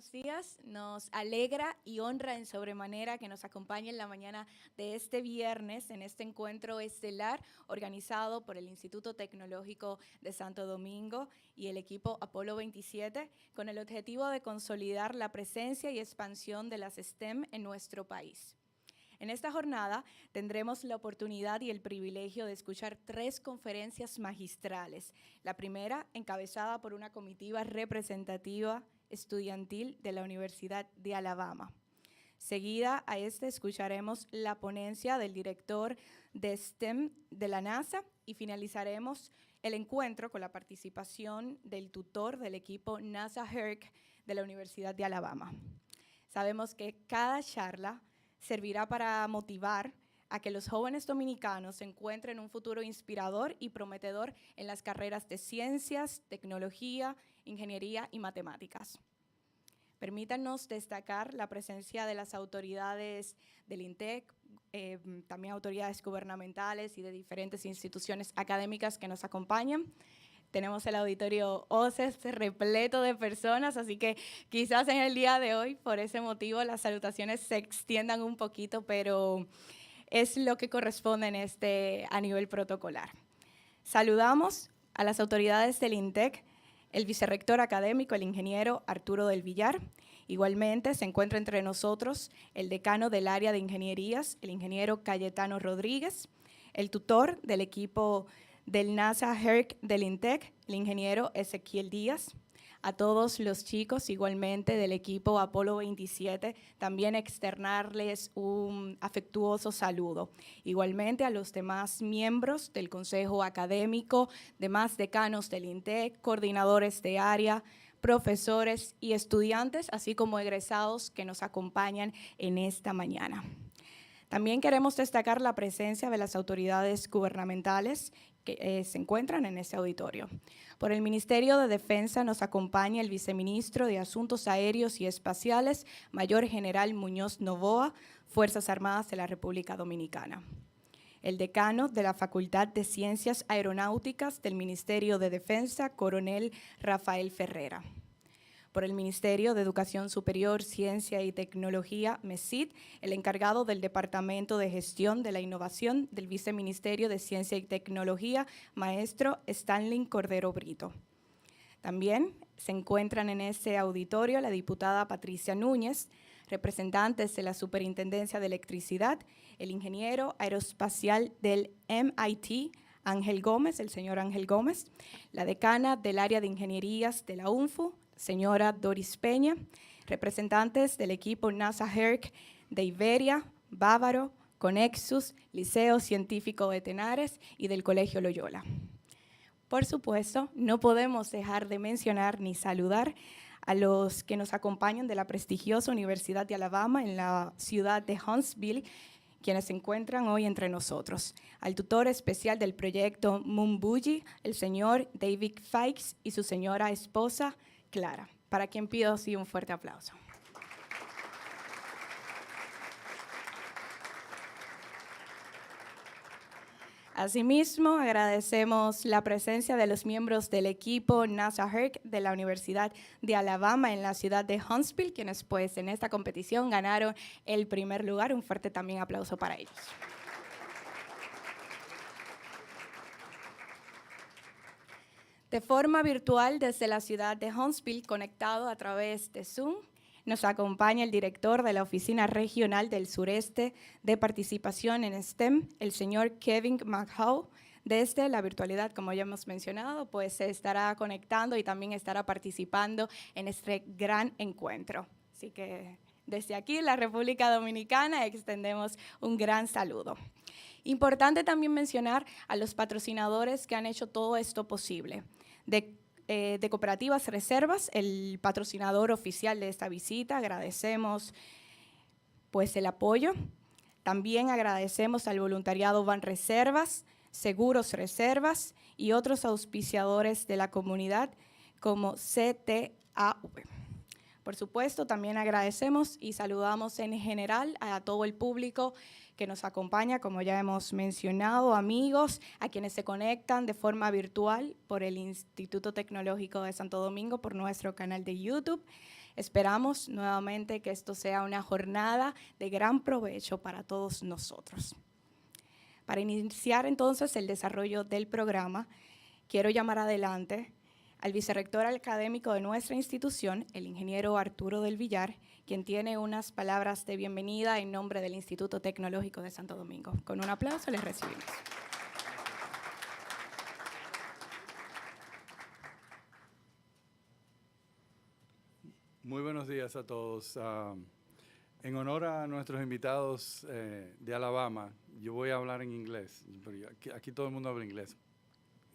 buenos días. Nos alegra y honra en sobremanera que nos acompañe en la mañana de este viernes en este encuentro estelar organizado por el Instituto Tecnológico de Santo Domingo y el equipo Apolo 27 con el objetivo de consolidar la presencia y expansión de las STEM en nuestro país. En esta jornada tendremos la oportunidad y el privilegio de escuchar 3 conferencias magistrales. La primera, encabezada por una comitiva representativa estudiantil de la Universidad de Alabama. Seguida a escucharemos la ponencia del director de STEM de la NASA y finalizaremos el encuentro con la participación del tutor del equipo NASA HERC de la Universidad de Alabama. Sabemos que cada charla servirá para motivar a que los jóvenes dominicanos encuentren un futuro inspirador y prometedor en las carreras de ciencias, tecnología, ingeniería y matemáticas. Permítanos destacar la presencia de las autoridades del INTEC, también autoridades gubernamentales y de diferentes instituciones académicas que nos acompañan. Tenemos el auditorio OCES repleto de personas, así que quizás en el día de hoy, por ese motivo, las salutaciones se extiendan un poquito, pero es lo que corresponde a nivel protocolar. Saludamos a las autoridades del INTEC, el vicerrector académico, el ingeniero Arturo del Villar. Igualmente se encuentra entre nosotros el decano del área de ingenierías, el ingeniero Cayetano Rodríguez, el tutor del equipo del NASA HERC del INTEC, el ingeniero Ezequiel Díaz, a todos los chicos igualmente del equipo Apolo 27, también externarles un afectuoso saludo. Igualmente a los demás miembros del Consejo Académico, demás decanos del INTEC, coordinadores de área, profesores y estudiantes, así como egresados que nos acompañan en esta mañana. También queremos destacar la presencia de las autoridades gubernamentales que se encuentran en este auditorio. Por el Ministerio de Defensa nos acompaña el viceministro de Asuntos Aéreos y Espaciales, Mayor General Muñoz Novoa, Fuerzas Armadas de la República Dominicana. El decano de la Facultad de Ciencias Aeronáuticas del Ministerio de Defensa, Coronel Rafael Ferrera. Por el Ministerio de Educación Superior, Ciencia y Tecnología, MESID, el encargado del Departamento de Gestión de la Innovación del Viceministerio de Ciencia y Tecnología, maestro Stanley Cordero Brito. También se encuentran en este auditorio la diputada Patricia Núñez, representantes de la Superintendencia de Electricidad, el ingeniero aeroespacial del MIT, Ángel Gómez, el señor Ángel Gómez, la decana del área de ingenierías de la UNFU, señora Doris Peña, representantes del equipo NASA HERC de Iberia, Bávaro, Conexus, Liceo Científico de Tenares y del Colegio Loyola. Por supuesto, no podemos dejar de mencionar ni saludar a los que nos acompañan de la prestigiosa Universidad de Alabama en la ciudad de Huntsville, quienes se encuentran hoy entre nosotros. Al tutor especial del proyecto Moonbuggy, el señor David Fikes y su señora esposa, Clara, para quien pido así un fuerte aplauso. Asimismo, agradecemos la presencia de los miembros del equipo NASA HERC de la Universidad de Alabama en la ciudad de Huntsville, quienes pues en esta competición ganaron el primer lugar. Un fuerte también aplauso para ellos. De forma virtual desde la ciudad de Huntsville, conectado a través de Zoom, nos acompaña el director de la Oficina Regional del Sureste de Participación en STEM, el señor Kevin McHugh. Desde la virtualidad, como ya hemos mencionado, pues se estará conectando y también estará participando en este gran encuentro. Así que desde aquí, la República Dominicana, extendemos un gran saludo. Importante también mencionar a los patrocinadores que han hecho todo esto posible. De Cooperativas Reservas, el patrocinador oficial de esta visita, agradecemos pues el apoyo. También agradecemos al voluntariado Banreservas, Seguros Reservas y otros auspiciadores de la comunidad como CTAV. Por supuesto, también agradecemos y saludamos en general a todo el público que nos acompaña, como ya hemos mencionado, amigos, a quienes se conectan de forma virtual por el Instituto Tecnológico de Santo Domingo, por nuestro canal de YouTube. Esperamos nuevamente que esto sea una jornada de gran provecho para todos nosotros. Para iniciar entonces el desarrollo del programa, quiero llamar adelante al vicerrector académico de nuestra institución, el ingeniero Arturo del Villar, quien tiene unas palabras de bienvenida en nombre del Instituto Tecnológico de Santo Domingo. Con un aplauso les recibimos. Muy buenos días a todos. En honor a nuestros invitados de Alabama, yo voy a hablar en inglés. Aquí todo el mundo habla inglés,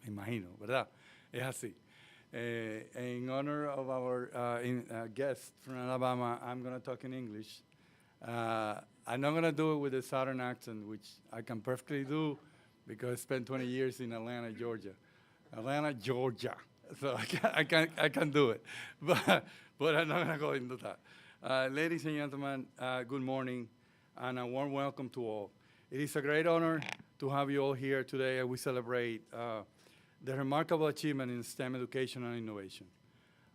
me imagino, ¿verdad? Es así. In honor of our guests from Alabama, I'm going to talk in English. I'm not going to do it with a Southern accent, which I can perfectly do because I spent 20 years in Atlanta, Georgia. Atlanta, Georgia. So I can do it, but I'm not going to go into that. Ladies and gentlemen, good morning, and a warm welcome to all. It is a great honor to have you all here today as we celebrate the remarkable achievement in STEM education and innovation.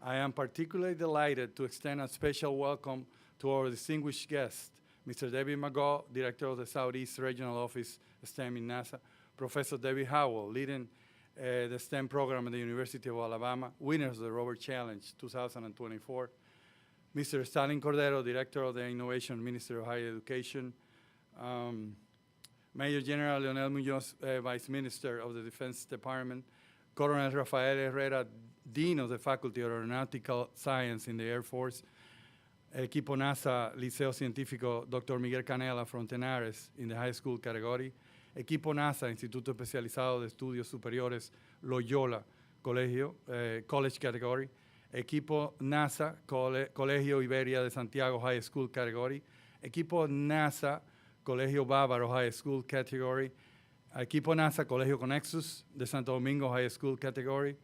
I am particularly delighted to extend a special welcome to our distinguished guest, Mr. David McGaugh, Director of the Southeast Regional Office STEM in NASA, Professor David Howell, leading the STEM program at the University of Alabama, winners of the Robert Challenge 2024, Mr. Stalin Cordero, Director of the Innovation Ministry of Higher Education, Major General Leonel Muñoz, Vice Minister of the Defense Department, Colonel Rafael Herrera, Dean of the Faculty of Aeronautical Science in the Air Force, Equipo NASA, Liceo Científico Dr. Miguel Canela from Tenares in the high school category, Equipo NASA, Instituto Especializado de Estudios Superiores, Loyola, College category, Equipo NASA, Colegio Iberia de Santiago High School category, Equipo NASA, Colegio Bávaro High School category, Equipo NASA, Colegio Conexus de Santo Domingo High School category,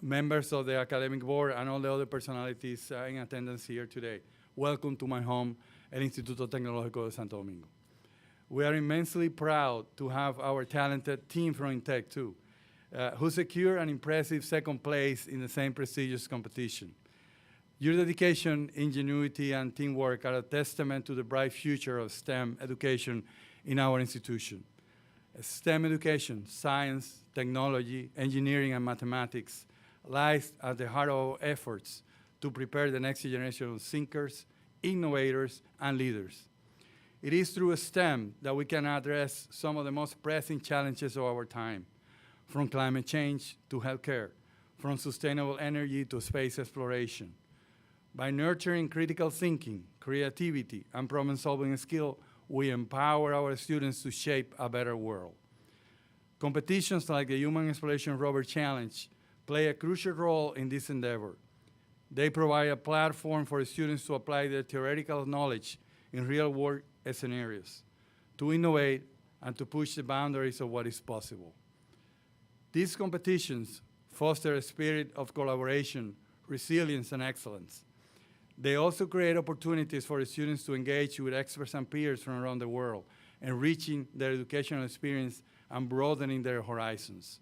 members of the academic board, and all the other personalities in attendance here today. Welcome to my home, el Instituto Tecnológico de Santo Domingo. We are immensely proud to have our talented team from INTEC too, who secured an impressive second place in the same prestigious competition. Your dedication, ingenuity, and teamwork are a testament to the bright future of STEM education in our institution. STEM education, science, technology, engineering, and mathematics lies at the heart of our efforts to prepare the next generation of thinkers, innovators, and leaders. It is through STEM that we can address some of the most pressing challenges of our time, from climate change to healthcare, from sustainable energy to space exploration. By nurturing critical thinking, creativity, and problem-solving skill, we empower our students to shape a better world. Competitions like the Human Exploration Rover Challenge play a crucial role in this endeavor. They provide a platform for students to apply their theoretical knowledge in real-world scenarios, to innovate, and to push the boundaries of what is possible. These competitions foster a spirit of collaboration, resilience, and excellence. They also create opportunities for the students to engage with experts and peers from around the world, enriching their educational experience and broadening their horizons.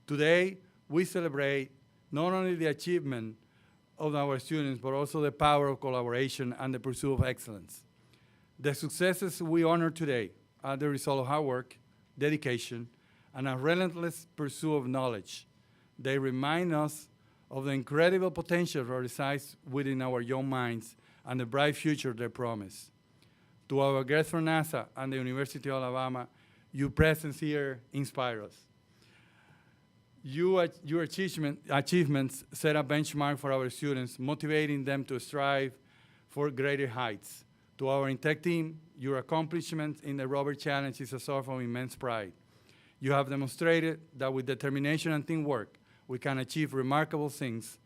Today, we celebrate not only the achievement of our students, but also the power of collaboration and the pursuit of excellence. The successes we honor today are the result of hard work, dedication, and a relentless pursuit of knowledge. They remind us of the incredible potential that resides within our young minds and the bright future they promise. To our guests from NASA and the University of Alabama, your presence here inspires us. Your achievements set a benchmark for our students, motivating them to strive for greater heights. To our INTEC team, your accomplishment in the Robert Challenge is a source of immense pride. You have demonstrated that with determination and teamwork, we can achieve remarkable things.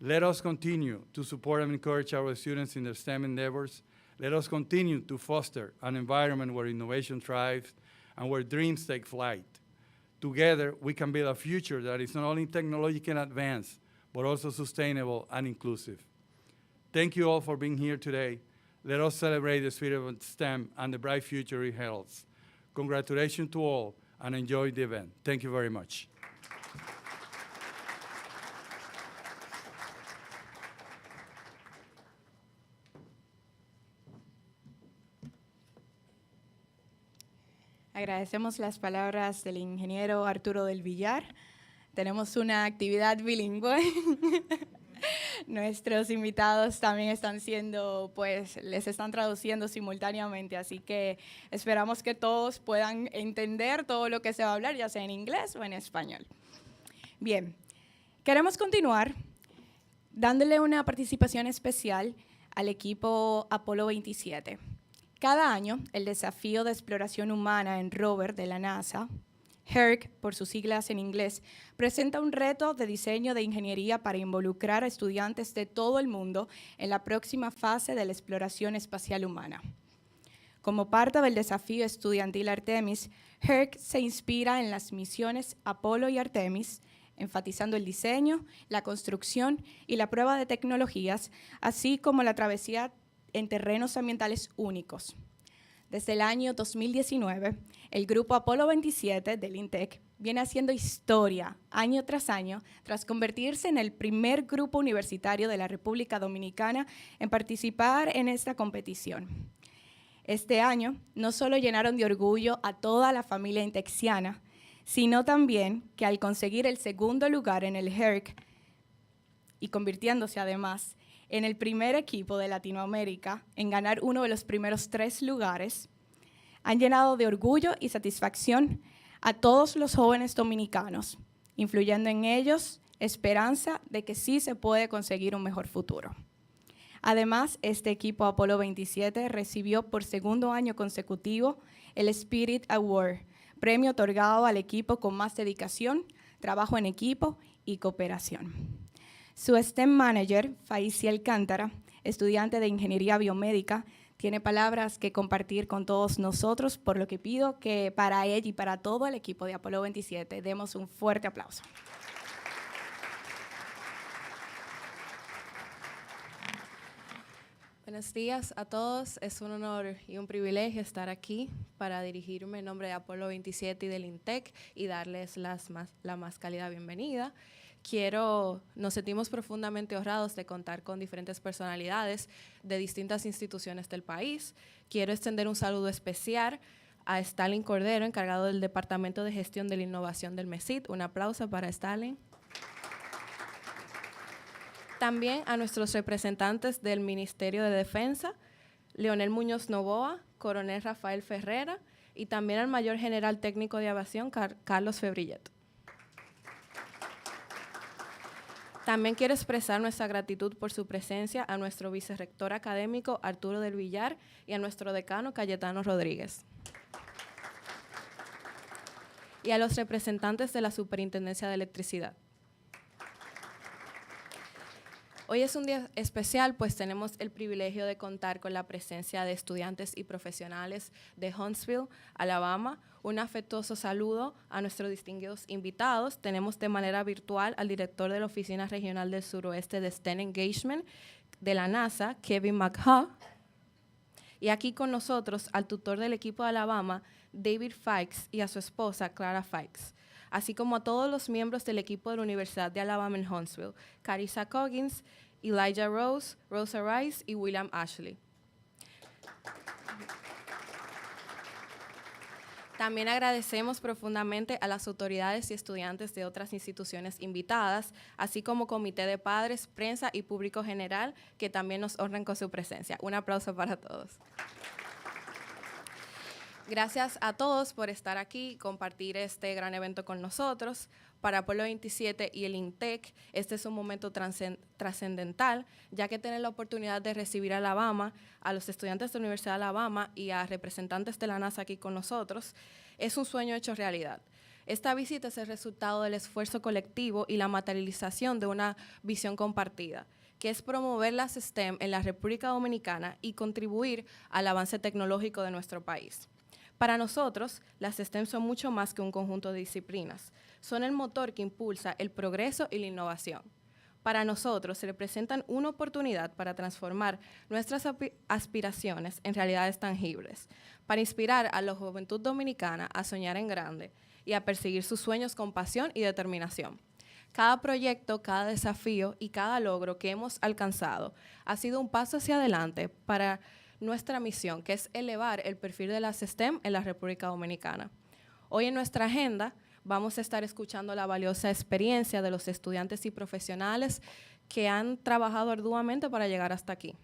Let us continue to support and encourage our students in their STEM endeavors. Let us continue to foster an environment where innovation thrives and where dreams take flight. Together, we can build a future that is not only technologically advanced, but also sustainable and inclusive. Thank you all for being here today. Let us celebrate the spirit of STEM and the bright future it holds. Congratulations to all, and enjoy the event. Thank you very much. Agradecemos las palabras del ingeniero Arturo del Villar. Tenemos una actividad bilingüe. Nuestros invitados también están siendo, pues, les están traduciendo simultáneamente, así que esperamos que todos puedan entender todo lo que se va a hablar, ya sea en inglés o en español. Bien, queremos continuar dándole una participación especial al equipo Apolo 27. Cada año, el desafío de exploración humana en rover de la NASA, HERC, por sus siglas en inglés, presenta un reto de diseño de ingeniería para involucrar a estudiantes de todo el mundo en la próxima fase de la exploración espacial humana. Como parte del desafío estudiantil Artemis, HERC se inspira en las misiones Apolo y Artemis, enfatizando el diseño, la construcción y la prueba de tecnologías, así como la travesía en terrenos ambientales únicos. Desde el año 2019, el grupo Apolo 27 del INTEC viene haciendo historia año tras año tras convertirse en el primer grupo universitario de la República Dominicana en participar en esta competición. Este año no solo llenaron de orgullo a toda la familia intexiana, sino también que al conseguir el segundo lugar en el HERC y convirtiéndose además en el primer equipo de Latinoamérica en ganar uno de los primeros 3 lugares, han llenado de orgullo y satisfacción a todos los jóvenes dominicanos, influyendo en ellos esperanza de que sí se puede conseguir un mejor futuro. Además, este equipo Apolo 27 recibió por segundo año consecutivo el Spirit Award, premio otorgado al equipo con más dedicación, trabajo en equipo y cooperación. Su STEM Manager, Faizi Alcántara, estudiante de Ingeniería Biomédica, tiene palabras que compartir con todos nosotros, por lo que pido que para ella y para todo el equipo de Apolo 27 demos un fuerte aplauso. Buenos días a todos. Es un honor y un privilegio estar aquí para dirigirme en nombre de Apolo 27 y del INTEC y darles la más cálida bienvenida. Nos sentimos profundamente honrados de contar con diferentes personalidades de distintas instituciones del país. Quiero extender un saludo especial a Stalin Cordero, encargado del Departamento de Gestión de la Innovación del MESID. Un aplauso para Stalin. También a nuestros representantes del Ministerio de Defensa, Leonel Muñoz Novoa, Coronel Rafael Ferrera, y también al Mayor General Técnico de Aviación, Carlos Febrillet. También quiero expresar nuestra gratitud por su presencia a nuestro vicerrector académico, Arturo del Villar, y a nuestro decano, Cayetano Rodríguez. Y a los representantes de la Superintendencia de Electricidad. Hoy es un día especial, pues tenemos el privilegio de contar con la presencia de estudiantes y profesionales de Huntsville, Alabama. Un afectuoso saludo a nuestros distinguidos invitados. Tenemos de manera virtual al director de la Oficina Regional del Suroeste de STEM Engagement de la NASA, Kevin McHugh. Y aquí con nosotros al tutor del equipo de Alabama, David Fikes, y a su esposa, Clara Fikes, así como a todos los miembros del equipo de la Universidad de Alabama en Huntsville, Carissa Coggins, Elijah Rose, Rosa Rice y William Ashley. También agradecemos profundamente a las autoridades y estudiantes de otras instituciones invitadas, así como comité de padres, prensa y público general, que también nos honran con su presencia. Un aplauso para todos. Gracias a todos por estar aquí y compartir este gran evento con nosotros. Para Apolo 27 y el INTEC, este es un momento trascendental, ya que tener la oportunidad de recibir a Alabama, a los estudiantes de la Universidad de Alabama y a representantes de la NASA aquí con nosotros, es un sueño hecho realidad. Esta visita es el resultado del esfuerzo colectivo y la materialización de una visión compartida, que es promover las STEM en la República Dominicana y contribuir al avance tecnológico de nuestro país. Para nosotros, las STEM son mucho más que un conjunto de disciplinas. Son el motor que impulsa el progreso y la innovación. para nosotros representan una oportunidad para transformar nuestras aspiraciones en realidades tangibles, para inspirar a la juventud dominicana a soñar en grande y a perseguir sus sueños con pasión y determinación. Cada proyecto, cada desafío y cada logro que hemos alcanzado ha sido un paso hacia adelante para nuestra misión, que es elevar el perfil de las STEM en la República Dominicana. Hoy en nuestra agenda vamos a estar escuchando la valiosa experiencia de los estudiantes y profesionales que han trabajado arduamente para llegar hasta aquí.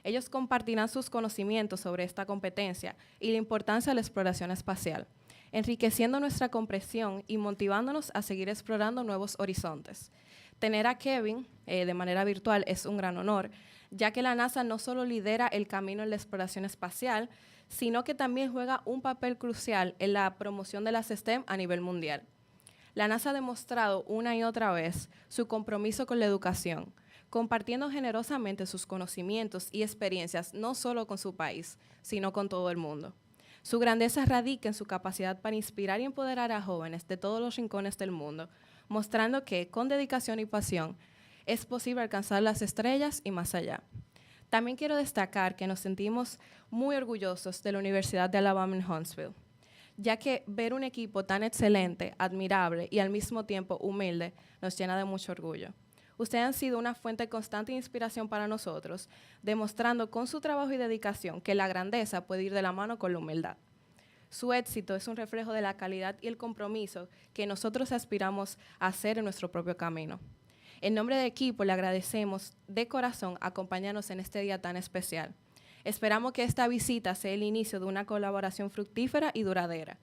Ellos compartirán sus conocimientos sobre esta competencia y la importancia de la exploración espacial, enriqueciendo nuestra comprensión y motivándonos a seguir explorando nuevos horizontes. Tener a Kevin de manera virtual es un gran honor, ya que la NASA no solo lidera el camino en la exploración espacial, sino que también juega un papel crucial en la promoción de las STEM a nivel mundial. La NASA ha demostrado una y otra vez su compromiso con la educación, compartiendo generosamente sus conocimientos y experiencias no solo con su país, sino con todo el mundo. Su grandeza radica en su capacidad para inspirar y empoderar a jóvenes de todos los rincones del mundo, mostrando que, con dedicación y pasión, es posible alcanzar las estrellas y más allá. También quiero destacar que nos sentimos muy orgullosos de la Universidad de Alabama en Huntsville, ya que ver un equipo tan excelente, admirable y al mismo tiempo humilde nos llena de mucho orgullo. Ustedes han sido una fuente constante de inspiración para nosotros, demostrando con su trabajo y dedicación que la grandeza puede ir de la mano con la humildad. Su éxito es un reflejo de la calidad y el compromiso que nosotros aspiramos a hacer en nuestro propio camino. En nombre del equipo, le agradecemos de corazón acompañarnos en este día tan especial. Esperamos que esta visita sea el inicio de una colaboración fructífera y duradera,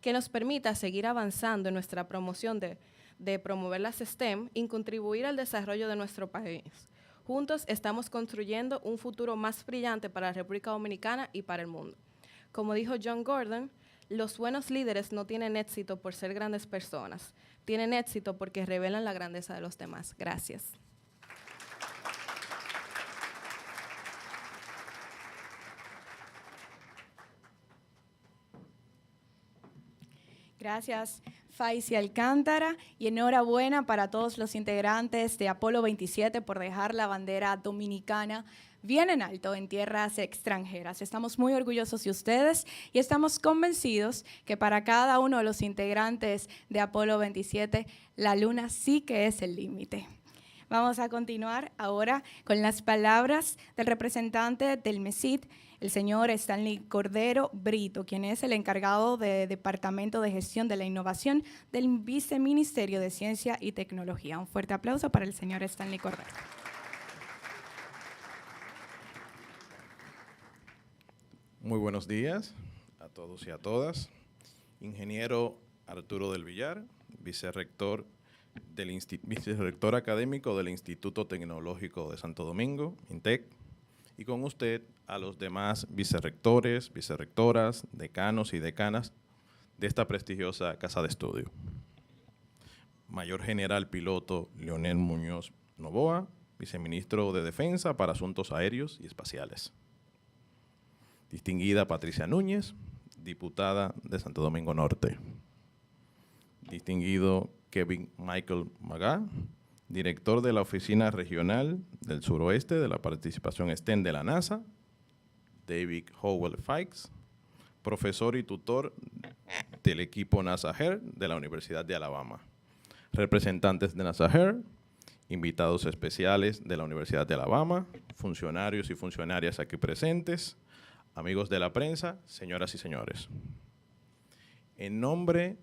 que nos permita seguir avanzando en nuestra promoción de promover las STEM y contribuir al desarrollo de nuestro país. Juntos estamos construyendo un futuro más brillante para la República Dominicana y para el mundo. Como dijo John Gordon, los buenos líderes no tienen éxito por ser grandes personas, tienen éxito porque revelan la grandeza de los demás. Gracias. Gracias, Faisy Alcántara, y enhorabuena para todos los integrantes de Apolo 27 por dejar la bandera dominicana bien en alto en tierras extranjeras. Estamos muy orgullosos de ustedes y estamos convencidos que para cada uno de los integrantes de Apolo 27, la luna sí que es el límite. Vamos a continuar ahora con las palabras del representante del MESID, el señor Stanley Cordero Brito, quien es el encargado del Departamento de Gestión de la Innovación del Viceministerio de Ciencia y Tecnología. Un fuerte aplauso para el señor Stanley Cordero. Muy buenos días a todos y a todas. Ingeniero Arturo del Villar, vicerrector académico del Instituto Tecnológico de Santo Domingo, INTEC, y con usted a los demás vicerrectores, vicerrectoras, decanos y decanas de esta prestigiosa casa de estudio. Mayor General Piloto Leonel Muñoz Novoa, viceministro de Defensa para Asuntos Aéreos y Espaciales. Distinguida Patricia Núñez, diputada de Santo Domingo Norte. Distinguido Kevin Michael Magá, director de la Oficina Regional del Suroeste de la Participación STEM de la NASA. David Howell Fikes, profesor y tutor del equipo NASA-HER de la Universidad de Alabama. Representantes de NASA-HER, invitados especiales de la Universidad de Alabama, funcionarios y funcionarias aquí presentes, amigos de la prensa, señoras y señores. En nombre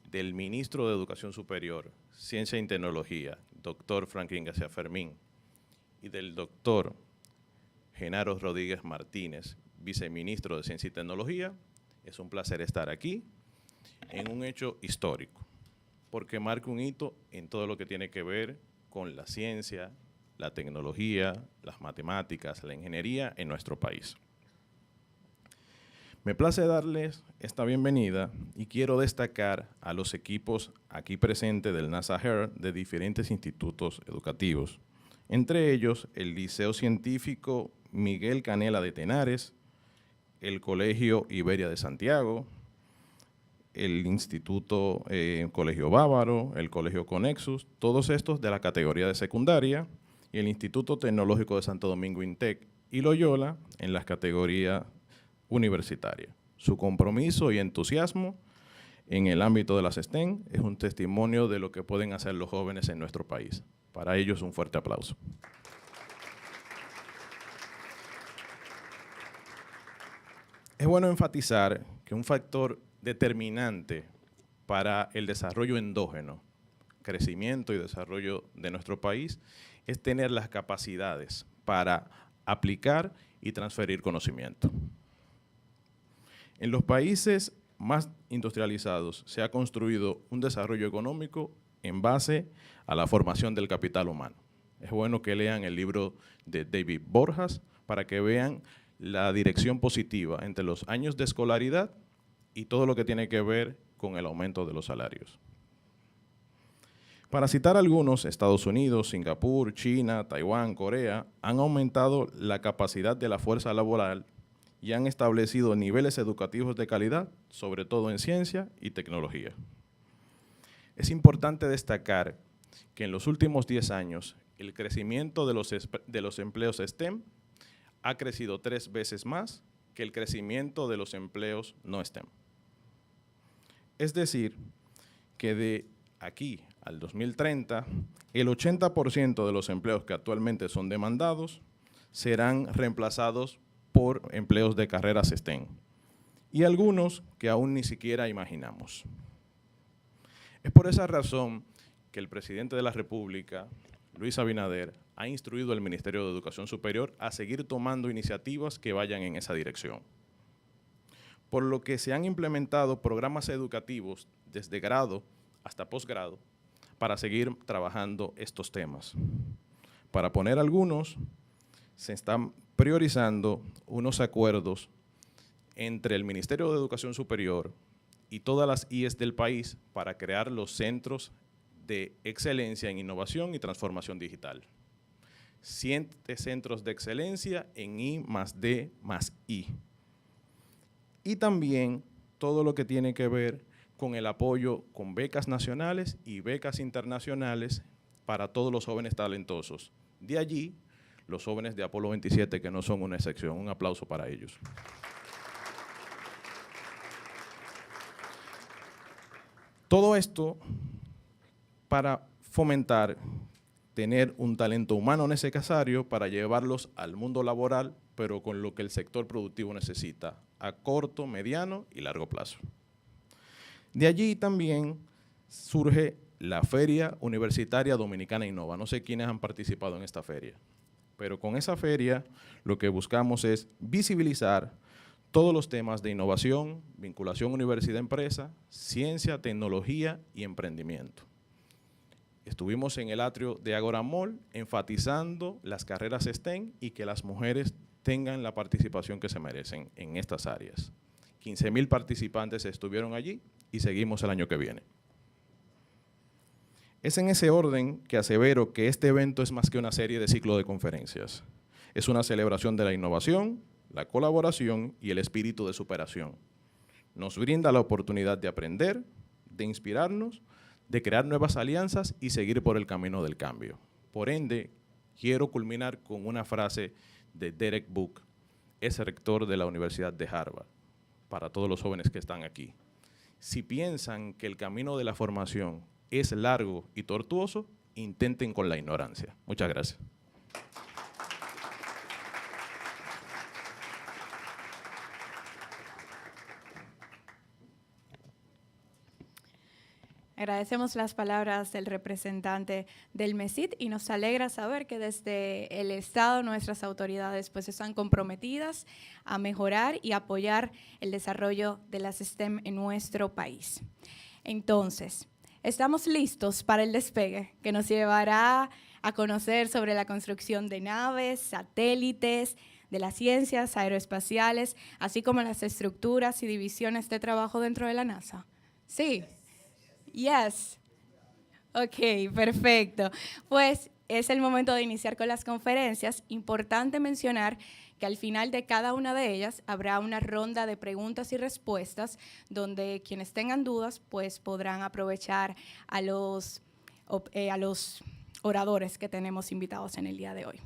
del Ministro de Educación Superior, Ciencia y Tecnología, doctor Franklin García Fermín, y del doctor Genaro Rodríguez Martínez, viceministro de Ciencia y Tecnología, es un placer estar aquí en un hecho histórico, porque marca un hito en todo lo que tiene que ver con la ciencia, la tecnología, las matemáticas, la ingeniería en nuestro país. Me place darles esta bienvenida y quiero destacar a los equipos aquí presentes del NASA-HER de diferentes institutos educativos, entre ellos el Liceo Científico Miguel Canela de Tenares, el Colegio Iberia de Santiago, el Instituto Colegio Bávaro, el Colegio Conexus, todos estos de la categoría de secundaria, y el Instituto Tecnológico de Santo Domingo, INTEC, y Loyola en las categorías universitarias. Su compromiso y entusiasmo en el ámbito de las STEM es un testimonio de lo que pueden hacer los jóvenes en nuestro país. Para ellos, un fuerte aplauso. Es bueno enfatizar que un factor determinante para el desarrollo endógeno, crecimiento y desarrollo de nuestro país, es tener las capacidades para aplicar y transferir conocimiento. En los países más industrializados se ha construido un desarrollo económico en base a la formación del capital humano. Es bueno que lean el libro de David Borjas para que vean la dirección positiva entre los años de escolaridad y todo lo que tiene que ver con el aumento de los salarios. Para citar algunos, Estados Unidos, Singapur, China, Taiwán, Corea han aumentado la capacidad de la fuerza laboral y han establecido niveles educativos de calidad, sobre todo en ciencia y tecnología. Es importante destacar que en los últimos 10 años el crecimiento de los empleos STEM ha crecido 3 veces más que el crecimiento de los empleos no STEM. Es decir, que de aquí al 2030, el 80% de los empleos que actualmente son demandados serán reemplazados por empleos de carreras STEM y algunos que aún ni siquiera imaginamos. Es por esa razón que el presidente de la República, Luis Abinader, ha instruido al Ministerio de Educación Superior a seguir tomando iniciativas que vayan en esa dirección. Por lo que se han implementado programas educativos desde grado hasta posgrado para seguir trabajando estos temas. Para poner algunos, se están priorizando unos acuerdos entre el Ministerio de Educación Superior y todas las IES del país para crear los centros de excelencia en innovación y transformación digital. 7 centros de excelencia en I+D+I. Y también todo lo que tiene que ver con el apoyo con becas nacionales y becas internacionales para todos los jóvenes talentosos. De allí, los jóvenes de Apolo 27, que no son una excepción. Un aplauso para ellos. Todo esto para fomentar tener un talento humano necesario para llevarlos al mundo laboral, pero con lo que el sector productivo necesita a corto, mediano y largo plazo. De allí también surge la Feria Universitaria Dominicana Innova. No sé quiénes han participado en esta feria, pero con esa feria lo que buscamos es visibilizar todos los temas de innovación, vinculación universidad-empresa, ciencia, tecnología y emprendimiento. Estuvimos en el atrio de Agora Mall enfatizando las carreras STEM y que las mujeres tengan la participación que se merecen en estas áreas. 15,000 participantes estuvieron allí y seguimos el año que viene. Es en ese orden que asevero que este evento es más que una serie de ciclo de conferencias. Es una celebración de la innovación, la colaboración y el espíritu de superación. Nos brinda la oportunidad de aprender, de inspirarnos, de crear nuevas alianzas y seguir por el camino del cambio. Por ende, quiero culminar con una frase de Derek Book, ex rector de la Universidad de Harvard, para todos los jóvenes que están aquí. Si piensan que el camino de la formación es largo y tortuoso, intenten con la ignorancia. Muchas gracias. Agradecemos las palabras del representante del MESID y nos alegra saber que desde el Estado nuestras autoridades pues están comprometidas a mejorar y apoyar el desarrollo de las STEM en nuestro país. Entonces, estamos listos para el despegue que nos llevará a conocer sobre la construcción de naves, satélites, de las ciencias aeroespaciales, así como las estructuras y divisiones de trabajo dentro de la NASA. Sí. Yes. Ok, perfecto. Pues es el momento de iniciar con las conferencias. Importante mencionar que al final de cada una de ellas habrá una ronda de preguntas y respuestas donde quienes tengan dudas pues podrán aprovechar a los oradores que tenemos invitados en el día de hoy.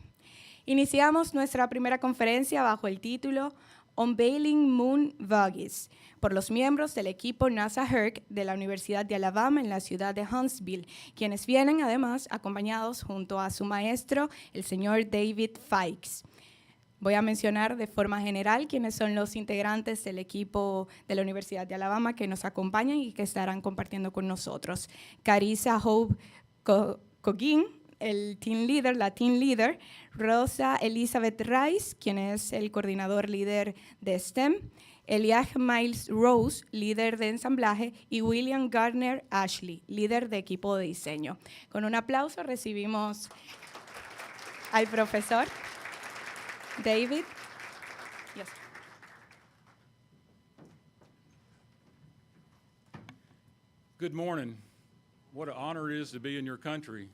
Iniciamos nuestra primera conferencia bajo el título Unveiling Moon Buggies, por los miembros del equipo NASA HERC de la Universidad de Alabama en la ciudad de Huntsville, quienes vienen además acompañados junto a su maestro, el señor David Fikes. Voy a mencionar de forma general quiénes son los integrantes del equipo de la Universidad de Alabama que nos acompañan y que estarán compartiendo con nosotros. Carissa Hope Coguin, la team leader, Rosa Elizabeth Rice, quien es el coordinador líder de STEM, Eliaj Miles Rose, líder de ensamblaje, y William Gardner Ashley, líder de equipo de diseño. Con un aplauso recibimos al profesor David. Yes. Good morning. What an honor it is to be in your country.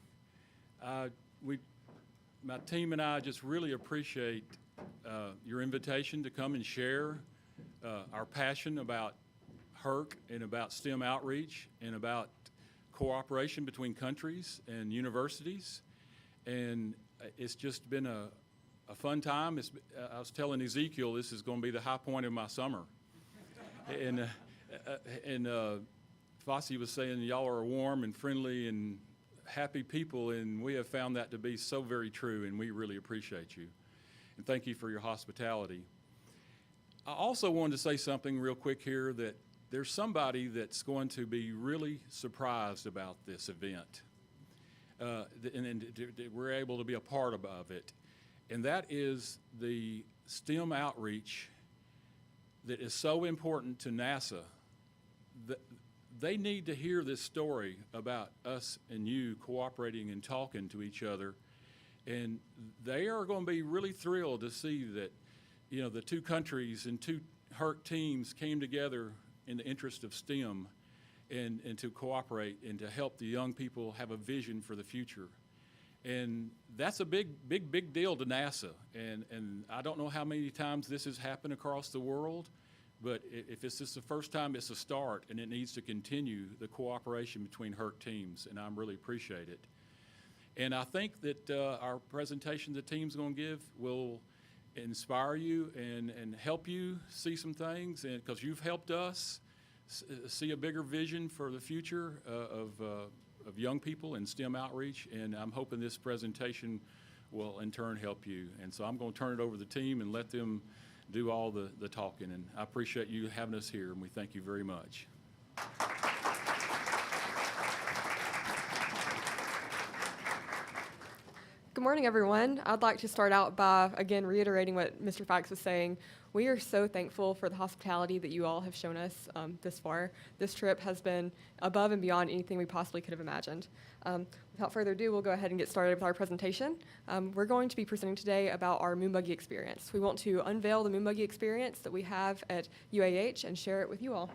My team and I just really appreciate your invitation to come and share our passion about HERC and about STEM outreach and about cooperation between countries and universities. And it's just been a fun time. I was telling Ezekiel this is going to be the high point of my summer. And Fossey was saying y'all are warm and friendly and happy people, and we have found that to be so very true, and we really appreciate you. And thank you for your hospitality. I also wanted to say something real quick here, that there's somebody that's going to be really surprised about this event, and we're able to be a part of it, and that is the STEM outreach that is so important to NASA. They need to hear this story about us and you cooperating and talking to each other. And they are going to be really thrilled to see that, you know, the two countries and two HERC teams came together in the interest of STEM and to cooperate and to help the young people have a vision for the future. And that's a big deal to NASA. And I don't know how many times this has happened across the world, but if this is the first time, it's a start, and it needs to continue the cooperation between HERC teams, and I really appreciate it. And I think that our presentation the team's going to give will inspire you and help you see some things, and because you've helped us see a bigger vision for the future of young people in STEM outreach, and I'm hoping this presentation will in turn help you. And so I'm going to turn it over to the team and let them do all the talking, and I appreciate you having us here, and we thank you very much. Good morning, everyone. I'd like to start out by, again, reiterating what Mr. Fikes was saying. We are so thankful for the hospitality that you all have shown us this far. This trip has been above and beyond anything we possibly could have imagined. Without further ado, we'll go ahead and get started with our presentation. We're going to be presenting today about our moon buggy experience. We want to unveil the moon buggy experience that we have at UAH and share it with you all.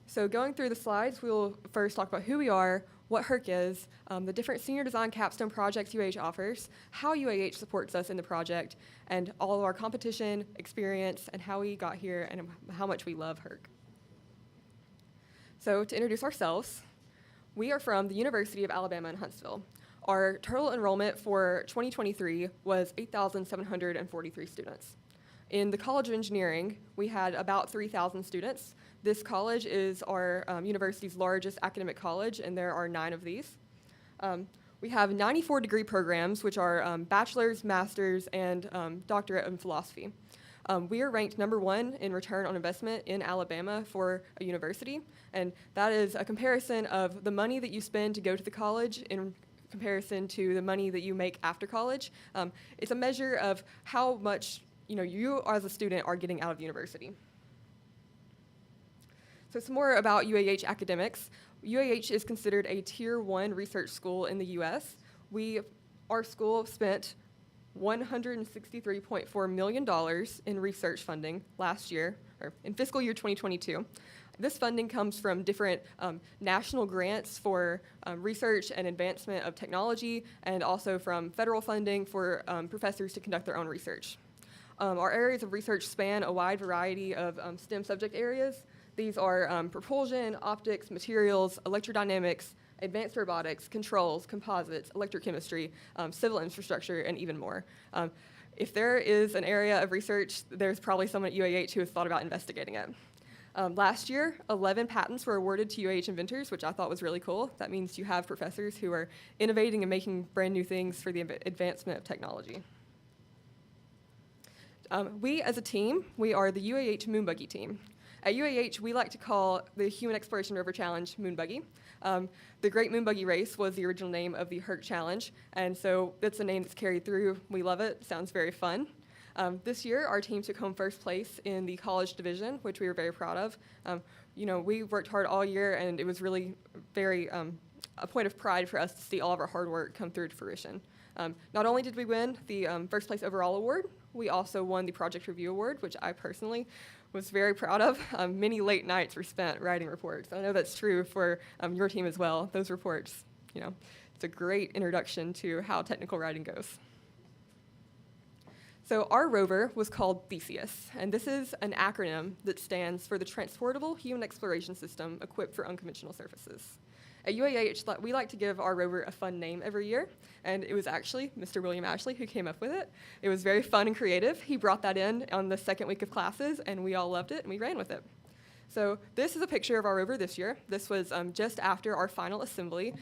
So going through the slides, we'll first talk about who we are, what HERC is, the different senior design capstone projects UAH offers, how UAH supports us in the project, and all of our competition, experience, and how we got here and how much we love HERC. So to introduce ourselves, we are from the University of Alabama in Huntsville. Our total enrollment for 2023 was 8,743 students. In the College of Engineering, we had about 3,000 students. This college is our university's largest academic college, and there are 9 of these. We have 94 degree programs, which are bachelor's, master's, and doctorate in philosophy. We are ranked #1 in return on investment in Alabama for a university, and that is a comparison of the money that you spend to go to the college in comparison to the money that you make after college. It's a measure of how much you as a student are getting out of the university. So some more about UAH academics. UAH is considered a Tier 1 research school in the U.S. Our school spent $163.4 million in research funding last year, or in fiscal year 2022. This funding comes from different national grants for research and advancement of technology, and also from federal funding for professors to conduct their own research. Our areas of research span a wide variety of STEM subject areas. These are propulsion, optics, materials, electrodynamics, advanced robotics, controls, composites, electrochemistry, civil infrastructure, and even more. If there is an area of research, there's probably someone at UAH who has thought about investigating it. Last year, 11 patents were awarded to UAH inventors, which I thought was really cool. That means you have professors who are innovating and making brand new things for the advancement of technology. We as a team, we are the UAH Moon Buggy team. At UAH, we like to call the Human Exploration Rover Challenge Moon Buggy. The Great Moon Buggy Race was the original name of the HERC Challenge, and so it's a name that's carried through. We love it. Sounds very fun. This year, our team took home first place in the college division, which we were very proud of. We worked hard all year, and it was really very a point of pride for us to see all of our hard work come through to fruition. Not only did we win the first place overall award, we also won the Project Review Award, which I personally was very proud of. Many late nights were spent writing reports. I know that's true for your team as well. Those reports, it's a great introduction to how technical writing goes. So our rover was called Theseus, and this is an acronym that stands for the Transportable Human Exploration System Equipped for Unconventional Surfaces. At UAH, we like to give our rover a fun name every year, and it was actually Mr. William Ashley who came up with it. It was very fun and creative. He brought that in on the second week of classes, and we all loved it, and we ran with it. So this is a picture of our rover this year. This was just after our final assembly.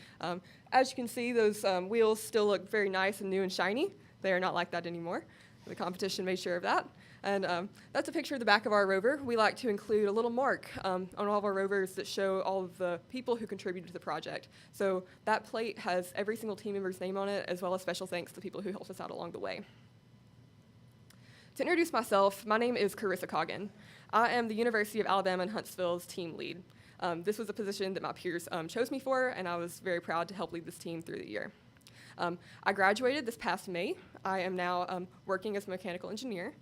As you can see, those wheels still look very nice and new and shiny. They are not like that anymore. The competition made sure of that. And that's a picture of the back of our rover. We like to include a little mark on all of our rovers that show all of the people who contributed to the project. So that plate has every single team member's name on it, as well as special thanks to people who helped us out along the way. To introduce myself, my name is Carissa Coggin. I am the University of Alabama in Huntsville's team lead. This was a position that my peers chose me for, and I was very proud to help lead this team through the year. I graduated this past May. I am now working as a mechanical engineer.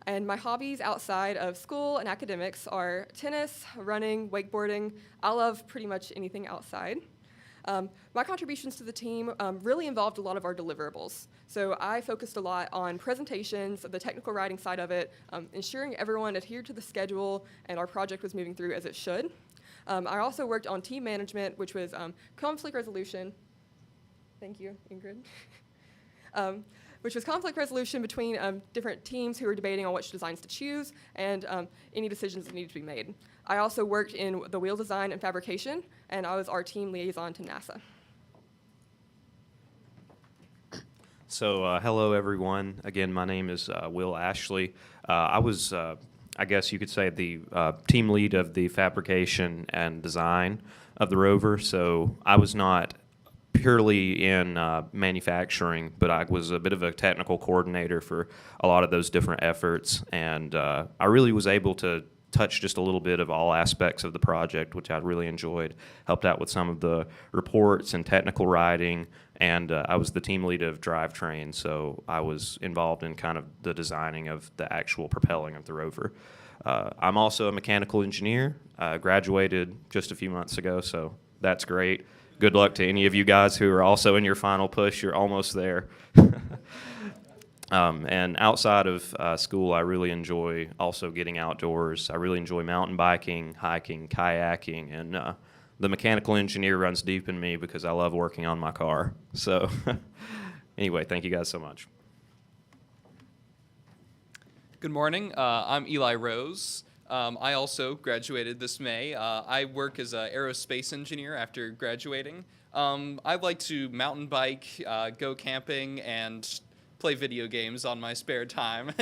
And my hobbies outside of school and academics are tennis, running, wakeboarding. I love pretty much anything outside. My contributions to the team really involved a lot of our deliverables. So I focused a lot on presentations, the technical writing side of it, ensuring everyone adhered to the schedule and our project was moving through as it should. I also worked on team management, which was conflict resolution. Thank you, Ingrid. Which was conflict resolution between different teams who were debating on which designs to choose and any decisions that needed to be made. I also worked in the wheel design and fabrication, and I was our team liaison to NASA. So hello, everyone. Again, my name is Will Ashley. I was, I guess you could say, the team lead of the fabrication and design of the rover. So I was not purely in manufacturing, but I was a bit of a technical coordinator for a lot of those different efforts, and I really was able to touch just a little bit of all aspects of the project, which I really enjoyed. Helped out with some of the reports and technical writing, and I was the team lead of drivetrain, so I was involved in kind of the designing of the actual propelling of the rover. I'm also a mechanical engineer. I graduated just a few months ago, so that's great. Good luck to any of you guys who are also in your final push. You're almost there. And outside of school, I really enjoy also getting outdoors. I really enjoy mountain biking, hiking, kayaking, and the mechanical engineer runs deep in me because I love working on my car. So anyway, thank you guys so much. Good morning. I'm Eli Rose. I also graduated this May. I work as an aerospace engineer after graduating. I like to mountain bike, go camping, and play video games on my spare time.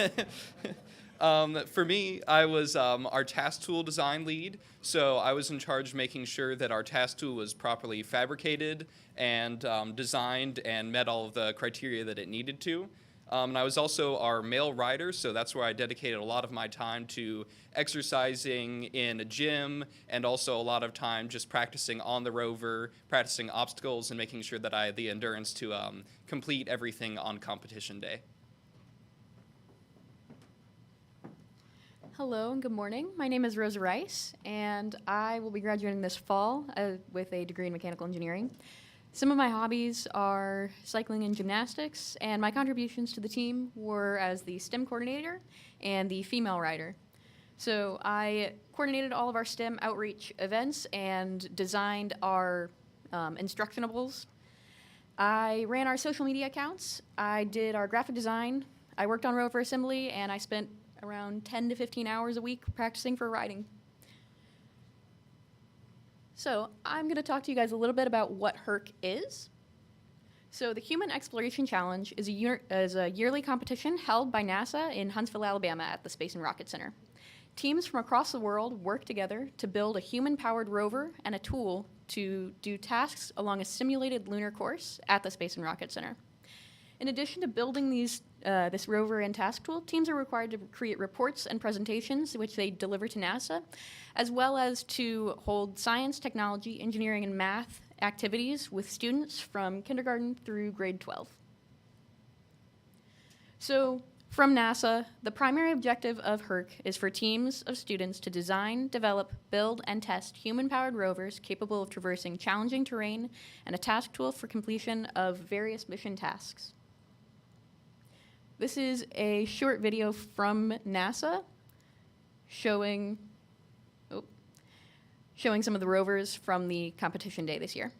For me, I was our task tool design lead, so I was in charge of making sure that our task tool was properly fabricated and designed and met all of the criteria that it needed to. And I was also our male rider, so that's where I dedicated a lot of my time to exercising in a gym and also a lot of time just practicing on the rover, practicing obstacles, and making sure that I had the endurance to complete everything on competition day. Hello and good morning. My name is Rosa Rice, and I will be graduating this fall with a degree in mechanical engineering. Some of my hobbies are cycling and gymnastics, and my contributions to the team were as the STEM coordinator and the female writer. So I coordinated all of our STEM outreach events and designed our instructionables. I ran our social media accounts. I did our graphic design. I worked on rover assembly, and I spent around 10 to 15 hours a week practicing for riding. So I'm going to talk to you guys a little bit about what HERC is. So the Human Exploration Challenge is a yearly competition held by NASA in Huntsville, Alabama at the Space and Rocket Center. Teams from across the world work together to build a human-powered rover and a tool to do tasks along a simulated lunar course at the Space and Rocket Center. In addition to building this rover and task tool, teams are required to create reports and presentations which they deliver to NASA, as well as to hold science, technology, engineering, and math activities with students from kindergarten through grade 12. So, from NASA, the primary objective of HERC is for teams of students to design, develop, build, and test human-powered rovers capable of traversing challenging terrain and a task tool for completion of various mission tasks. This is a short video from NASA showing some of the rovers from the competition day this year.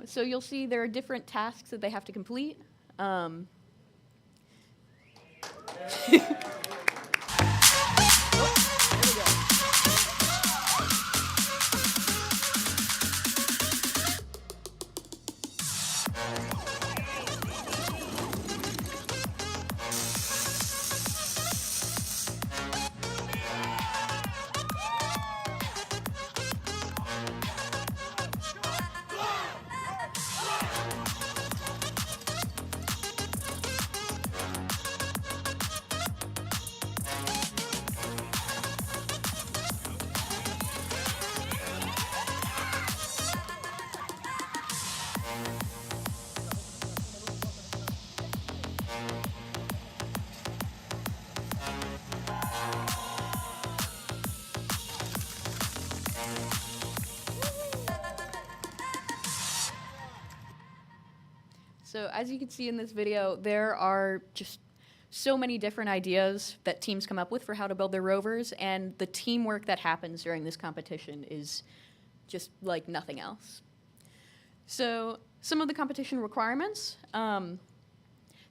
So you'll see there are different tasks that they have to complete. So as you can see in this video, there are just so many different ideas that teams come up with for how to build their rovers, and the teamwork that happens during this competition is just like nothing else. So some of the competition requirements.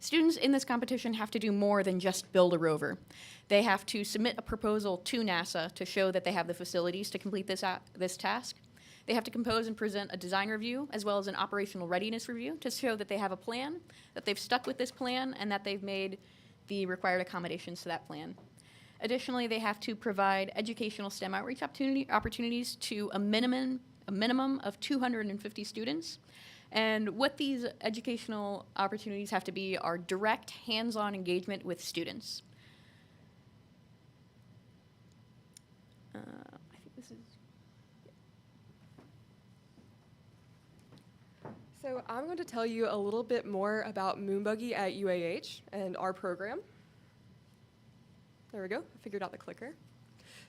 Students in this competition have to do more than just build a rover. They have to submit a proposal to NASA to show that they have the facilities to complete this task. They have to compose and present a design review as well as an operational readiness review to show that they have a plan, that they've stuck with this plan, and that they've made the required accommodations to that plan. Additionally, they have to provide educational STEM outreach opportunities to a minimum of 250 students. And what these educational opportunities have to be are direct, hands-on engagement with students. I think this is... So I'm going to tell you a little bit more about Moonbuggy at UAH and our program. There we go, I figured out the clicker.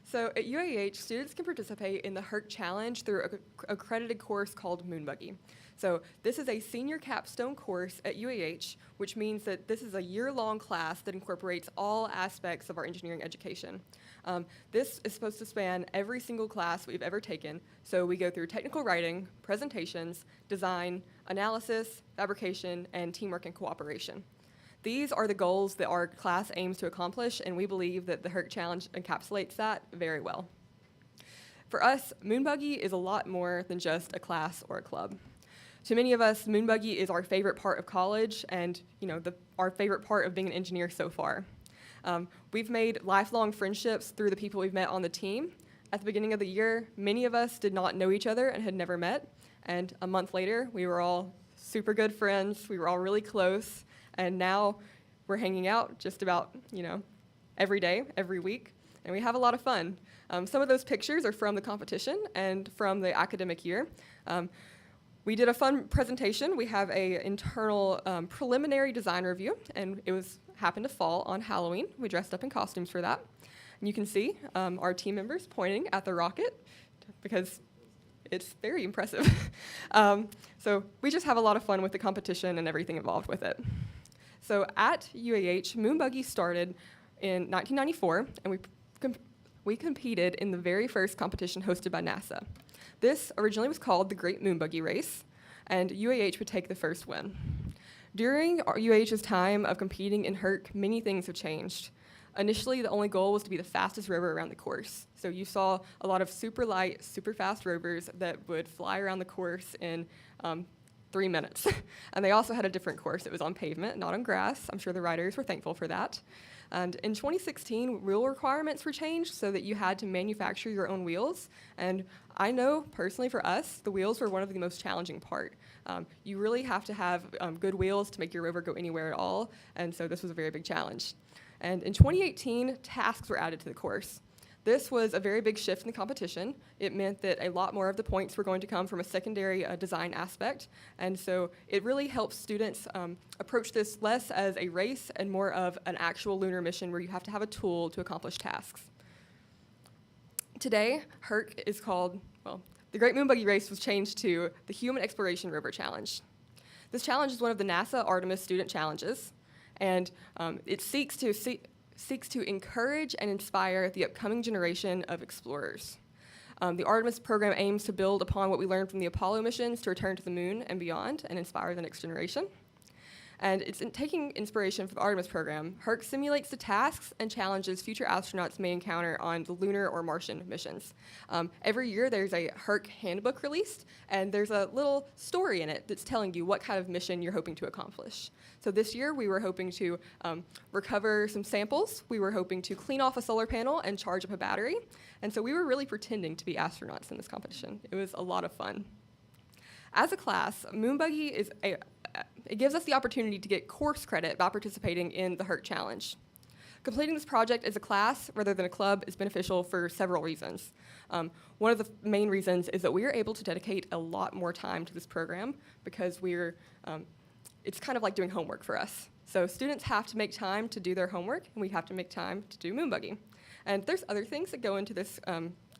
So at UAH, students can participate in the HERC Challenge through an accredited course called Moonbuggy. So this is a senior capstone course at UAH, which means that this is a year-long class that incorporates all aspects of our engineering education. This is supposed to span every single class we've ever taken. So we go through technical writing, presentations, design, analysis, fabrication, and teamwork and cooperation. These are the goals that our class aims to accomplish, and we believe that the HERC Challenge encapsulates that very well. For us, Moonbuggy is a lot more than just a class or a club. To many of us, Moonbuggy is our favorite part of college and our favorite part of being an engineer so far. We've made lifelong friendships through the people we've met on the team. At the beginning of the year, many of us did not know each other and had never met. And a month later, we were all super good friends. We were all really close. And now we're hanging out just about, every day, every week. And we have a lot of fun. Some of those pictures are from the competition and from the academic year. We did a fun presentation. We have a internal preliminary design review, and happened to fall on Halloween. We dressed up in costumes for that. And you can see our team members pointing at the rocket because it's very impressive. So we just have a lot of fun with the competition and everything involved with it. So at UAH, Moon Buggy started in 1994, and we competed in the very first competition hosted by NASA. This originally was called the Great Moon Buggy Race, and UAH would take the first win. During UAH's time of competing in HERC, many things have changed. Initially, the only goal was to be the fastest rover around the course. So you saw a lot of super light, super fast rovers that would fly around the course in 3 minutes. And they also had a different course. It was on pavement, not on grass. I'm sure the riders were thankful for that. And in 2016, wheel requirements were changed so that you had to manufacture your own wheels. And I know, personally for us, the wheels were one of the most challenging part. You really have to have good wheels to make your rover go anywhere at all, and so this was a very big challenge. And in 2018, tasks were added to the course. This was a very big shift in the competition. It meant that a lot more of the points were going to come from a secondary design aspect, and so it really helps students approach this less as a race and more of an actual lunar mission where you have to have a tool to accomplish tasks. Today, HERC is called, well, the Great Moon Buggy Race was changed to the Human Exploration Rover Challenge. This challenge is one of the NASA Artemis student challenges, and it seeks to encourage and inspire the upcoming generation of explorers. The Artemis program aims to build upon what we learned from the Apollo missions to return to the moon and beyond and inspire the next generation. And it's taking inspiration from the Artemis program. HERC simulates the tasks and challenges future astronauts may encounter on the lunar or Martian missions. Every year there's a HERC handbook released, and there's a little story in it that's telling you what kind of mission you're hoping to accomplish. So this year we were hoping to recover some samples. We were hoping to clean off a solar panel and charge up a battery. And so we were really pretending to be astronauts in this competition. It was a lot of fun. As a class, Moon Buggy it gives us the opportunity to get course credit by participating in the HERC Challenge. Completing this project as a class rather than a club is beneficial for several reasons. One of the main reasons is that we are able to dedicate a lot more time to this program because it's kind of like doing homework for us. So students have to make time to do their homework, and we have to make time to do Moon Buggy. And there's other things that go into this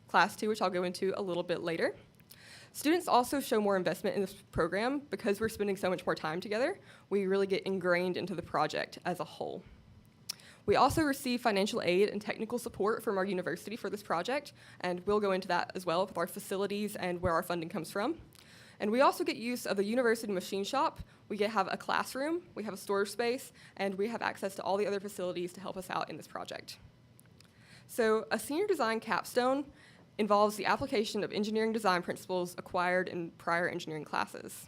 class too, which I'll go into a little bit later. Students also show more investment in this program because we're spending so much more time together. We really get ingrained into the project as a whole. We also receive financial aid and technical support from our university for this project, and we'll go into that as well with our facilities and where our funding comes from. And we also get use of the university machine shop. We have a classroom, we have a storage space, and we have access to all the other facilities to help us out in this project. So a senior design capstone involves the application of engineering design principles acquired in prior engineering classes.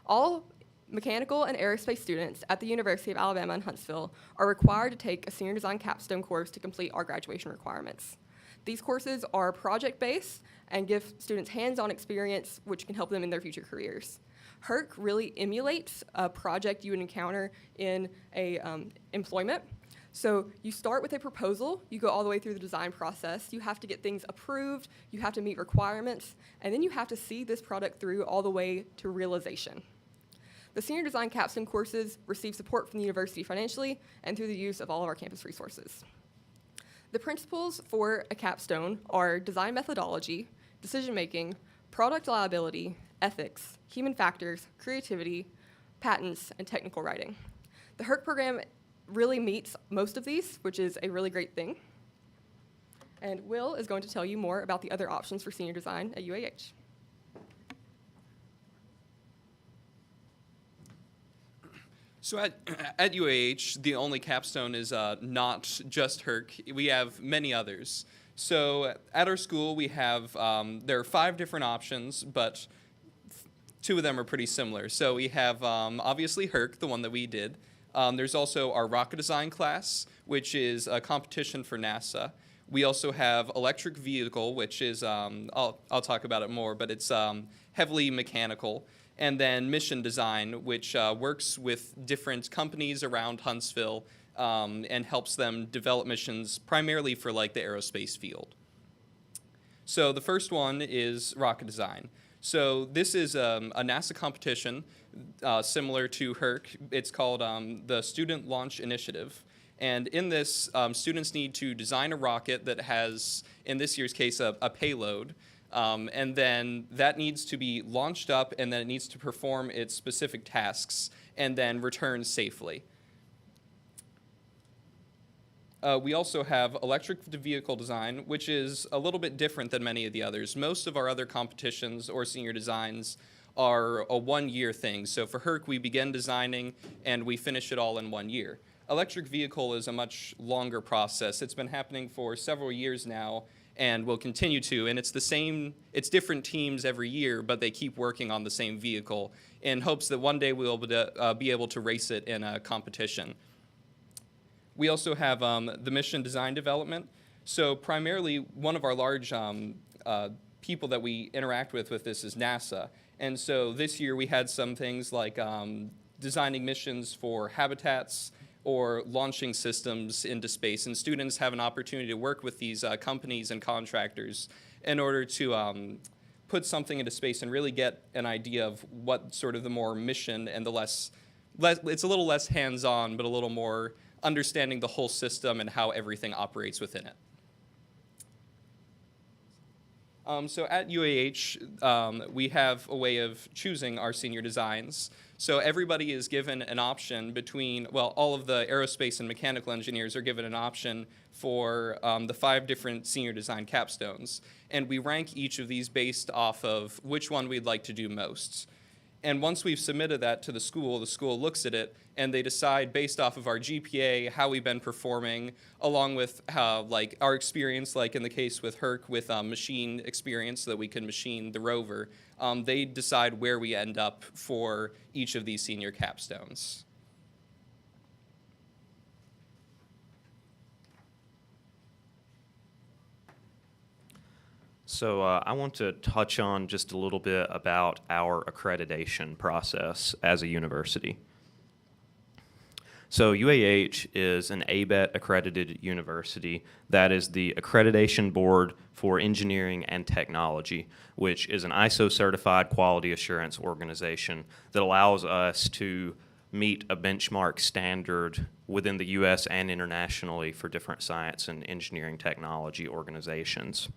All mechanical and aerospace students at the University of Alabama in Huntsville are required to take a senior design capstone course to complete our graduation requirements. These courses are project-based and give students hands-on experience which can help them in their future careers. HERC really emulates a project you would encounter in employment. So you start with a proposal, you go all the way through the design process, you have to get things approved, you have to meet requirements, and then you have to see this product through all the way to realization. The senior design capstone courses receive support from the university financially and through the use of all of our campus resources. The principles for a capstone are design methodology, decision-making, product liability, ethics, human factors, creativity, patents, and technical writing. The HERC program really meets most of these, which is a really great thing. And Will is going to tell you more about the other options for senior design at UAH. So at UAH, the only capstone is not just HERC. We have many others. So at our school, we have, there are 5 different options, but 2 of them are pretty similar. So we have obviously HERC, the one that we did. There's also our rocket design class, which is a competition for NASA. We also have electric vehicle, which is, I'll talk about it more, but it's heavily mechanical. And then mission design, which works with different companies around Huntsville and helps them develop missions primarily for like the aerospace field. So the first one is rocket design. So this is a NASA competition similar to HERC. It's called the Student Launch Initiative. And in this, students need to design a rocket that has, in this year's case, a payload. And then that needs to be launched up, and then it needs to perform its specific tasks and then return safely. We also have electric vehicle design, which is a little bit different than many of the others. Most of our other competitions or senior designs are a one-year thing. So for HERC, we begin designing and we finish it all in 1 year. Electric vehicle is a much longer process. It's been happening for several years now and will continue to, and it's different teams every year, but they keep working on the same vehicle in hopes that one day we'll be able to race it in a competition. We also have the mission design development. So primarily, one of our large people that we interact with this is NASA. And so this year we had some things like designing missions for habitats or launching systems into space. And students have an opportunity to work with these companies and contractors in order to put something into space and really get an idea of what sort of the more mission and the less it's a little less hands-on, but a little more understanding the whole system and how everything operates within it. So at UAH, we have a way of choosing our senior designs. So everybody is given an option between, well, all of the aerospace and mechanical engineers are given an option for the 5 different senior design capstones. And we rank each of these based off of which one we'd like to do most. And once we've submitted that to the school looks at it, and they decide based off of our GPA, how we've been performing, along with how, like, our experience, like in the case with HERC, with machine experience so that we can machine the rover. They decide where we end up for each of these senior capstones. So I want to touch on just a little bit about our accreditation process as a university. So UAH is an ABET accredited university that is the accreditation board for engineering and technology, which is an ISO certified quality assurance organization that allows us to meet a benchmark standard within the US and internationally for different science and engineering technology organizations.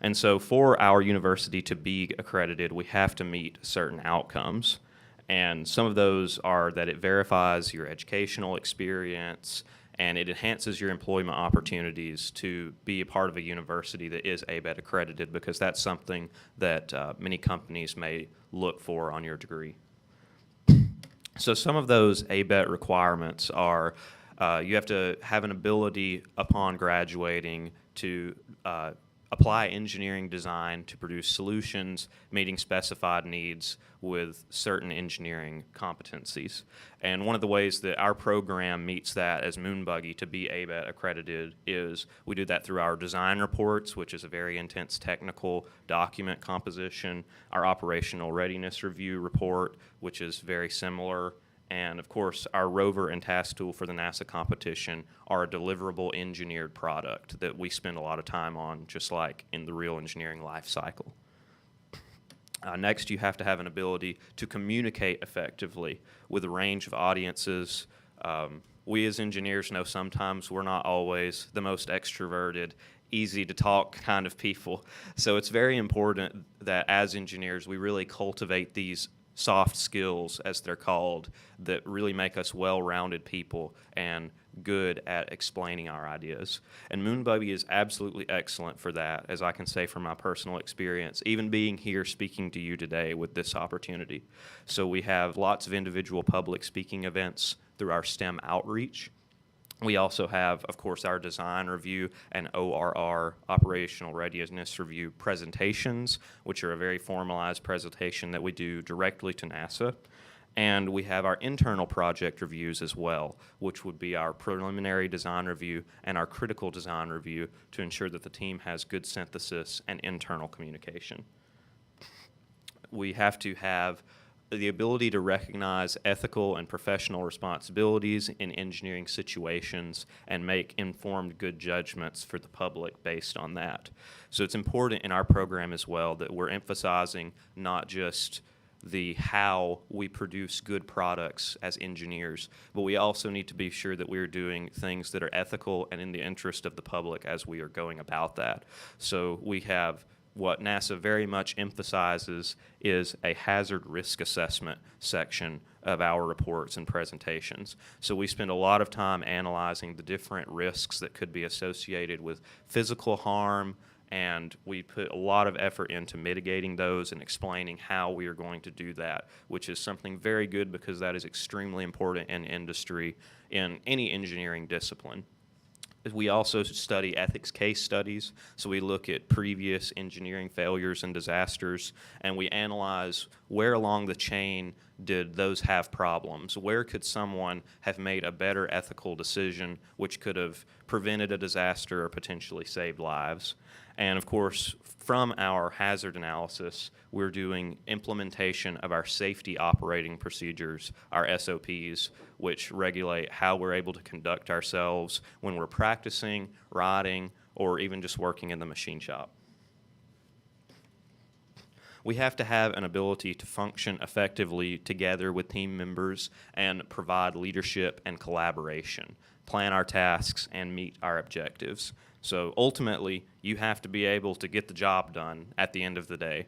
And so for our university to be accredited, we have to meet certain outcomes. And some of those are that it verifies your educational experience and it enhances your employment opportunities to be a part of a university that is ABET accredited, because that's something that many companies may look for on your degree. So some of those ABET requirements are you have to have an ability upon graduating to apply engineering design to produce solutions meeting specified needs with certain engineering competencies. And one of the ways that our program meets that as Moonbuggy to be ABET accredited is we do that through our design reports, which is a very intense technical document composition, our operational readiness review report, which is very similar, and of course, our rover and task tool for the NASA competition are a deliverable engineered product that we spend a lot of time on, just like in the real engineering life cycle. Next, you have to have an ability to communicate effectively with a range of audiences. We as engineers know sometimes we're not always the most extroverted, easy to talk kind of people. So it's very important that as engineers, we really cultivate these soft skills, as they're called, that really make us well-rounded people and good at explaining our ideas. And Moonbuggy is absolutely excellent for that, as I can say from my personal experience, even being here speaking to you today with this opportunity. So we have lots of individual public speaking events through our STEM outreach. We also have, of course, our design review and ORR, operational readiness review presentations, which are a very formalized presentation that we do directly to NASA. And we have our internal project reviews as well, which would be our preliminary design review and our critical design review to ensure that the team has good synthesis and internal communication. We have to have the ability to recognize ethical and professional responsibilities in engineering situations and make informed good judgments for the public based on that. So it's important in our program as well that we're emphasizing not just the how we produce good products as engineers, but we also need to be sure that we're doing things that are ethical and in the interest of the public as we are going about that. So we have what NASA very much emphasizes is a hazard risk assessment section of our reports and presentations. So we spend a lot of time analyzing the different risks that could be associated with physical harm, and we put a lot of effort into mitigating those and explaining how we are going to do that, which is something very good because that is extremely important in industry in any engineering discipline. We also study ethics case studies, so we look at previous engineering failures and disasters, and we analyze where along the chain did those have problems. Where could someone have made a better ethical decision which could have prevented a disaster or potentially saved lives? And of course, from our hazard analysis, we're doing implementation of our safety operating procedures, our SOPs, which regulate how we're able to conduct ourselves when we're practicing, riding, or even just working in the machine shop. We have to have an ability to function effectively together with team members and provide leadership and collaboration, plan our tasks, and meet our objectives. So ultimately, you have to be able to get the job done at the end of the day.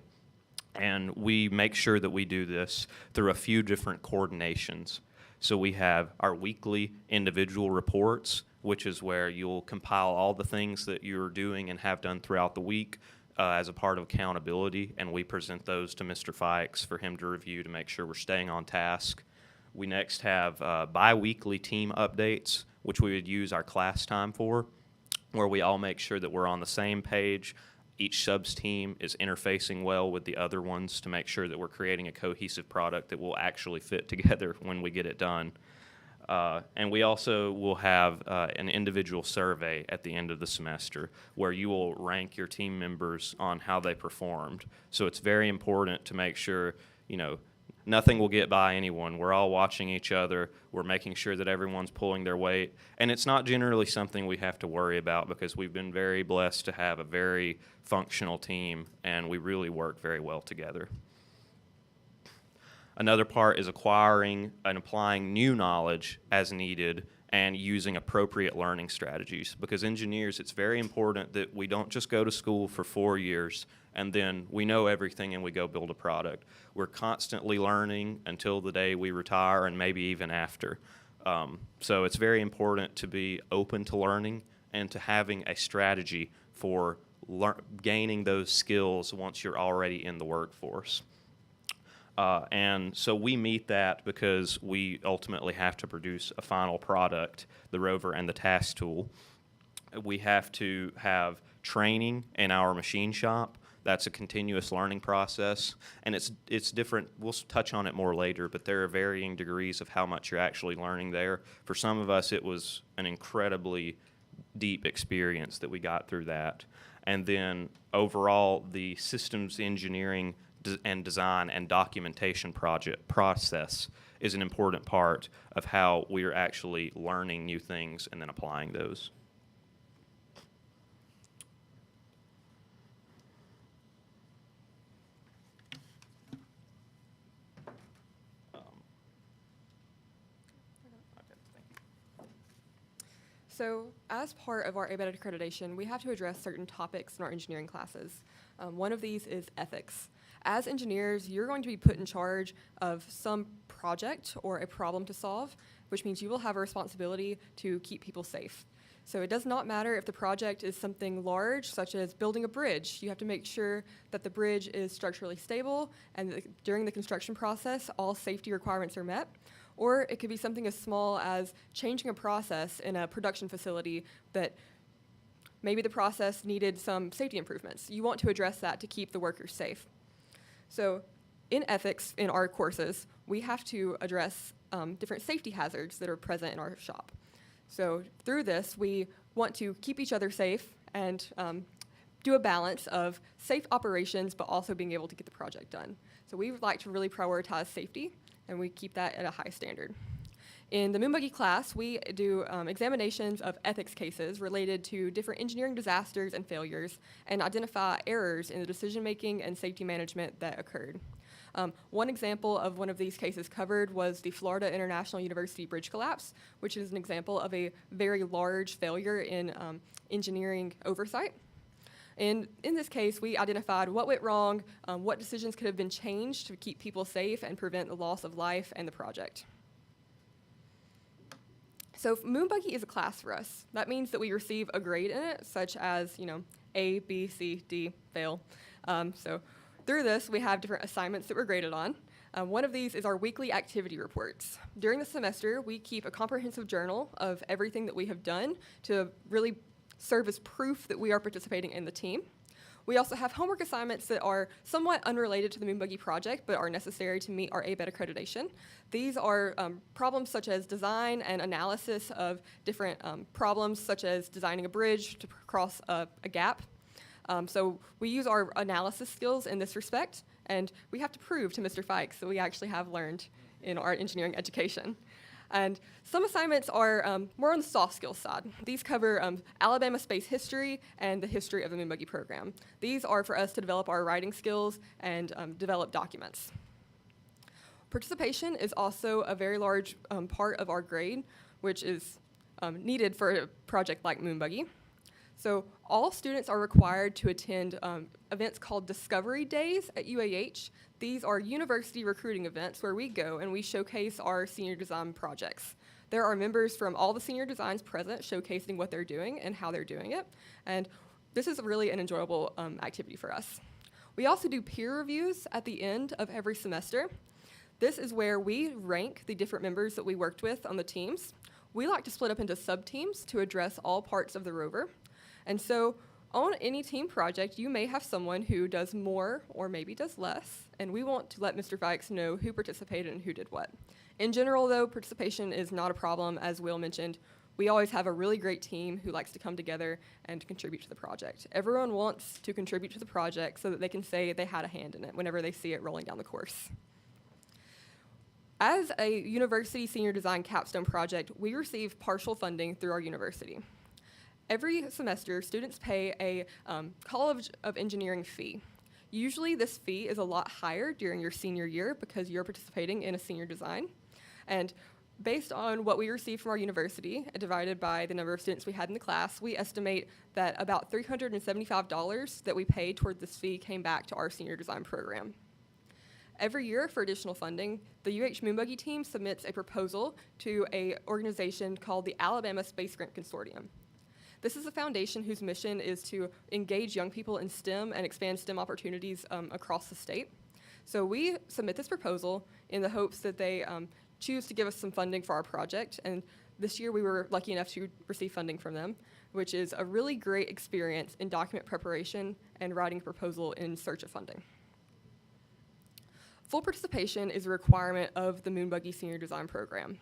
And we make sure that we do this through a few different coordinations. So we have our weekly individual reports, which is where you'll compile all the things that you're doing and have done throughout the week as a part of accountability, and we present those to Mr. Fikes for him to review to make sure we're staying on task. We next have bi-weekly team updates, which we would use our class time for, where we all make sure that we're on the same page. Each subs team is interfacing well with the other ones to make sure that we're creating a cohesive product that will actually fit together when we get it done. And we also will have an individual survey at the end of the semester where you will rank your team members on how they performed. So it's very important to make sure, nothing will get by anyone. We're all watching each other. We're making sure that everyone's pulling their weight. And it's not generally something we have to worry about because we've been very blessed to have a very functional team, and we really work very well together. Another part is acquiring and applying new knowledge as needed and using appropriate learning strategies. Because engineers, it's very important that we don't just go to school for 4 years and then we know everything and we go build a product. We're constantly learning until the day we retire and maybe even after. So it's very important to be open to learning and to having a strategy for gaining those skills once you're already in the workforce. And so we meet that because we ultimately have to produce a final product, the rover and the task tool. We have to have training in our machine shop. That's a continuous learning process, and it's different. We'll touch on it more later, but there are varying degrees of how much you're actually learning there. For some of us, it was an incredibly deep experience that we got through that. And then overall, the systems engineering and design and documentation process is an important part of how we are actually learning new things and then applying those. So as part of our ABET accreditation, we have to address certain topics in our engineering classes. One of these is ethics. As engineers, you're going to be put in charge of some project or a problem to solve, which means you will have a responsibility to keep people safe. So it does not matter if the project is something large, such as building a bridge. You have to make sure that the bridge is structurally stable and during the construction process, all safety requirements are met. Or it could be something as small as changing a process in a production facility that maybe the process needed some safety improvements. You want to address that to keep the workers safe. So in ethics, in our courses, we have to address different safety hazards that are present in our shop. So through this, we want to keep each other safe and do a balance of safe operations, but also being able to get the project done. So we like to really prioritize safety, and we keep that at a high standard. In the Moonbuggy class, we do examinations of ethics cases related to different engineering disasters and failures, and identify errors in the decision-making and safety management that occurred. One example of one of these cases covered was the Florida International University bridge collapse, which is an example of a very large failure in engineering oversight. And in this case, we identified what went wrong, what decisions could have been changed to keep people safe and prevent the loss of life and the project. So Moonbuggy is a class for us. That means that we receive a grade in it, such as, A, B, C, D, fail. So through this, we have different assignments that we're graded on. One of these is our weekly activity reports. During the semester, we keep a comprehensive journal of everything that we have done to really serve as proof that we are participating in the team. We also have homework assignments that are somewhat unrelated to the Moonbuggy project, but are necessary to meet our ABET accreditation. These are problems such as design and analysis of different problems, such as designing a bridge to cross a gap. So we use our analysis skills in this respect, and we have to prove to Mr. Fikes that we actually have learned in our engineering education. And some assignments are more on the soft skills side. These cover Alabama space history and the history of the Moonbuggy program. These are for us to develop our writing skills and develop documents. Participation is also a very large part of our grade, which is needed for a project like Moonbuggy. So all students are required to attend events called Discovery Days at UAH. These are university recruiting events where we go and we showcase our senior design projects. There are members from all the senior designs present showcasing what they're doing and how they're doing it. And this is really an enjoyable activity for us. We also do peer reviews at the end of every semester. This is where we rank the different members that we worked with on the teams. We like to split up into sub-teams to address all parts of the rover. And so on any team project, you may have someone who does more or maybe does less, and we want to let Mr. Fikes know who participated and who did what. In general, though, participation is not a problem. As Will mentioned, we always have a really great team who likes to come together and to contribute to the project. Everyone wants to contribute to the project so that they can say they had a hand in it whenever they see it rolling down the course. As a university senior design capstone project, we receive partial funding through our university. Every semester, students pay a College of Engineering fee. Usually this fee is a lot higher during your senior year because you're participating in a senior design. And based on what we receive from our university, divided by the number of students we had in the class, we estimate that about $375 that we paid toward this fee came back to our senior design program. Every year for additional funding, the UH Moonbuggy team submits a proposal to an organization called the Alabama Space Grant Consortium. This is a foundation whose mission is to engage young people in STEM and expand STEM opportunities across the state. So we submit this proposal in the hopes that they choose to give us some funding for our project. And this year we were lucky enough to receive funding from them, which is a really great experience in document preparation and writing a proposal in search of funding. Full participation is a requirement of the Moonbuggy Senior Design Program.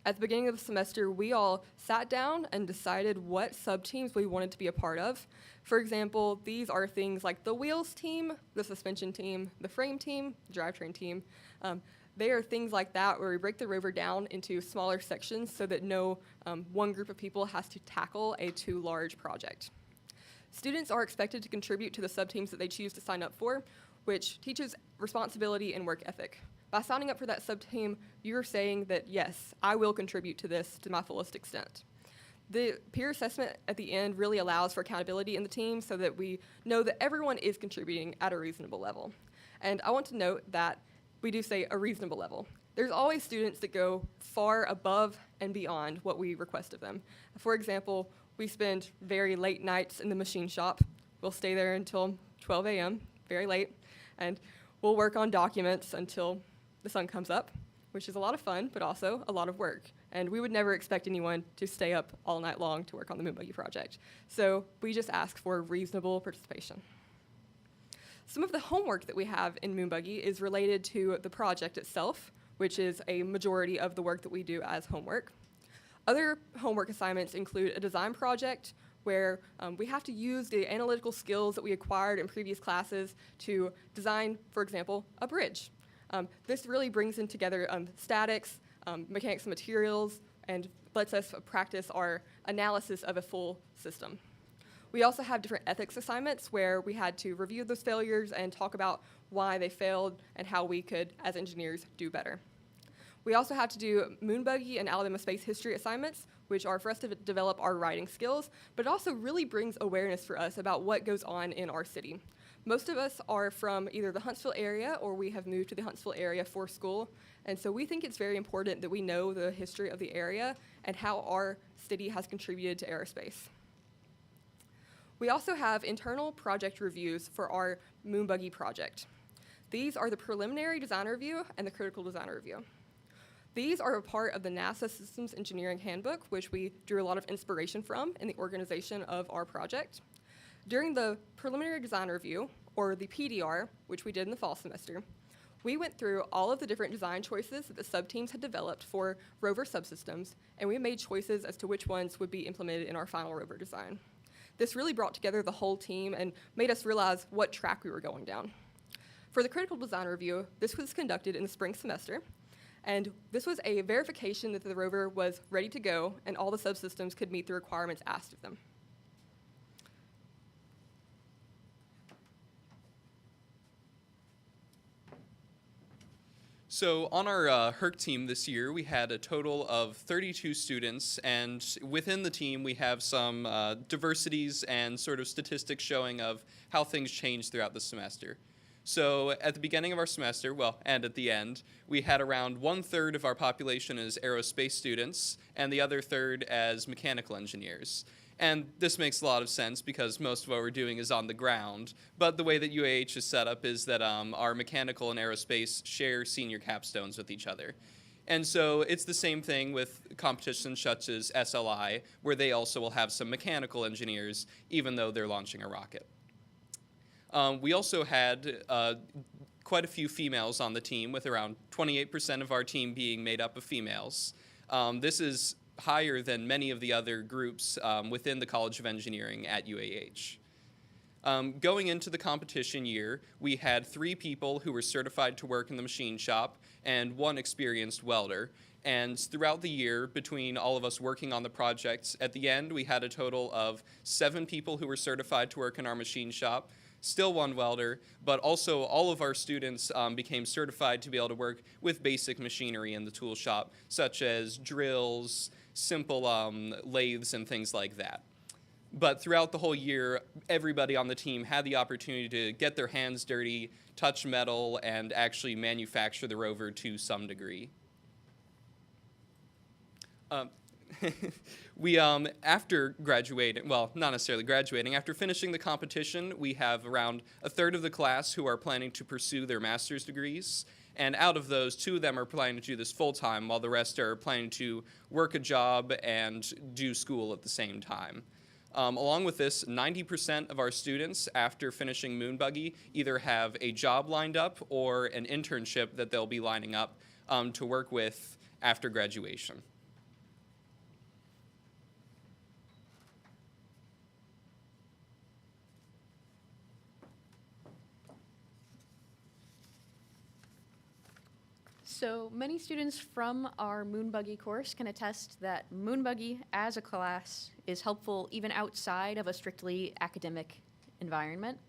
At the beginning of the semester, we all sat down and decided what sub-teams we wanted to be a part of. For example, these are things like the wheels team, the suspension team, the frame team, the drivetrain team. They are things like that where we break the rover down into smaller sections so that no one group of people has to tackle a too large project. Students are expected to contribute to the sub-teams that they choose to sign up for, which teaches responsibility and work ethic. By signing up for that sub-team, you're saying that, yes, I will contribute to this to my fullest extent. The peer assessment at the end really allows for accountability in the team so that we know that everyone is contributing at a reasonable level. And I want to note that we do say a reasonable level. There's always students that go far above and beyond what we request of them. For example, we spend very late nights in the machine shop. We'll stay there until 12 a.m., very late, and we'll work on documents until the sun comes up, which is a lot of fun, but also a lot of work. And we would never expect anyone to stay up all night long to work on the Moonbuggy project. So we just ask for reasonable participation. Some of the homework that we have in Moonbuggy is related to the project itself, which is a majority of the work that we do as homework. Other homework assignments include a design project, where we have to use the analytical skills that we acquired in previous classes to design, for example, a bridge. This really brings in together statics, mechanics of materials, and lets us practice our analysis of a full system. We also have different ethics assignments where we had to review those failures and talk about why they failed and how we could, as engineers, do better. We also have to do moon buggy and Alabama space history assignments, which are for us to develop our writing skills, but it also really brings awareness for us about what goes on in our city. Most of us are from either the Huntsville area or we have moved to the Huntsville area for school, and so we think it's very important that we know the history of the area and how our city has contributed to aerospace. We also have internal project reviews for our moon buggy project. These are the preliminary design review and the critical design review. These are a part of the NASA Systems Engineering Handbook, which we drew a lot of inspiration from in the organization of our project. During the preliminary design review, or the PDR, which we did in the fall semester, we went through all of the different design choices that the sub-teams had developed for rover subsystems, and we made choices as to which ones would be implemented in our final rover design. This really brought together the whole team and made us realize what track we were going down. For the critical design review, this was conducted in the spring semester, and this was a verification that the rover was ready to go and all the subsystems could meet the requirements asked of them. So on our HERC team this year, we had a total of 32 students, and within the team, we have some diversities and sort of statistics showing of how things change throughout the semester. So at the beginning of our semester, well, and at the end, we had around 1/3 of our population as aerospace students, and the other third as mechanical engineers. And this makes a lot of sense because most of what we're doing is on the ground. But the way that UAH is set up is that our mechanical and aerospace share senior capstones with each other. And so it's the same thing with competitions such as SLI, where they also will have some mechanical engineers, even though they're launching a rocket. We also had quite a few females on the team, with around 28% of our team being made up of females. This is higher than many of the other groups within the College of Engineering at UAH. Going into the competition year, we had 3 people who were certified to work in the machine shop and 1 experienced welder. And throughout the year, between all of us working on the projects, at the end we had a total of 7 people who were certified to work in our machine shop, still 1 welder, but also all of our students became certified to be able to work with basic machinery in the tool shop, such as drills, simple lathes, and things like that. But throughout the whole year, everybody on the team had the opportunity to get their hands dirty, touch metal, and actually manufacture the rover to some degree. We, after graduating, well, not necessarily graduating, after finishing the competition, we have around 1/3 of the class who are planning to pursue their master's degrees. And out of those, 2 of them are planning to do this full-time, while the rest are planning to work a job and do school at the same time. Along with this, 90% of our students, after finishing Moon Buggy, either have a job lined up or an internship that they'll be lining up to work with after graduation. So many students from our Moon Buggy course can attest that Moon Buggy as a class is helpful even outside of a strictly academic environment.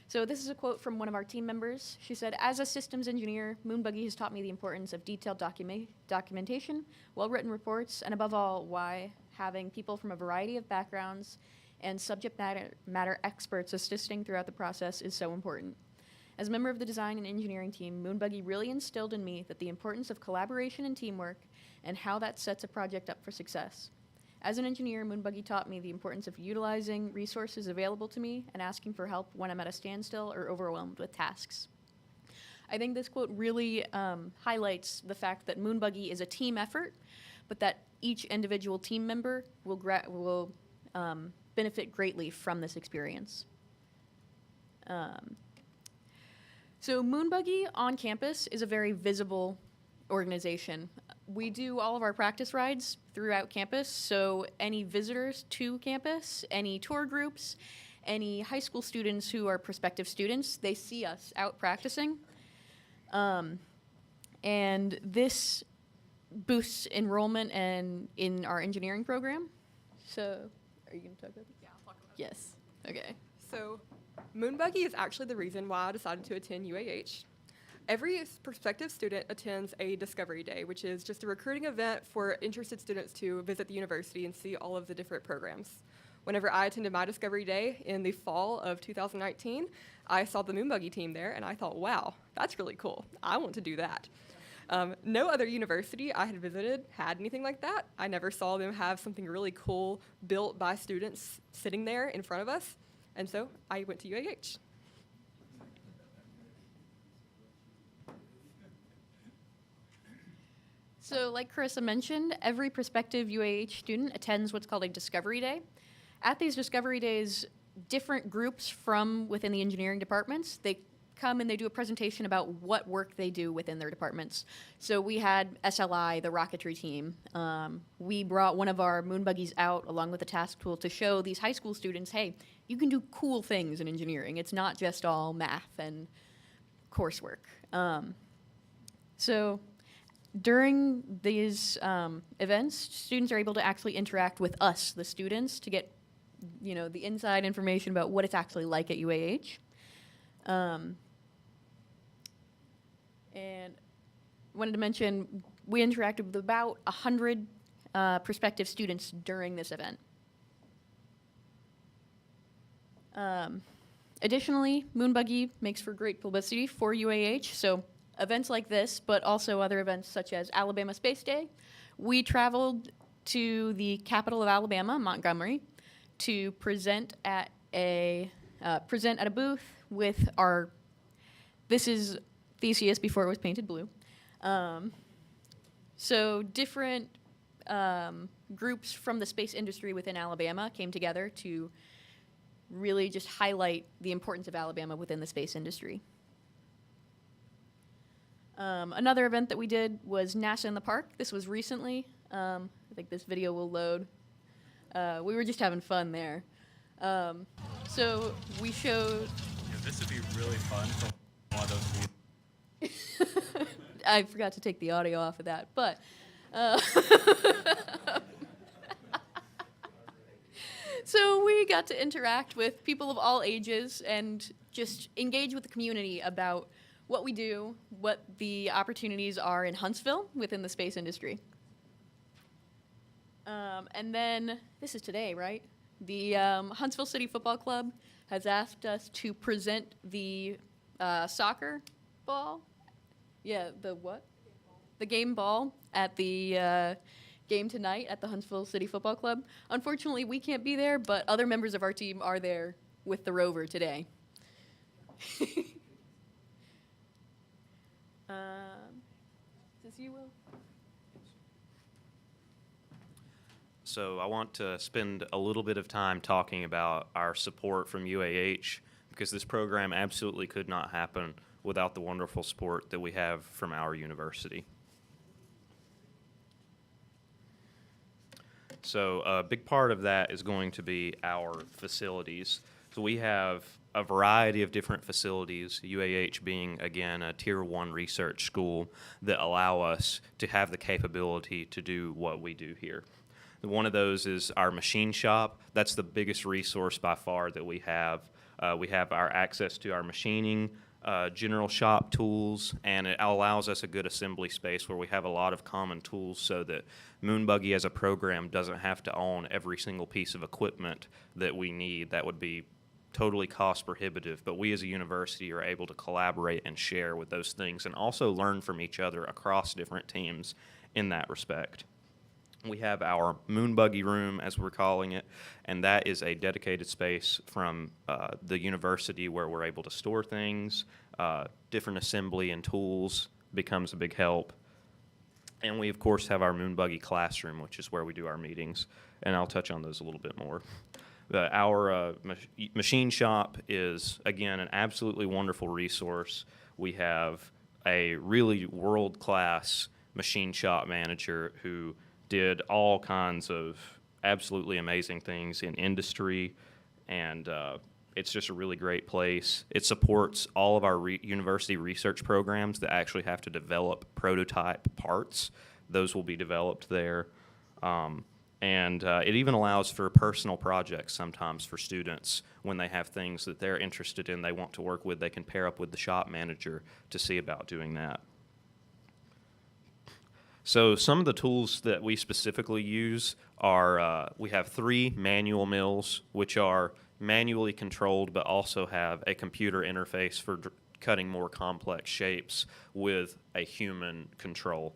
So this is a quote from one of our team members. She said, "As a systems engineer, Moon Buggy has taught me the importance of detailed documentation, well-written reports, and above all, why having people from a variety of backgrounds and subject matter experts assisting throughout the process is so important. As a member of the design and engineering team, Moon Buggy really instilled in me that the importance of collaboration and teamwork and how that sets a project up for success. As an engineer, Moon Buggy taught me the importance of utilizing resources available to me and asking for help when I'm at a standstill or overwhelmed with tasks." I think this quote really highlights the fact that Moon Buggy is a team effort, but that each individual team member will benefit greatly from this experience. So Moon Buggy on campus is a very visible organization. we do all of our practice rides throughout campus, so any visitors to campus, any tour groups, any high school students who are prospective students, they see us out practicing. And this boosts enrollment and in our engineering program. So, are you going to talk about that? Yeah, I'll talk about Yes. Okay. So, Moonbuggy is actually the reason why I decided to attend UAH. Every prospective student attends a Discovery Day, which is just a recruiting event for interested students to visit the university and see all of the different programs. Whenever I attended my Discovery Day in the fall of 2019, I saw the Moonbuggy team there, and I thought, wow, that's really cool. I want to do that. No other university I had visited had anything like that. I never saw them have something really cool built by students sitting there in front of us, and so I went to UAH. So like Carissa mentioned, every prospective UAH student attends what's called a Discovery Day. At these Discovery Days, different groups from within the engineering departments, they come and they do a presentation about what work they do within their departments. So we had SLI, the rocketry team. We brought one of our moon buggies out along with a task tool to show these high school students, hey, you can do cool things in engineering. It's not just all math and coursework. So during these events, students are able to actually interact with us, the students, to get the inside information about what it's actually like at UAH. And wanted to mention, we interacted with about 100 prospective students during this event. Additionally, Moonbuggy makes for great publicity for UAH, so events like this, but also other events such as Alabama Space Day. We traveled to the capital of Alabama, Montgomery, to present at a booth with our, this is Theseus before it was painted blue. So different groups from the space industry within Alabama came together to really just highlight the importance of Alabama within the space industry. Another event that we did was NASA in the Park. This was recently. I think this video will load. We were just having fun there. So we showed... This would be really fun for one of those videos. I forgot to take the audio off of that, but... So we got to interact with people of all ages and just engage with the community about what we do, what the opportunities are in Huntsville within the space industry. And then, this is today, right? The Huntsville City Football Club has asked us to present the soccer ball. Yeah, the what? The game ball at the game tonight at the Huntsville City Football Club. Unfortunately, we can't be there, but other members of our team are there with the rover today. Is this you, Will? So I want to spend a little bit of time talking about our support from UAH, because this program absolutely could not happen without the wonderful support that we have from our university. So a big part of that is going to be our facilities. So we have a variety of different facilities, UAH being, again, a Tier 1 research school that allow us to have the capability to do what we do here. One of those is our machine shop. That's the biggest resource by far that we have. We have our access to our machining, general shop tools, and it allows us a good assembly space where we have a lot of common tools so that Moonbuggy as a program doesn't have to own every single piece of equipment that we need. That would be totally cost prohibitive, but we as a university are able to collaborate and share with those things and also learn from each other across different teams in that respect. We have our Moonbuggy room, as we're calling it, and that is a dedicated space from the university where we're able to store things. Different assembly and tools becomes a big help. And we, of course, have our Moonbuggy classroom, which is where we do our meetings, and I'll touch on those a little bit more. Our machine shop is, again, an absolutely wonderful resource. We have a really world-class machine shop manager who did all kinds of absolutely amazing things in industry, and it's just a really great place. It supports all of our university research programs that actually have to develop prototype parts. Those will be developed there. And it even allows for personal projects sometimes for students when they have things that they're interested in, they want to work with, they can pair up with the shop manager to see about doing that. So some of the tools that we specifically use are, we have 3 manual mills, which are manually controlled but also have a computer interface for cutting more complex shapes with a human control.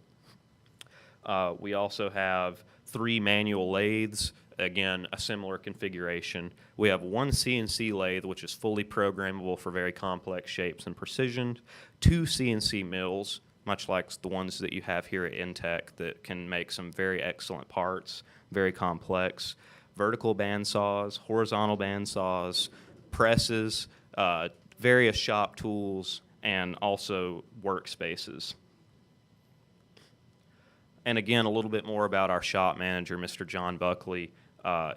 We also have 3 manual lathes, again, a similar configuration. We have 1 CNC lathe, which is fully programmable for very complex shapes and precision, 2 CNC mills, much like the ones that you have here at INTEC that can make some very excellent parts, very complex, vertical bandsaws, horizontal bandsaws, presses, various shop tools, and also workspaces. And again, a little bit more about our shop manager, Mr. John Buckley.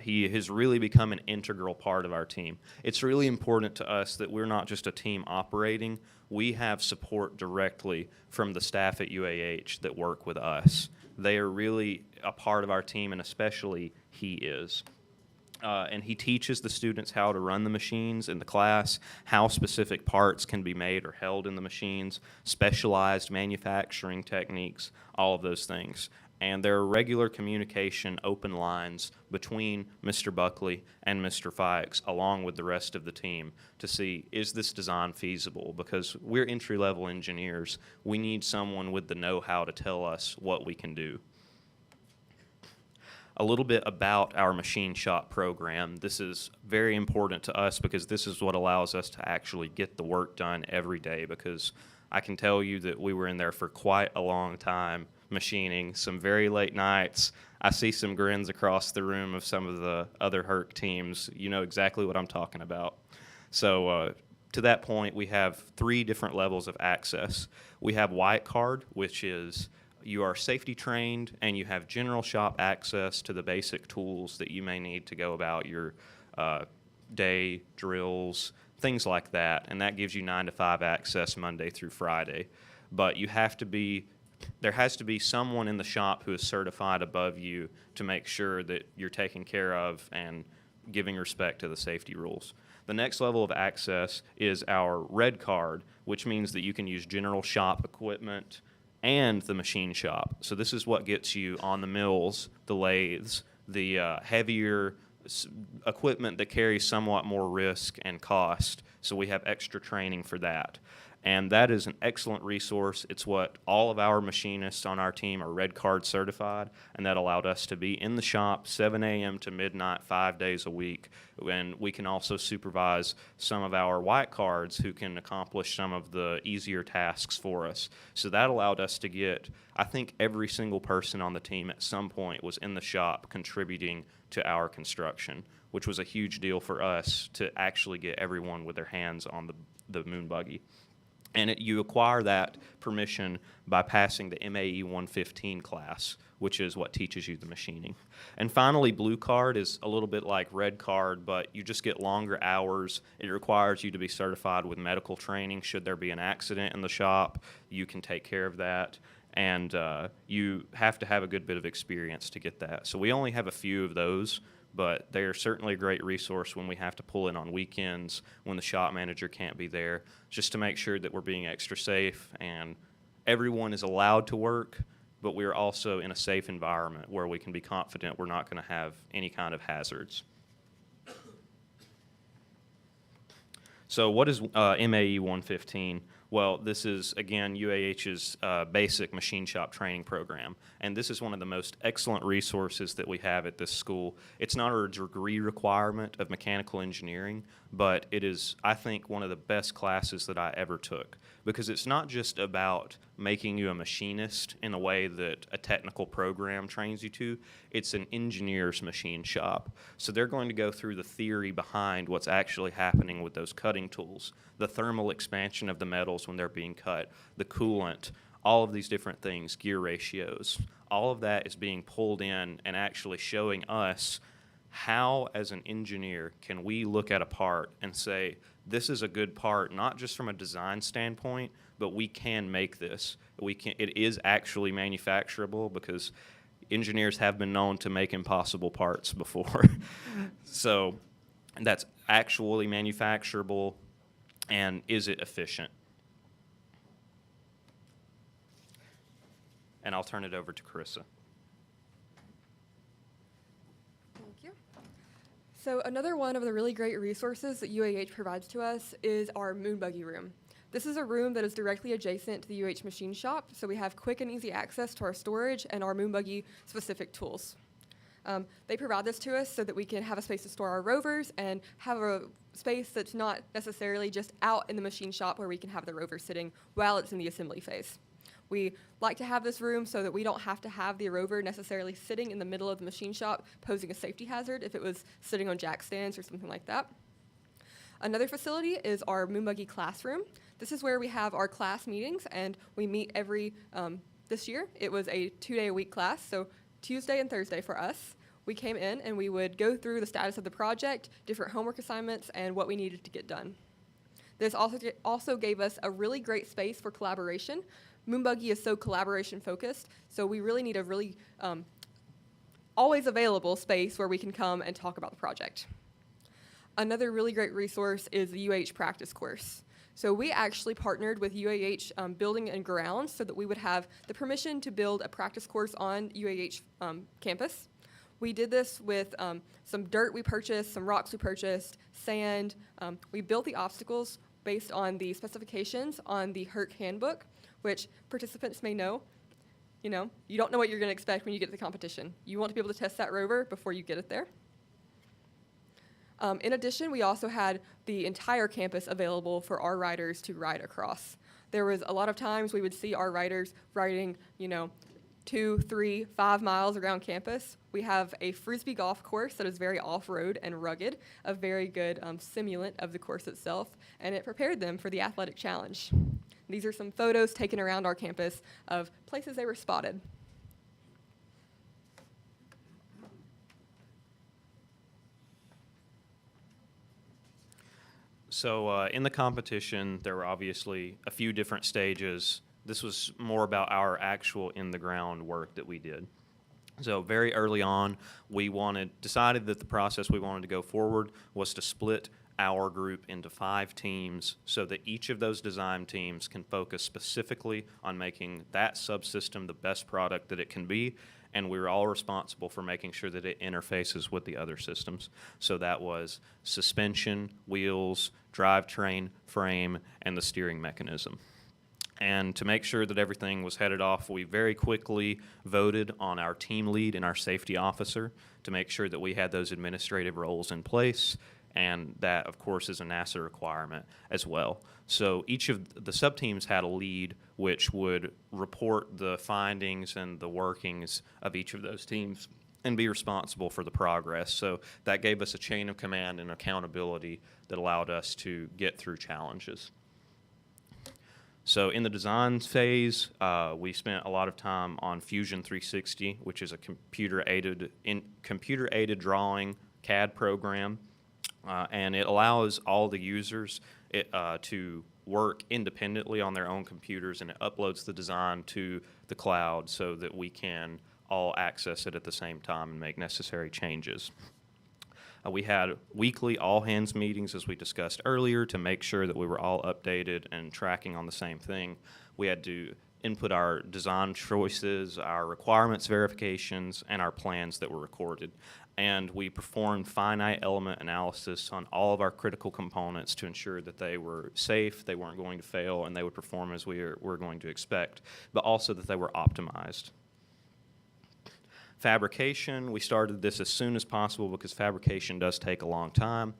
He has really become an integral part of our team. It's really important to us that we're not just a team operating. We have support directly from the staff at UAH that work with us. They are really a part of our team, and especially he is. And he teaches the students how to run the machines in the class, how specific parts can be made or held in the machines, specialized manufacturing techniques, all of those things. And there are regular communication, open lines between Mr. Buckley and Mr. Fikes, along with the rest of the team, to see, is this design feasible? Because we're entry-level engineers. We need someone with the know-how to tell us what we can do. A little bit about our machine shop program. This is very important to us because this is what allows us to actually get the work done every day, because I can tell you that we were in there for quite a long time machining, some very late nights. I see some grins across the room of some of the other HERC teams. You know exactly what I'm talking about. So to that point, we have 3 different levels of access. We have white card, which is you are safety trained and you have general shop access to the basic tools that you may need to go about your day, drills, things like that. And that gives you 9 to 5 access Monday through Friday. But you have to be, there has to be someone in the shop who is certified above you to make sure that you're taken care of and giving respect to the safety rules. The next level of access is our red card, which means that you can use general shop equipment and the machine shop. So this is what gets you on the mills, the lathes, the heavier equipment that carries somewhat more risk and cost. So we have extra training for that. And that is an excellent resource. It's what all of our machinists on our team are red card certified, and that allowed us to be in the shop 7 a.m. to midnight, 5 days a week. And we can also supervise some of our white cards who can accomplish some of the easier tasks for us. So that allowed us to get, I think every single person on the team at some point was in the shop contributing to our construction, which was a huge deal for us to actually get everyone with their hands on the moon buggy. And you acquire that permission by passing the MAE 115 class, which is what teaches you the machining. And finally, blue card is a little bit like red card, but you just get longer hours. It requires you to be certified with medical training. Should there be an accident in the shop, you can take care of that. And you have to have a good bit of experience to get that. So we only have a few of those, but they're certainly a great resource when we have to pull in on weekends, when the shop manager can't be there, just to make sure that we're being extra safe and everyone is allowed to work, but we're also in a safe environment where we can be confident we're not going to have any kind of hazards. So what is MAE 115? Well, this is, again, UAH's basic machine shop training program, and this is one of the most excellent resources that we have at this school. It's not a degree requirement of mechanical engineering, but it is, I think, one of the best classes that I ever took, because it's not just about making you a machinist in a way that a technical program trains you to. It's an engineer's machine shop. So they're going to go through the theory behind what's actually happening with those cutting tools, the thermal expansion of the metals when they're being cut, the coolant, all of these different things, gear ratios, all of that is being pulled in and actually showing us how, as an engineer, can we look at a part and say, this is a good part, not just from a design standpoint, but we can make this. It is actually manufacturable, because engineers have been known to make impossible parts before. So that's actually manufacturable, and is it efficient? And I'll turn it over to Carissa. Thank you. So another one of the really great resources that UAH provides to us is our moon buggy room. This is a room that is directly adjacent to the UH machine shop, so we have quick and easy access to our storage and our moon buggy specific tools. They provide this to us so that we can have a space to store our rovers and have a space that's not necessarily just out in the machine shop where we can have the rover sitting while it's in the assembly phase. We like to have this room so that we don't have to have the rover necessarily sitting in the middle of the machine shop posing a safety hazard if it was sitting on jack stands or something like that. Another facility is our moon buggy classroom. This is where we have our class meetings, and we meet every, this year, it was a 2-day-a-week class, so Tuesday and Thursday for us. We came in and we would go through the status of the project, different homework assignments, and what we needed to get done. This also gave us a really great space for collaboration. Moon buggy is so collaboration focused, so we really need a really always available space where we can come and talk about the project. Another really great resource is the UAH practice course. So we actually partnered with UAH Building and Grounds so that we would have the permission to build a practice course on UAH campus. We did this with some dirt we purchased, some rocks we purchased, sand. We built the obstacles based on the specifications on the HERC handbook, which participants may know. You don't know what you're going to expect when you get to the competition. You want to be able to test that rover before you get it there. In addition, we also had the entire campus available for our riders to ride across. There was a lot of times we would see our riders riding, 2, 3, 5 miles around campus. We have a Frisbee golf course that is very off-road and rugged, a very good simulant of the course itself, and it prepared them for the athletic challenge. These are some photos taken around our campus of places they were spotted. So in the competition, there were obviously a few different stages. This was more about our actual in-the-ground work that we did. So very early on, we decided that the process we wanted to go forward was to split our group into 5 teams so that each of those design teams can focus specifically on making that subsystem the best product that it can be, and we were all responsible for making sure that it interfaces with the other systems. So that was suspension, wheels, drivetrain, frame, and the steering mechanism. And to make sure that everything was headed off, we very quickly voted on our team lead and our safety officer to make sure that we had those administrative roles in place, and that, of course, is a NASA requirement as well. So each of the sub-teams had a lead which would report the findings and the workings of each of those teams and be responsible for the progress. So that gave us a chain of command and accountability that allowed us to get through challenges. So in the design phase, we spent a lot of time on Fusion 360, which is a computer-aided drawing CAD program. And it allows all the users to work independently on their own computers, and it uploads the design to the cloud so that we can all access it at the same time and make necessary changes. We had weekly all-hands meetings, as we discussed earlier, to make sure that we were all updated and tracking on the same thing. We had to input our design choices, our requirements verifications, and our plans that were recorded. And we performed finite element analysis on all of our critical components to ensure that they were safe, they weren't going to fail, and they would perform as we were going to expect, but also that they were optimized. Fabrication, we started this as soon as possible because fabrication does take a long time.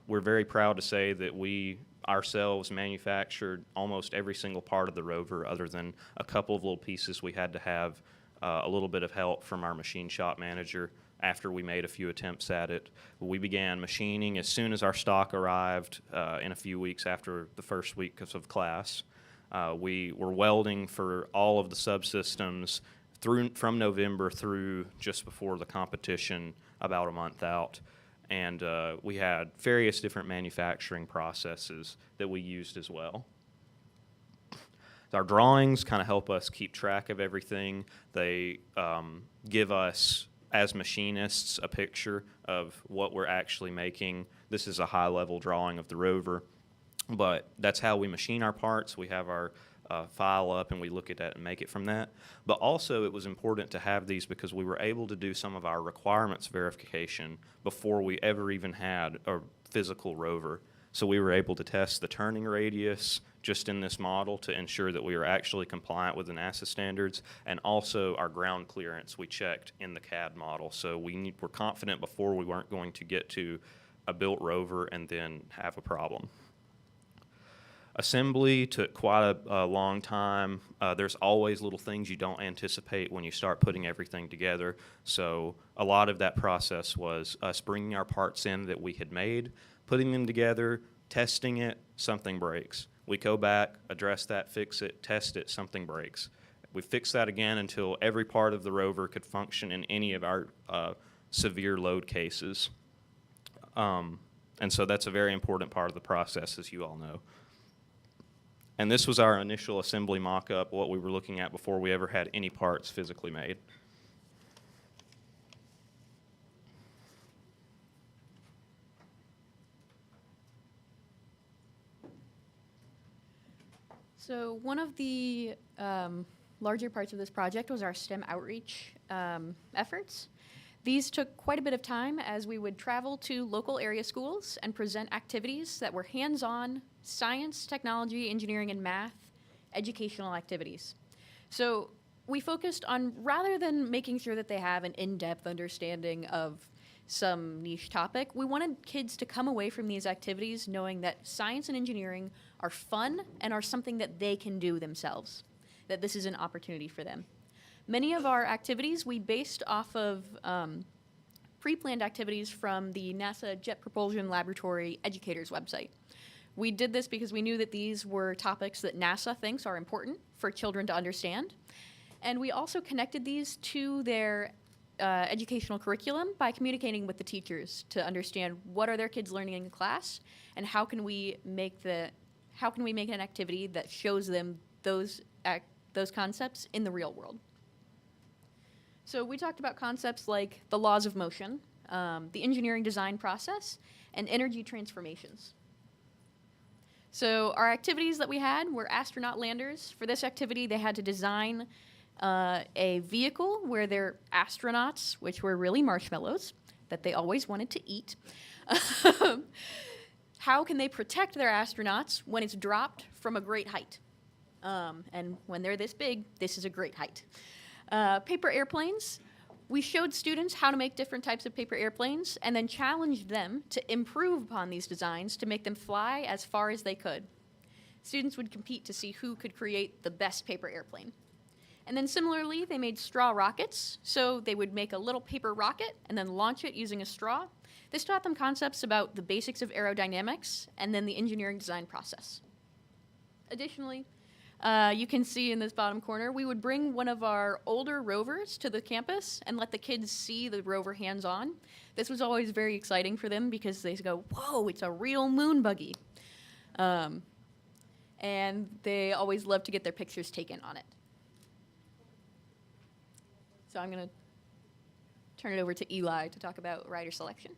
We're very proud to say that we ourselves manufactured almost every single part of the rover, other than a couple of little pieces we had to have a little bit of help from our machine shop manager after we made a few attempts at it. We began machining as soon as our stock arrived in a few weeks after the first week of class. We were welding for all of the subsystems from November through just before the competition, about a month out. And we had various different manufacturing processes that we used as well. Our drawings kind of help us keep track of everything. They give us, as machinists, a picture of what we're actually making. This is a high-level drawing of the rover, but that's how we machine our parts. We have our file up and we look at it and make it from that. But also it was important to have these because we were able to do some of our requirements verification before we ever even had a physical rover. So we were able to test the turning radius just in this model to ensure that we were actually compliant with the NASA standards, and also our ground clearance we checked in the CAD model. So we were confident before we weren't going to get to a built rover and then have a problem. Assembly took quite a long time. There's always little things you don't anticipate when you start putting everything together. So a lot of that process was us bringing our parts in that we had made, putting them together, testing it, something breaks. We go back, address that, fix it, test it, something breaks. We fix that again until every part of the rover could function in any of our severe load cases. And so that's a very important part of the process, as you all know. And this was our initial assembly mock-up, what we were looking at before we ever had any parts physically made. So one of the larger parts of this project was our STEM outreach efforts. These took quite a bit of time as we would travel to local area schools and present activities that were hands-on science, technology, engineering, and math educational activities. So we focused on, rather than making sure that they have an in-depth understanding of some niche topic, we wanted kids to come away from these activities knowing that science and engineering are fun and are something that they can do themselves, that this is an opportunity for them. Many of our activities we based off of pre-planned activities from the NASA Jet Propulsion Laboratory Educators website. We did this because we knew that these were topics that NASA thinks are important for children to understand. And we also connected these to their educational curriculum by communicating with the teachers to understand what are their kids learning in class and how can we make an activity that shows them those concepts in the real world. So we talked about concepts like the laws of motion, the engineering design process, and energy transformations. So our activities that we had were astronaut landers. For this activity, they had to design a vehicle where their astronauts, which were really marshmallows that they always wanted to eat, how can they protect their astronauts when it's dropped from a great height? And when they're this big, this is a great height. Paper airplanes. We showed students how to make different types of paper airplanes and then challenged them to improve upon these designs to make them fly as far as they could. Students would compete to see who could create the best paper airplane. And then similarly, they made straw rockets. So they would make a little paper rocket and then launch it using a straw. This taught them concepts about the basics of aerodynamics and then the engineering design process. Additionally, you can see in this bottom corner, we would bring one of our older rovers to the campus and let the kids see the rover hands-on. This was always very exciting for them because they go, whoa, it's a real moon buggy. And they always love to get their pictures taken on it. So I'm going to turn it over to Eli to talk about rider selection.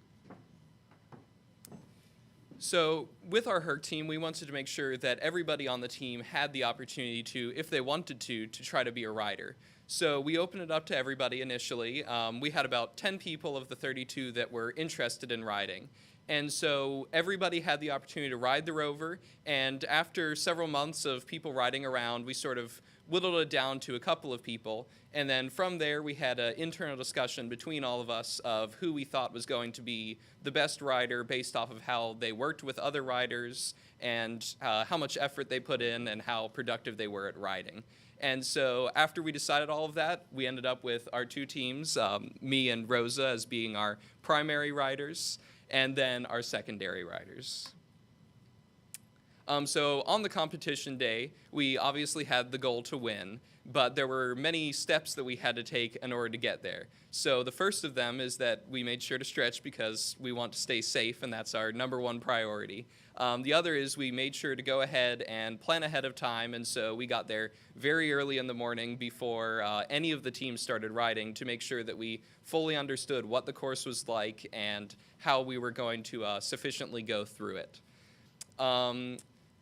So with our HERC team, we wanted to make sure that everybody on the team had the opportunity to, if they wanted to try to be a rider. So we opened it up to everybody initially. We had about 10 people of the 32 that were interested in riding. And so everybody had the opportunity to ride the rover, and after several months of people riding around, we sort of whittled it down to a couple of people, and then from there we had an internal discussion between all of us of who we thought was going to be the best rider based off of how they worked with other riders and how much effort they put in and how productive they were at riding. And so after we decided all of that, we ended up with our two teams, me and Rosa as being our primary riders, and then our secondary riders. So on the competition day, we obviously had the goal to win, but there were many steps that we had to take in order to get there. So the first of them is that we made sure to stretch because we want to stay safe, and that's our #1 priority. The other is we made sure to go ahead and plan ahead of time, and so we got there very early in the morning before any of the teams started riding to make sure that we fully understood what the course was like and how we were going to sufficiently go through it.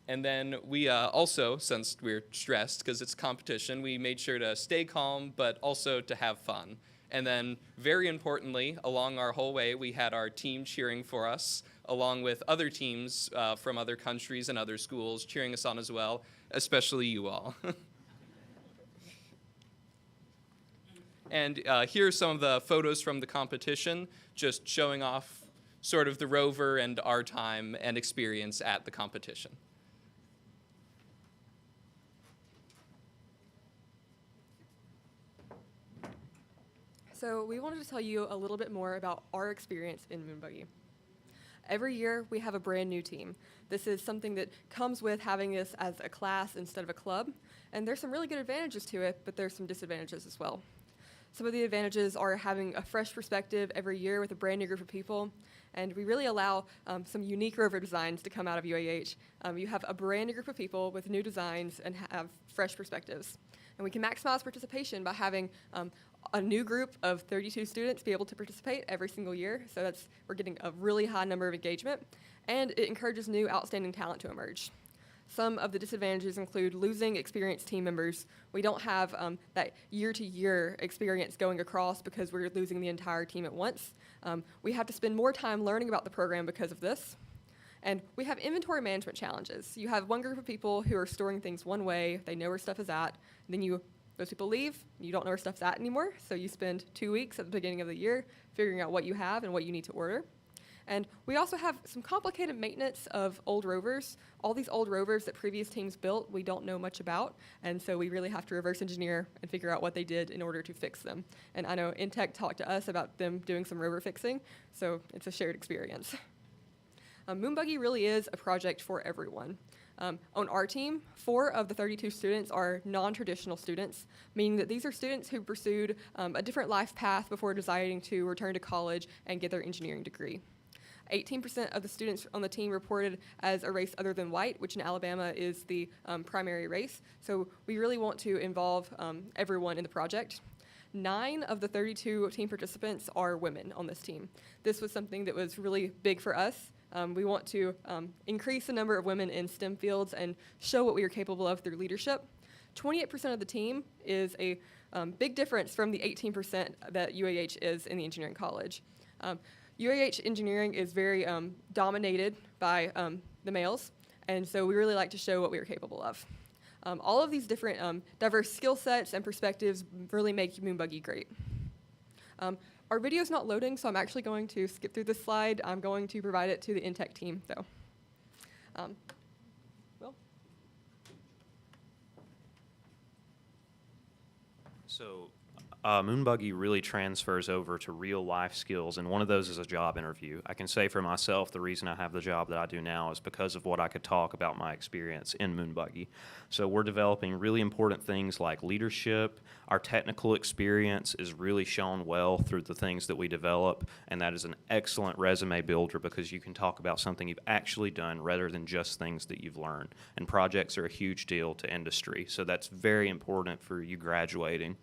And then we also, since we're stressed because it's competition, we made sure to stay calm but also to have fun. And then very importantly, along our whole way, we had our team cheering for us, along with other teams from other countries and other schools cheering us on as well, especially you all. And here are some of the photos from the competition, just showing off sort of the rover and our time and experience at the competition. So we wanted to tell you a little bit more about our experience in Moonbuggy. Every year, we have a brand new team. This is something that comes with having this as a class instead of a club, and there's some really good advantages to it, but there's some disadvantages as well. Some of the advantages are having a fresh perspective every year with a brand new group of people, and we really allow some unique rover designs to come out of UAH. You have a brand new group of people with new designs and have fresh perspectives. And we can maximize participation by having a new group of 32 students be able to participate every single year. So we're getting a really high number of engagement, and it encourages new outstanding talent to emerge. Some of the disadvantages include losing experienced team members. We don't have that year-to-year experience going across because we're losing the entire team at once. We have to spend more time learning about the program because of this. And we have inventory management challenges. You have one group of people who are storing things one way, they know where stuff is at, and then those people leave, you don't know where stuff's at anymore, so you spend 2 weeks at the beginning of the year figuring out what you have and what you need to order. And we also have some complicated maintenance of old rovers. All these old rovers that previous teams built, we don't know much about, and so we really have to reverse engineer and figure out what they did in order to fix them. And I know INTEC talked to us about them doing some rover fixing, so it's a shared experience. Moonbuggy really is a project for everyone. On our team, 4 of the 32 students are non-traditional students, meaning that these are students who pursued a different life path before deciding to return to college and get their engineering degree. 18% of the students on the team reported as a race other than white, which in Alabama is the primary race. So we really want to involve everyone in the project. 9 of the 32 team participants are women on this team. This was something that was really big for us. We want to increase the number of women in STEM fields and show what we are capable of through leadership. 28% of the team is a big difference from the 18% that UAH is in the engineering college. UAH engineering is very dominated by the males, and so we really like to show what we are capable of. All of these different diverse skill sets and perspectives really make Moonbuggy great. Our video's not loading, so I'm actually going to skip through this slide. I'm going to provide it to the INTEC team, though. Will? So Moonbuggy really transfers over to real life skills, and one of those is a job interview. I can say for myself, the reason I have the job that I do now is because of what I could talk about my experience in Moonbuggy. So we're developing really important things like leadership. Our technical experience is really shown well through the things that we develop, and that is an excellent resume builder because you can talk about something you've actually done rather than just things that you've learned. And projects are a huge deal to industry, so that's very important for you graduating.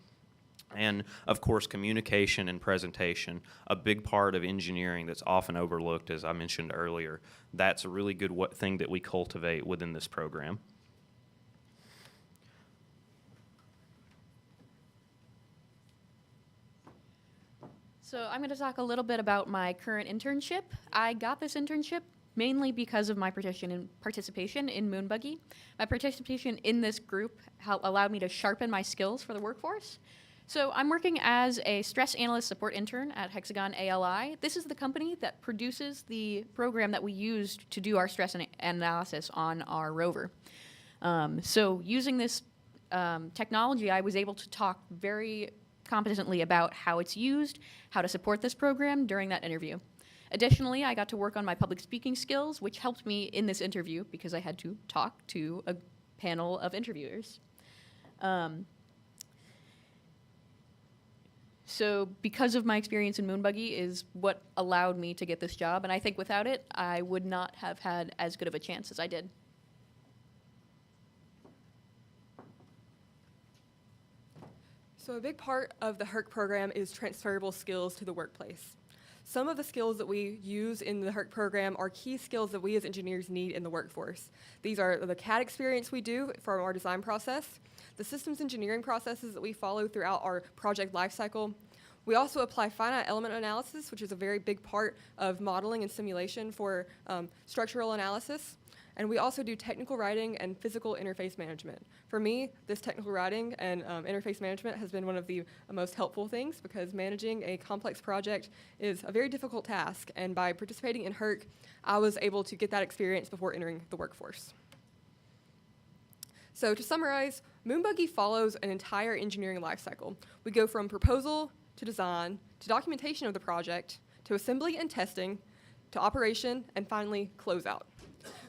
And, of course, communication and presentation, a big part of engineering that's often overlooked, as I mentioned earlier. That's a really good thing that we cultivate within this program. So I'm going to talk a little bit about my current internship. I got this internship mainly because of my participation in Moonbuggy. My participation in this group allowed me to sharpen my skills for the workforce. So I'm working as a stress analyst support intern at Hexagon ALI. This is the company that produces the program that we used to do our stress analysis on our rover. So using this technology, I was able to talk very competently about how it's used, how to support this program during that interview. Additionally, I got to work on my public speaking skills, which helped me in this interview because I had to talk to a panel of interviewers. So because of my experience in Moonbuggy is what allowed me to get this job, and I think without it, I would not have had as good of a chance as I did. So a big part of the HERC program is transferable skills to the workplace. Some of the skills that we use in the HERC program are key skills that we as engineers need in the workforce. These are the CAD experience we do from our design process, the systems engineering processes that we follow throughout our project lifecycle. We also apply finite element analysis, which is a very big part of modeling and simulation for structural analysis. And we also do technical writing and physical interface management. For me, this technical writing and interface management has been one of the most helpful things because managing a complex project is a very difficult task. And by participating in HERC, I was able to get that experience before entering the workforce. So to summarize, Moonbuggy follows an entire engineering lifecycle. We go from proposal to design, to documentation of the project, to assembly and testing, to operation, and finally closeout.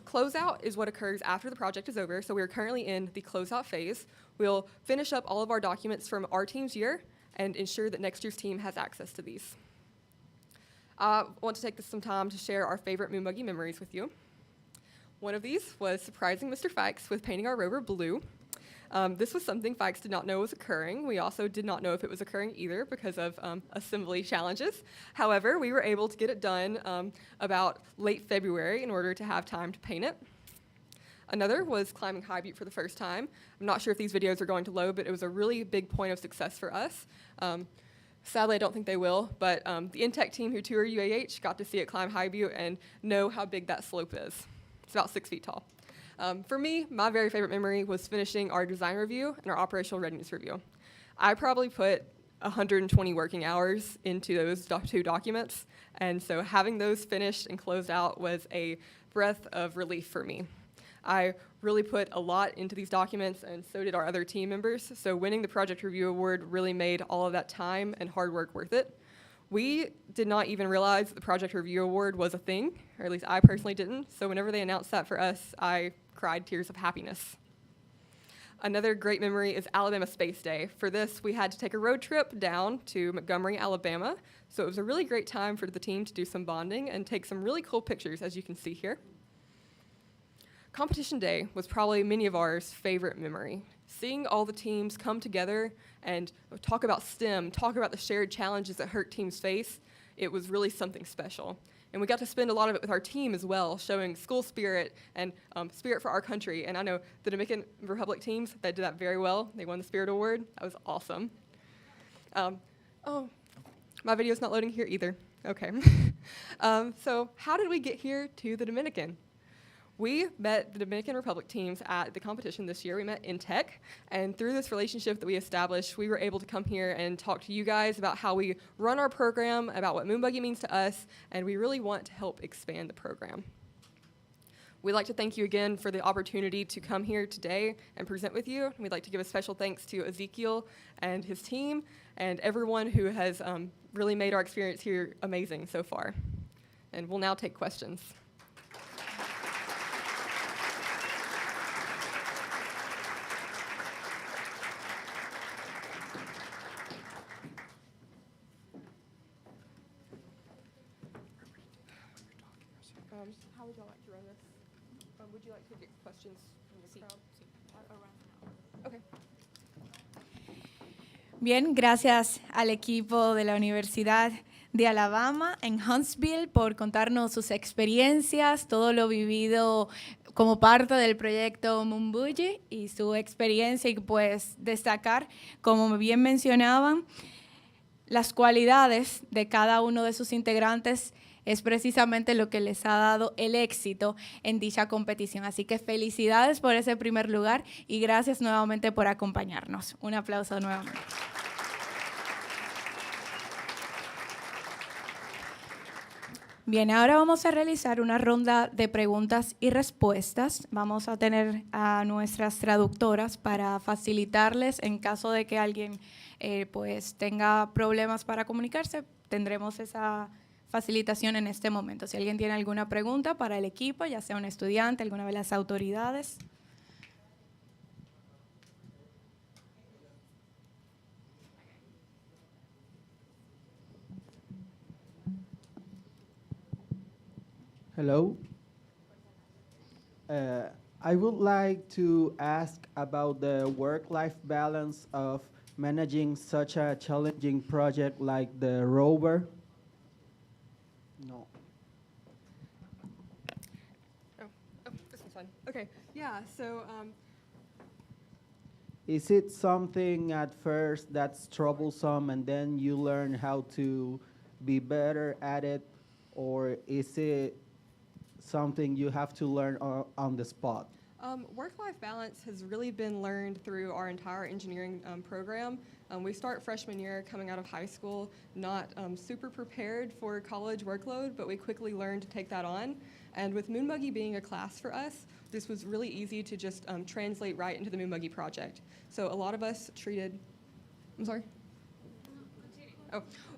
Closeout is what occurs after the project is over, so we are currently in the closeout phase. We'll finish up all of our documents from our team's year and ensure that next year's team has access to these. I want to take some time to share our favorite Moonbuggy memories with you. One of these was surprising Mr. Fikes with painting our rover blue. This was something Fikes did not know was occurring. We also did not know if it was occurring either because of assembly challenges. However, we were able to get it done about late February in order to have time to paint it. Another was climbing High Butte for the first time. I'm not sure if these videos are going to load, but it was a really big point of success for us. Sadly, I don't think they will, but the INTEC team who toured UAH got to see it climb High Butte and know how big that slope is. It's about 6 feet tall. For me, my very favorite memory was finishing our design review and our operational readiness review. I probably put 120 working hours into those two documents, and so having those finished and closed out was a breath of relief for me. I really put a lot into these documents, and so did our other team members, so winning the Project Review Award really made all of that time and hard work worth it. We did not even realize that the Project Review Award was a thing, or at least I personally didn't, so whenever they announced that for us, I cried tears of happiness. Another great memory is Alabama Space Day. For this, we had to take a road trip down to Montgomery, Alabama, so it was a really great time for the team to do some bonding and take some really cool pictures, as you can see here. Competition Day was probably many of ours favorite memory. Seeing all the teams come together and talk about STEM, talk about the shared challenges that HERC teams face, it was really something special. And we got to spend a lot of it with our team as well, showing school spirit and spirit for our country. And I know the Dominican Republic teams, they did that very well. They won the Spirit Award. That was awesome. Oh, my video's not loading here either. Okay. So how did we get here to the Dominican? We met the Dominican Republic teams at the competition this year. We met INTEC, and through this relationship that we established, we were able to come here and talk to you guys about how we run our program, about what Moonbuggy means to us, and we really want to help expand the program. We'd like to thank you again for the opportunity to come here today and present with you. We'd like to give a special thanks to Ezekiel and his team and everyone who has really made our experience here amazing so far. And we'll now take questions. How would y'all like to run this? Would you like to get questions from the crowd? Okay. Bien, gracias al equipo de la Universidad de Alabama en Huntsville por contarnos sus experiencias, todo lo vivido como parte del proyecto Moonbuggy y su experiencia, y pues destacar, como bien mencionaban, las cualidades de cada uno de sus integrantes es precisamente lo que les ha dado el éxito en dicha competición. Así que felicidades por ese primer lugar y gracias nuevamente por acompañarnos. Un aplauso nuevamente. Bien, ahora vamos a realizar una ronda de preguntas y respuestas. Vamos a tener a nuestras traductoras para facilitarles en caso de que alguien pues tenga problemas para comunicarse. Tendremos esa facilitación en este momento. Si alguien tiene alguna pregunta para el equipo, ya sea un estudiante, alguna de las autoridades. Hello. I would like to ask about the work-life balance of managing such a challenging project like the rover. No. This one's fun. Okay, yeah, so Is it something at first that's troublesome and then you learn how to be better at it, or is it something you have to learn on the spot? work-life balance has really been learned through our entire engineering program. We start freshman year coming out of high school, not super prepared for college workload, but we quickly learned to take that on. And with Moonbuggy being a class for us, this was really easy to just translate right into the Moonbuggy project. So a lot of us treated, I'm sorry?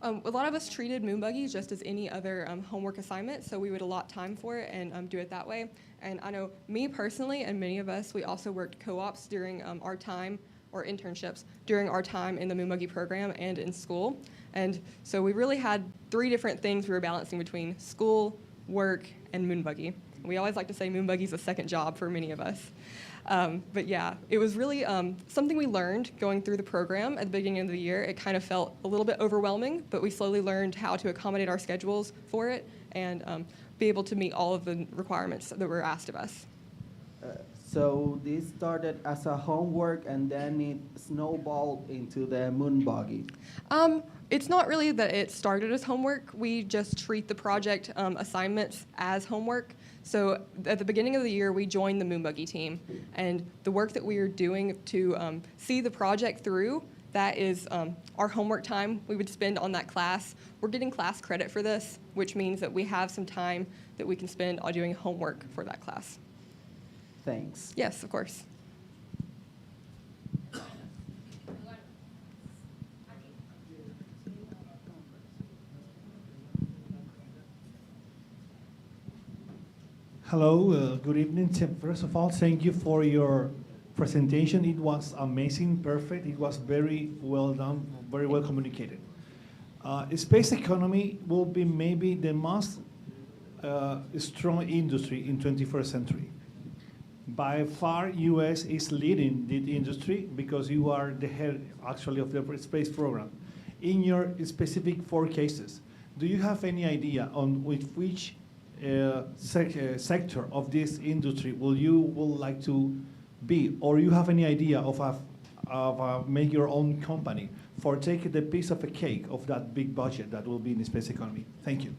A lot of us treated Moonbuggy just as any other homework assignment, so we would allot time for it and do it that way. And I know me personally and many of us, we also worked co-ops during our time, or internships, during our time in the Moonbuggy program and in school. And so we really had 3 different things we were balancing between school, work, and Moonbuggy. We always like to say Moonbuggy's a second job for many of us. But yeah, it was really something we learned going through the program at the beginning of the year. It kind of felt a little bit overwhelming, but we slowly learned how to accommodate our schedules for it and be able to meet all of the requirements that were asked of us. So this started as a homework and then it snowballed into the Moonbuggy. It's not really that it started as homework. We just treat the project assignments as homework. So at the beginning of the year, we joined the Moonbuggy team. And the work that we are doing to see the project through, that is our homework time we would spend on that class. We're getting class credit for this, which means that we have some time that we can spend on doing homework for that class. Thanks. Yes, of course. Hello, good evening. First of all, thank you for your presentation. It was amazing, perfect. It was very well done, very well communicated. Space economy will be maybe the most strong industry in 21st century. By far, U.S. is leading the industry because you are the head, actually, of the space program. In your specific 4 cases, do you have any idea on which sector of this industry will like to be, or you have any idea of make your own company for taking the piece of a cake of that big budget that will be in the space economy? Thank you.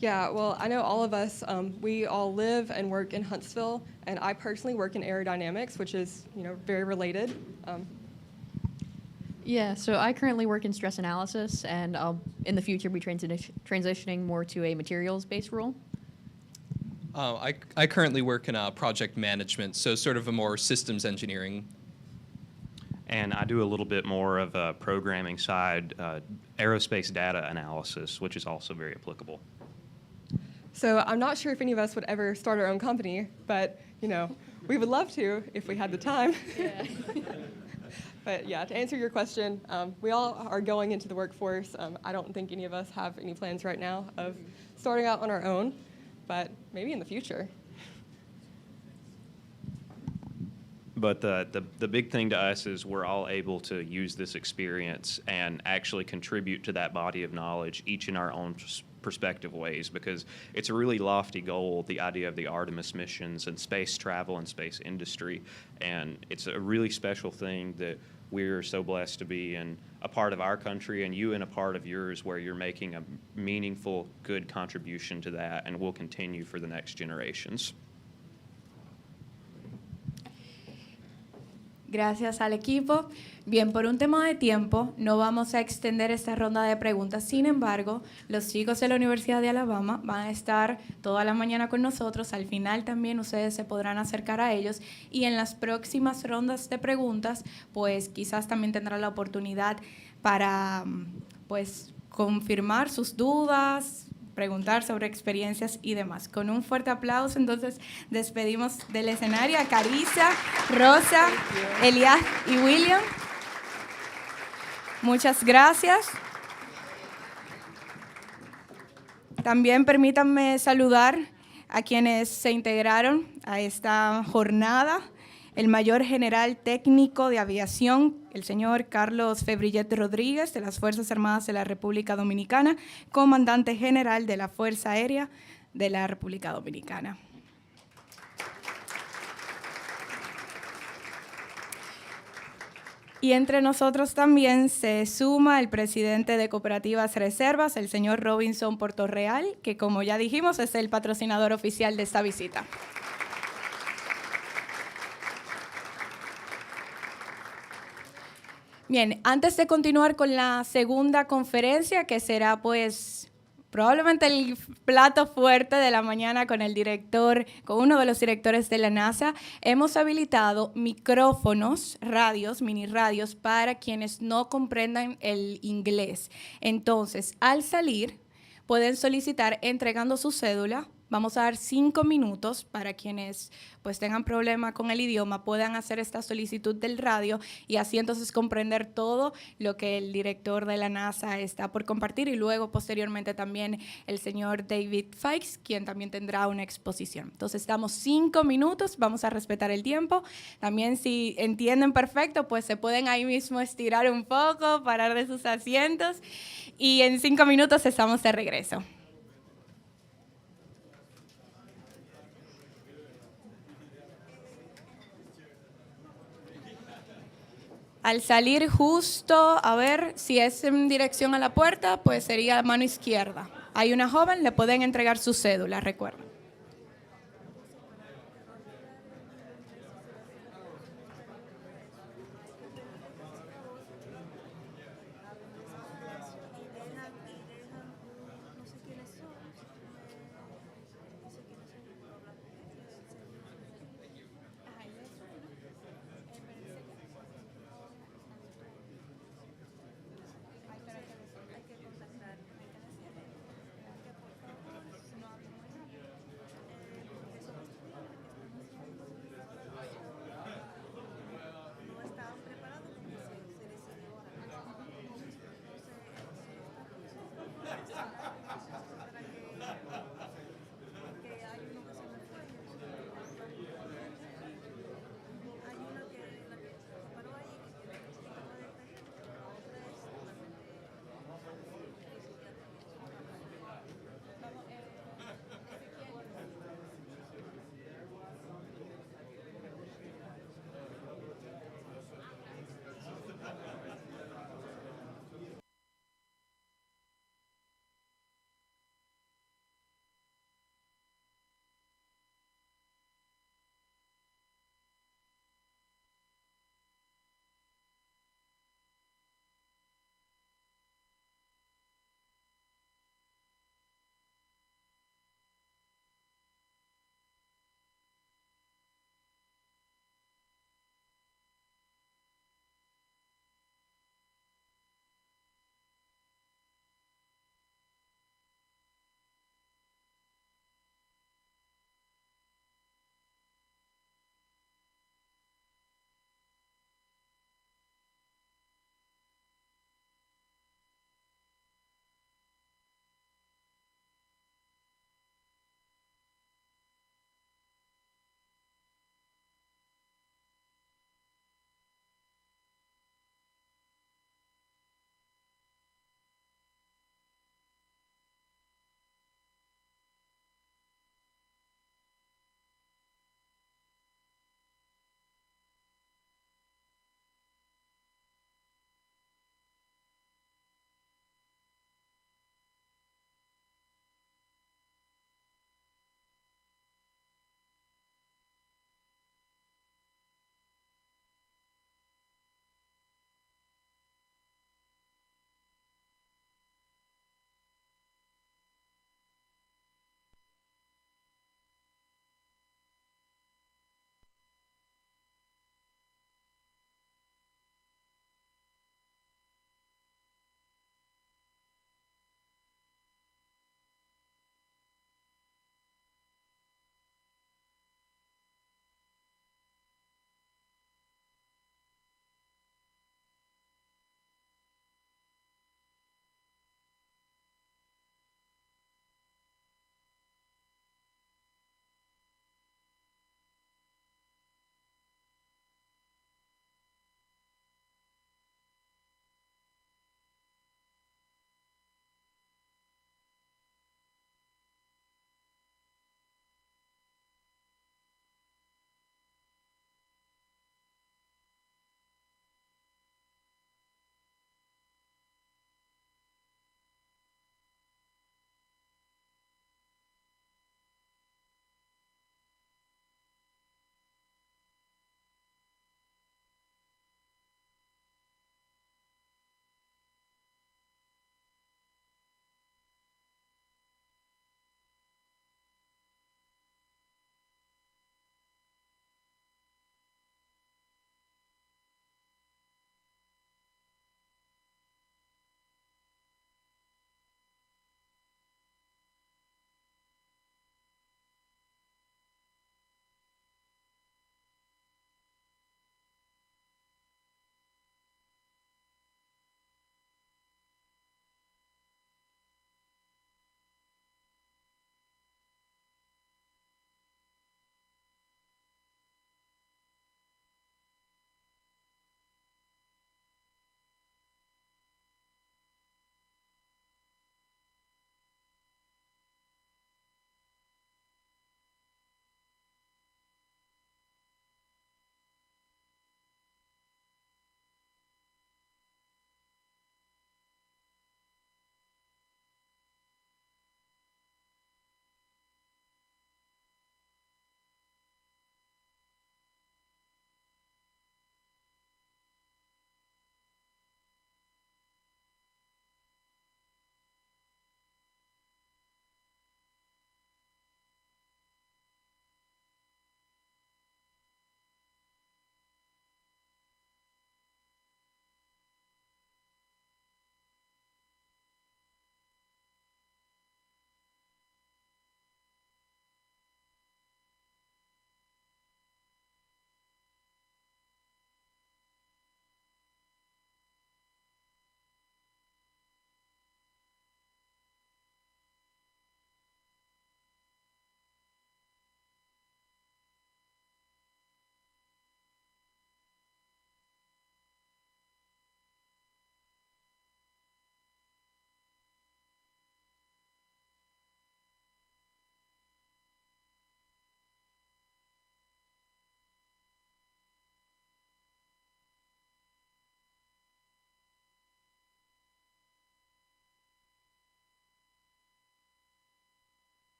Yeah, well, I know all of us, we all live and work in Huntsville, and I personally work in aerodynamics, which is, very related. Yeah, so I currently work in stress analysis, and I'll, in the future, be transitioning more to a materials-based role. I currently work in project management, so sort of a more systems engineering. And I do a little bit more of a programming side, aerospace data analysis, which is also very applicable. So I'm not sure if any of us would ever start our own company, but, we would love to if we had the time. Yeah. But yeah, to answer your question, we all are going into the workforce. I don't think any of us have any plans right now of starting out on our own, but maybe in the future. But the big thing to us is we're all able to use this experience and actually contribute to that body of knowledge, each in our own perspective ways, because it's a really lofty goal, the idea of the Artemis missions and space travel and space industry. And it's a really special thing that we're so blessed to be in a part of our country and you in a part of yours where you're making a meaningful, good contribution to that, and will continue for the next generations. Gracias al equipo. Bien, por un tema de tiempo, no vamos a extender esta ronda de preguntas. Sin embargo, los chicos de la Universidad de Alabama van a estar toda la mañana con nosotros. Al final también ustedes se podrán acercar a ellos. Y en las próximas rondas de preguntas, pues quizás también tendrán la oportunidad para, pues, confirmar sus dudas, preguntar sobre experiencias y demás. Con un fuerte aplauso, entonces, despedimos del escenario a Carissa, Rosa, Elias y William. Muchas gracias. También permítanme saludar a quienes se integraron a esta jornada. El mayor general técnico de aviación, el señor Carlos Febrillet Rodríguez, de las Fuerzas Armadas de la República Dominicana, comandante general de la Fuerza Aérea de la República Dominicana. Y entre nosotros también se suma el presidente de Cooperativas Reservas, el señor Robinson Portorreal, que como ya dijimos es el patrocinador oficial de esta visita. Bien, antes de continuar con la segunda conferencia, que será pues probablemente el plato fuerte de la mañana con el director, con uno de los directores de la NASA, hemos habilitado micrófonos, radios, mini radios, para quienes no comprendan el inglés. Entonces, al salir, pueden solicitar entregando su cédula. Vamos a dar 5 minutos para quienes pues tengan problema con el idioma, puedan hacer esta solicitud del radio y así entonces comprender todo lo que el director de la NASA está por compartir y luego posteriormente también el señor David Fikes, quien también tendrá una exposición. Entonces damos 5 minutos, vamos a respetar el tiempo. También si entienden perfecto, pues se pueden ahí mismo estirar un poco, parar de sus asientos y en 5 minutos estamos de regreso. Al salir justo, a ver, si es en dirección a la puerta, pues sería mano izquierda. Hay una joven, le pueden entregar su cédula, recuerden.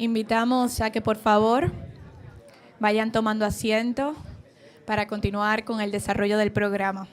Invitamos a que por favor vayan tomando asiento para continuar con el desarrollo del programa.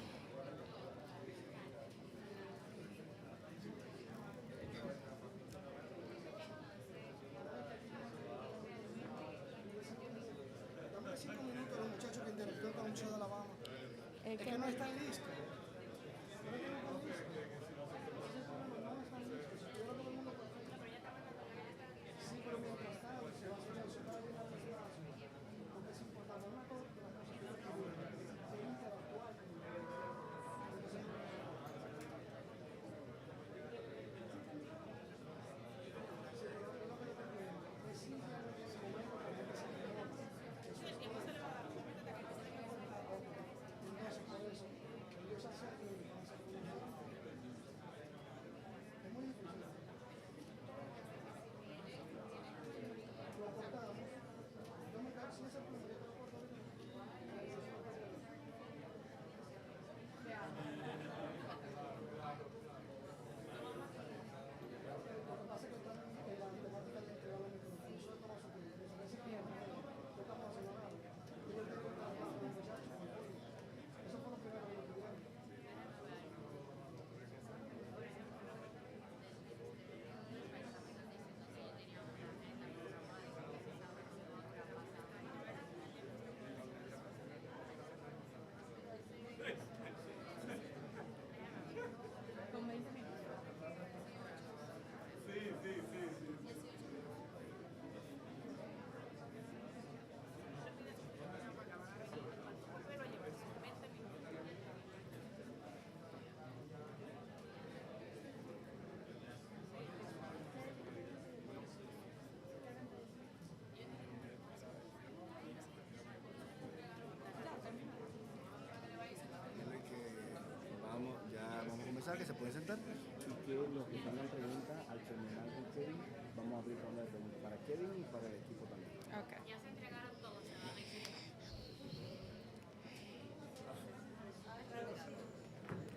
Que se pueden sentar y que los que tengan preguntas al terminar con Kevin, vamos a abrir ronda de preguntas para Kevin y para el equipo también. Okay. Ya se entregaron todos.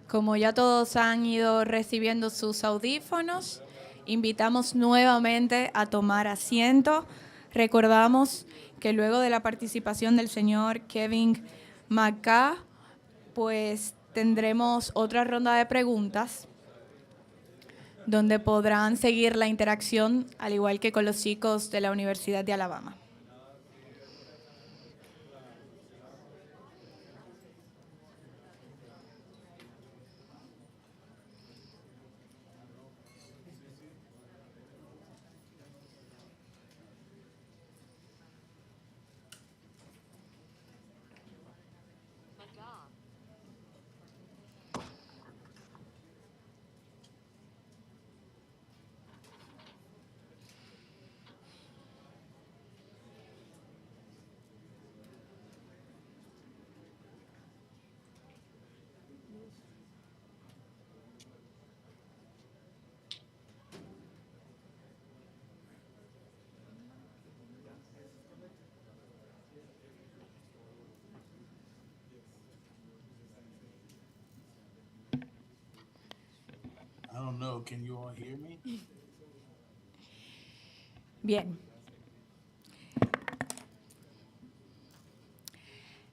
Como ya todos han ido recibiendo sus audífonos, invitamos nuevamente a tomar asiento. Recordamos que luego de la participación del señor Kevin McCah, pues tendremos otra ronda de preguntas donde podrán seguir la interacción, al igual que con los chicos de la Universidad de Alabama. I don't know, can you all hear me? Bien.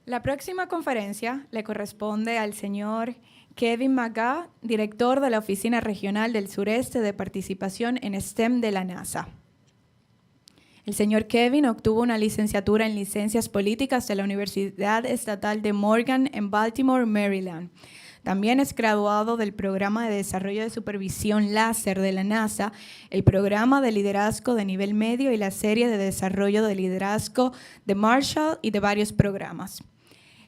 La próxima conferencia le corresponde al señor Kevin McCah, director de la Oficina Regional del Sureste de Participación en STEM de la NASA. El señor Kevin obtuvo una licenciatura en Ciencias Políticas de la Universidad Estatal de Morgan en Baltimore, Maryland. También es graduado del Programa de Desarrollo de Supervisión Láser de la NASA, el Programa de Liderazgo de Nivel Medio y la Serie de Desarrollo de Liderazgo de Marshall y de varios programas.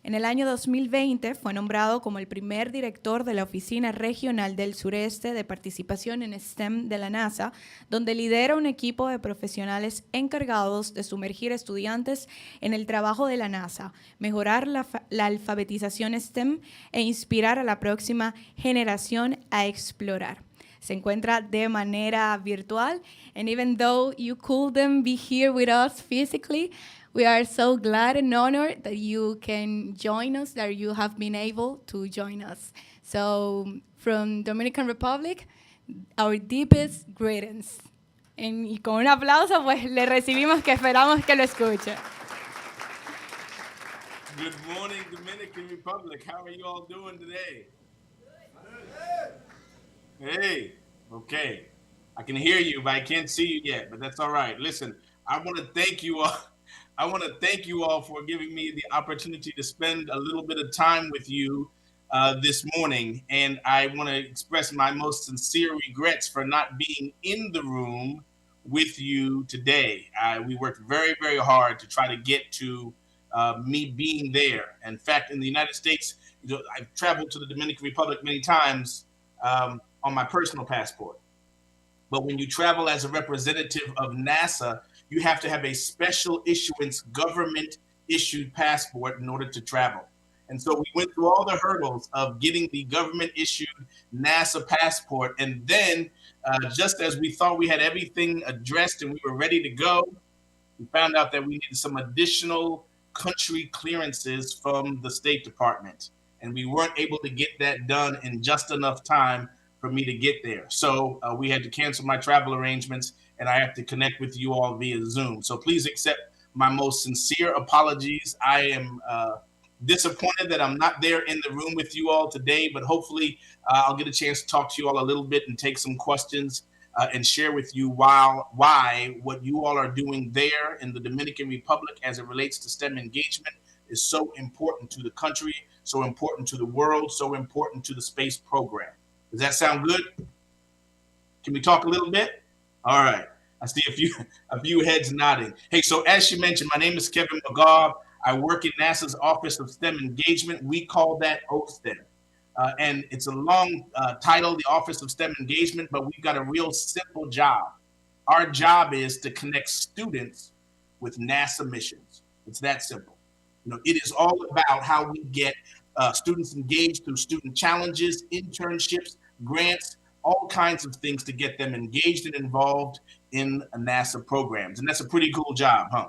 En el año 2020 fue nombrado como el primer director de la Oficina Regional del Sureste de Participación en STEM de la NASA, donde lidera un equipo de profesionales encargados de sumergir estudiantes en el trabajo de la NASA, mejorar la alfabetización STEM e inspirar a la próxima generación a explorar. Se encuentra de manera virtual, and even though you couldn't be here with us physically, we are so glad and honored that you can join us, that you have been able to join us. So from Dominican Republic, our deepest greetings Y con un aplauso, pues le recibimos, que esperamos que lo escuche. Good morning, Dominican Republic. How are you all doing today? Hey, okay. I can hear you, but I can't see you yet, but that's all right. Listen, I want to thank you all. I want to thank you all for giving me the opportunity to spend a little bit of time with you this morning. And I want to express my most sincere regrets for not being in the room with you today. We worked very, very hard to try to get to me being there. In fact, in the United States, I've traveled to the Dominican Republic many times on my personal passport. But when you travel as a representative of NASA, you have to have a special issuance government issued passport in order to travel. And so we went through all the hurdles of getting the government issued NASA passport. And then just as we thought we had everything addressed and we were ready to go, we found out that we needed some additional country clearances from the State Department. And we weren't able to get that done in just enough time for me to get there. So we had to cancel my travel arrangements, and I have to connect with you all via Zoom. So please accept my most sincere apologies. I am disappointed that I'm not there in the room with you all today, but hopefully I'll get a chance to talk to you all a little bit and take some questions and share with you why what you all are doing there in the Dominican Republic as it relates to STEM engagement is so important to the country, so important to the world, so important to the space program. Does that sound good? Can we talk a little bit? All right. I see a few heads nodding. Hey, so as she mentioned, my name is Kevin McGaw. I work in NASA's Office of STEM Engagement. We call that OSTEM. And it's a long title, the Office of STEM Engagement, but we've got a real simple job. Our job is to connect students with NASA missions. It's that simple. It is all about how we get students engaged through student challenges, internships, grants, all kinds of things to get them engaged and involved in NASA programs. And that's a pretty cool job, huh?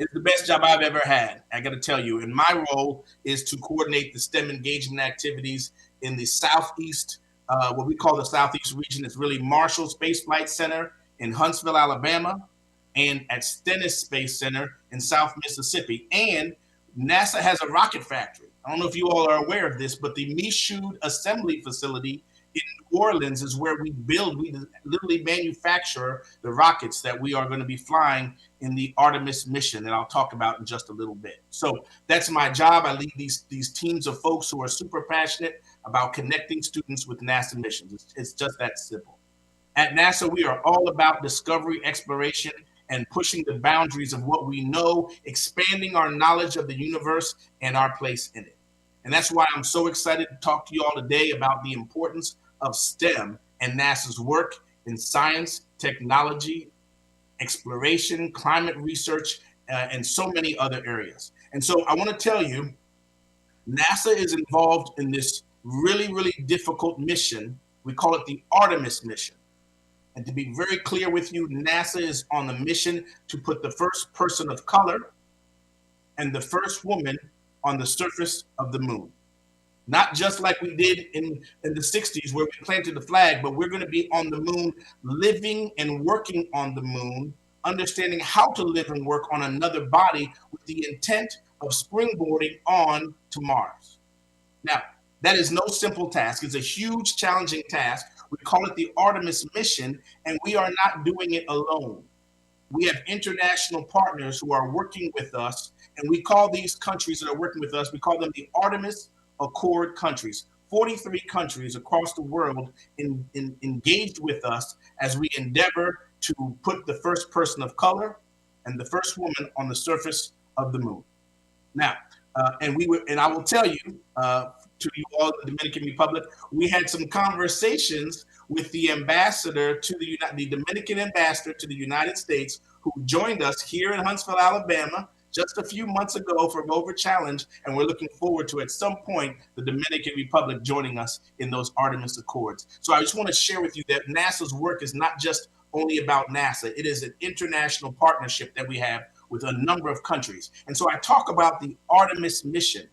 It's the best job I've ever had, I got to tell you. And my role is to coordinate the STEM engagement activities in the Southeast, what we call the Southeast region. It's really Marshall Space Flight Center in Huntsville, Alabama, and at Stennis Space Center in South Mississippi. And NASA has a rocket factory. I don't know if you all are aware of this, but the Michoud Assembly Facility in New Orleans is where we literally manufacture the rockets that we are going to be flying in the Artemis mission that I'll talk about in just a little bit. So that's my job. I lead these teams of folks who are super passionate about connecting students with NASA missions. It's just that simple. At NASA, we are all about discovery, exploration, and pushing the boundaries of what we know, expanding our knowledge of the universe and our place in it. And that's why I'm so excited to talk to you all today about the importance of STEM and NASA's work in science, technology, exploration, climate research, and so many other areas. And so I want to tell you, NASA is involved in this really, really difficult mission. We call it the Artemis mission. And to be very clear with you, NASA is on the mission to put the first person of color and the first woman on the surface of the moon. Not just like we did in the 60s where we planted the flag, but we're going to be on the moon, living and working on the moon, understanding how to live and work on another body with the intent of springboarding on to Mars. Now, that is no simple task. It's a huge, challenging task. We call it the Artemis mission, and we are not doing it alone. We have international partners who are working with us, and we call these countries that are working with us, we call them the Artemis Accord countries. 43 countries across the world engaged with us as we endeavor to put the first person of color and the first woman on the surface of the moon. Now, and I will tell you, to you all in the Dominican Republic, we had some conversations with the ambassador to the Dominican ambassador to the United States, who joined us here in Huntsville, Alabama, just a few months ago for Rover Challenge, and we're looking forward to at some point the Dominican Republic joining us in those Artemis Accords. So I just want to share with you that NASA's work is not just only about NASA. It is an international partnership that we have with a number of countries. And so I talk about the Artemis mission.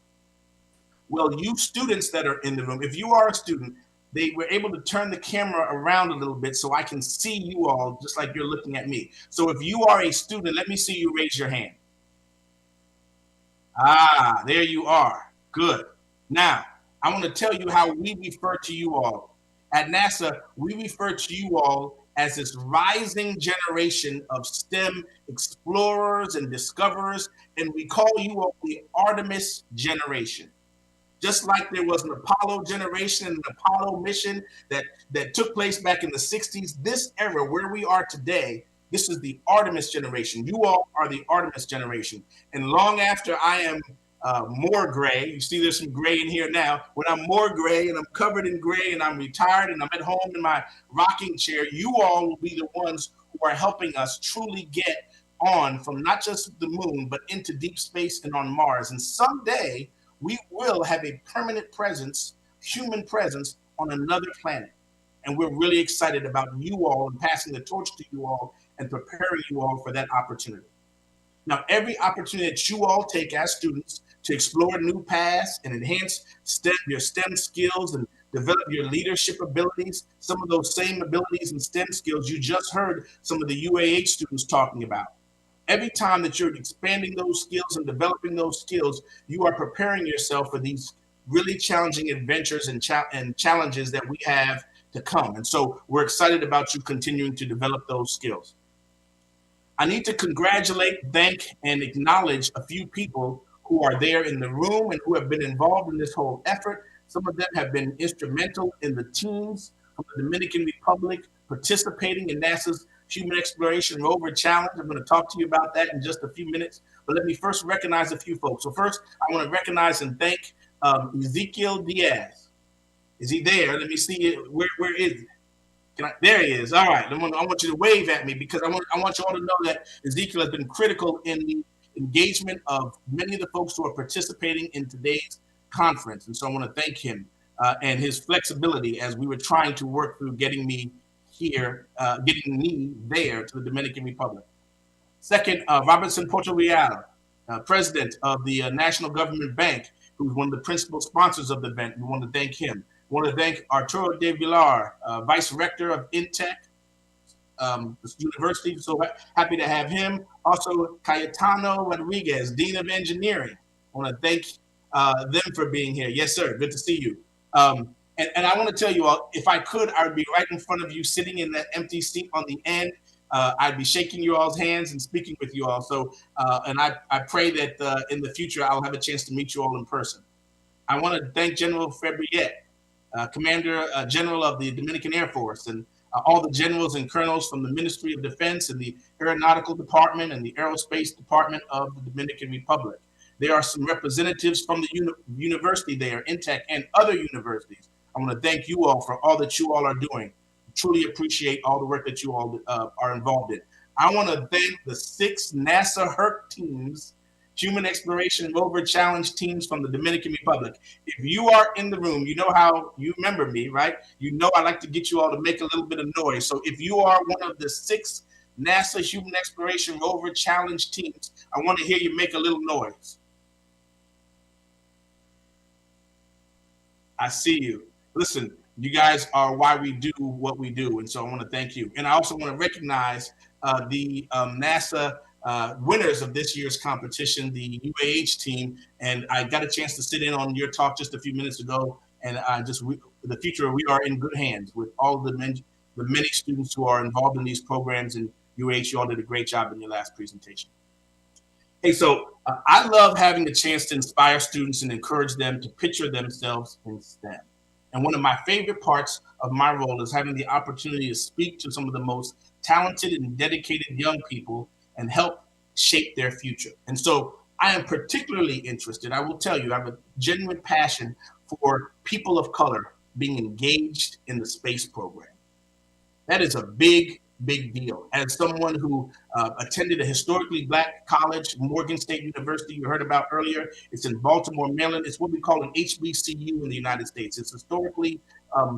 Well, you students that are in the room, if you are a student, they were able to turn the camera around a little bit so I can see you all just like you're looking at me. So if you are a student, let me see you raise your hand. Ah, there you are. Good. Now, I want to tell you how we refer to you all. At NASA, we refer to you all as this rising generation of STEM explorers and discoverers, and we call you all the Artemis generation. Just like there was an Apollo generation and an Apollo mission that took place back in the 60s, this era where we are today, this is the Artemis generation. You all are the Artemis generation. And long after I am more gray, you see there's some gray in here now, when I'm more gray and I'm covered in gray and I'm retired and I'm at home in my rocking chair, you all will be the ones who are helping us truly get on from not just the moon, but into deep space and on Mars. And someday, we will have a permanent presence, human presence, on another planet. And we're really excited about you all and passing the torch to you all and preparing you all for that opportunity. Now, every opportunity that you all take as students to explore new paths and enhance your STEM skills and develop your leadership abilities, some of those same abilities and STEM skills you just heard some of the UAH students talking about. Every time that you're expanding those skills and developing those skills, you are preparing yourself for these really challenging adventures and challenges that we have to come. And so we're excited about you continuing to develop those skills. I need to congratulate, thank, and acknowledge a few people who are there in the room and who have been involved in this whole effort. Some of them have been instrumental in the teams from the Dominican Republic participating in NASA's Human Exploration Rover Challenge. I'm going to talk to you about that in just a few minutes, but let me first recognize a few folks. So first, I want to recognize and thank Ezekiel Diaz. Is he there? Let me see it. Where is he? There he is. All right. I want you to wave at me because I want you all to know that Ezekiel has been critical in the engagement of many of the folks who are participating in today's conference. And so I want to thank him and his flexibility as we were trying to work through getting me here, getting me there to the Dominican Republic. Second, Robertson Porto Real, president of the National Government Bank, who's one of the principal sponsors of the event. We want to thank him. We want to thank Arturo de Villar, vice rector of INTEC University. So happy to have him. Also, Cayetano Rodriguez, Dean of Engineering. I want to thank them for being here. Yes, sir. Good to see you. And I want to tell you all, if I could, I would be right in front of you, sitting in that empty seat on the end. I'd be shaking you all's hands and speaking with you all. So, and I pray that in the future, I'll have a chance to meet you all in person. I want to thank General Fabriet, Commander General of the Dominican Air Force, and all the generals and colonels from the Ministry of Defense and the Aeronautical Department and the Aerospace Department of the Dominican Republic. There are some representatives from the university there, INTEC, and other universities. I want to thank you all for all that you all are doing. Truly appreciate all the work that you all are involved in. I want to thank the 6 NASA HERC teams, Human Exploration Rover Challenge teams from the Dominican Republic. If you are in the room, you know how you remember me, right? You know I like to get you all to make a little bit of noise. So if you are one of the 6 NASA Human Exploration Rover Challenge teams, I want to hear you make a little noise. I see you. Listen, you guys are why we do what we do, and so I want to thank you. And I also want to recognize the NASA winners of this year's competition, the UAH team, and I got a chance to sit in on your talk just a few minutes ago, and the future, we are in good hands with all the many students who are involved in these programs, and UAH, you all did a great job in your last presentation. Hey, so I love having the chance to inspire students and encourage them to picture themselves in STEM. And one of my favorite parts of my role is having the opportunity to speak to some of the most talented and dedicated young people and help shape their future. And so I am particularly interested, I will tell you, I have a genuine passion for people of color being engaged in the space program. That is a big deal. As someone who attended a historically Black college, Morgan State University, you heard about earlier, it's in Baltimore, Maryland. It's what we call an HBCU in the United States. It's historically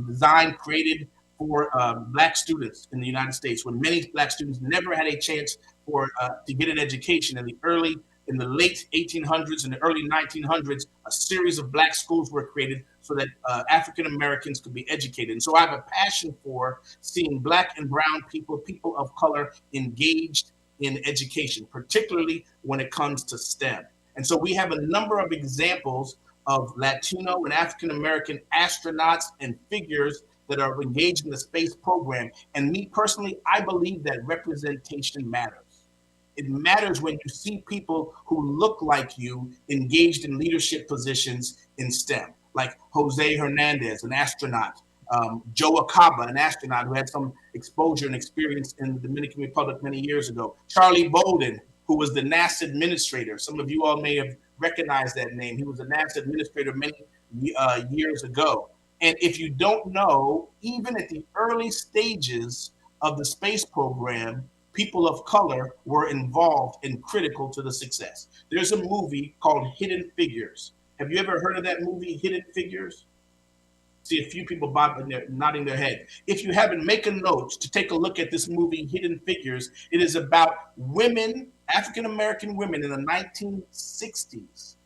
designed, created for Black students in the United States, when many Black students never had a chance to get an education in the early in the late 1800s and the early 1900s, a series of black schools were created so that African Americans could be educated. And so I have a passion for seeing black and brown people, people of color, engaged in education, particularly when it comes to STEM. And so we have a number of examples of Latino and African American astronauts and figures that are engaged in the space program. And me personally, I believe that representation matters. It matters when you see people who look like you engaged in leadership positions in STEM, like Jose Hernandez, an astronaut, Joe Acaba, an astronaut who had some exposure and experience in the Dominican Republic many years ago, Charlie Bolden, who was the NASA administrator. Some of you all may have recognized that name. He was a NASA administrator many years ago. And if you don't know, even at the early stages of the space program, people of color were involved and critical to the success. There's a movie called Hidden Figures. Have you ever heard of that movie, Hidden Figures? See a few people nodding their head. If you haven't, make a note to take a look at this movie, Hidden Figures. It is about women, African-American women in the 1960s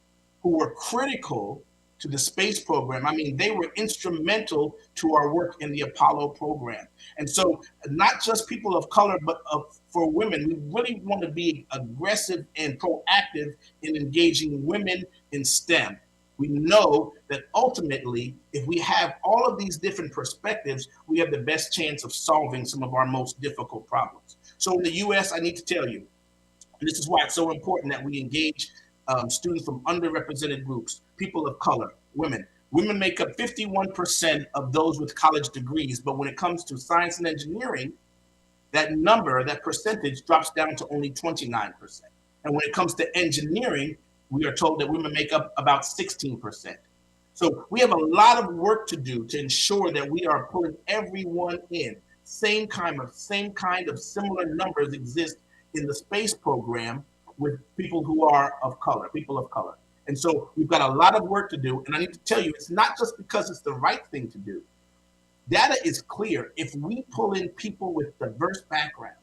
who were critical to the space program. I mean, they were instrumental to our work in the Apollo program. And so not just people of color, but for women, we really want to be aggressive and proactive in engaging women in STEM. We know that ultimately, if we have all of these different perspectives, we have the best chance of solving some of our most difficult problems. So in the US, I need to tell you, and this is why it's so important that we engage students from underrepresented groups, people of color, women. Women make up 51% of those with college degrees, but when it comes to science and engineering, that number, that percentage drops down to only 29%. And when it comes to engineering, we are told that women make up about 16%. So we have a lot of work to do to ensure that we are pulling everyone in. Same kind of similar numbers exist in the space program with people who are of color, people of color. And so we've got a lot of work to do. And I need to tell you, it's not just because it's the right thing to do. Data is clear. If we pull in people with diverse backgrounds,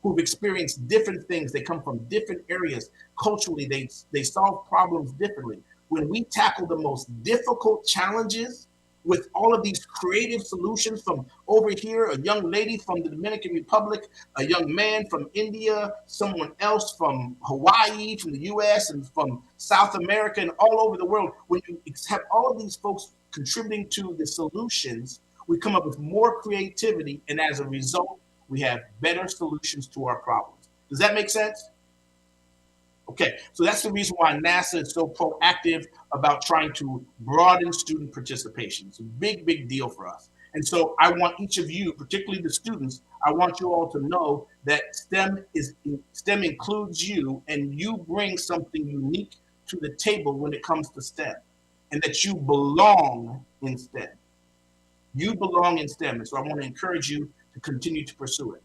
who've experienced different things, they come from different areas, culturally, they solve problems differently. When we tackle the most difficult challenges with all of these creative solutions, from over here, a young lady from the Dominican Republic, a young man from India, someone else from Hawaii, from the US, and from South America, and all over the world, when you have all of these folks contributing to the solutions, we come up with more creativity, and as a result, we have better solutions to our problems. Does that make sense? Okay, so that's the reason why NASA is so proactive about trying to broaden student participation. It's a big, big deal for us. And so I want each of you, particularly the students, I want you all to know that STEM includes you, and you bring something unique to the table when it comes to STEM, and that you belong in STEM. You belong in STEM, and so I want to encourage you to continue to pursue it.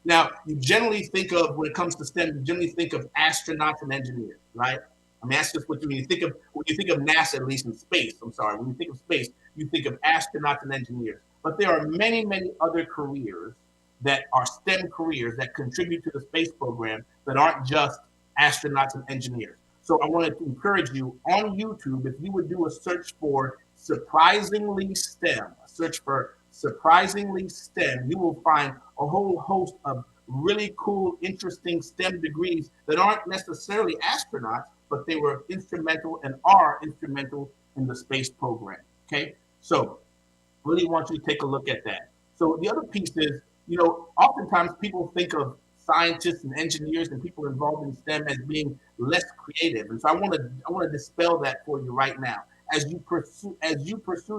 Now, you generally think of, when it comes to STEM, you generally think of astronauts and engineers, right? I mean, that's just what when you think of NASA, at least in space, I'm sorry, when you think of space, you think of astronauts and engineers. But there are many, many other careers that are STEM careers that contribute to the space program that aren't just astronauts and engineers. So I wanted to encourage you on YouTube, if you would do a search for surprisingly STEM, a search for surprisingly STEM, you will find a whole host of really cool, interesting STEM degrees that aren't necessarily astronauts, but they were instrumental and are instrumental in the space program, okay? So really want you to take a look at that. So the other piece is, you know, oftentimes people think of scientists and engineers and people involved in STEM as being less creative. And so I want to dispel that for you right now. As you pursue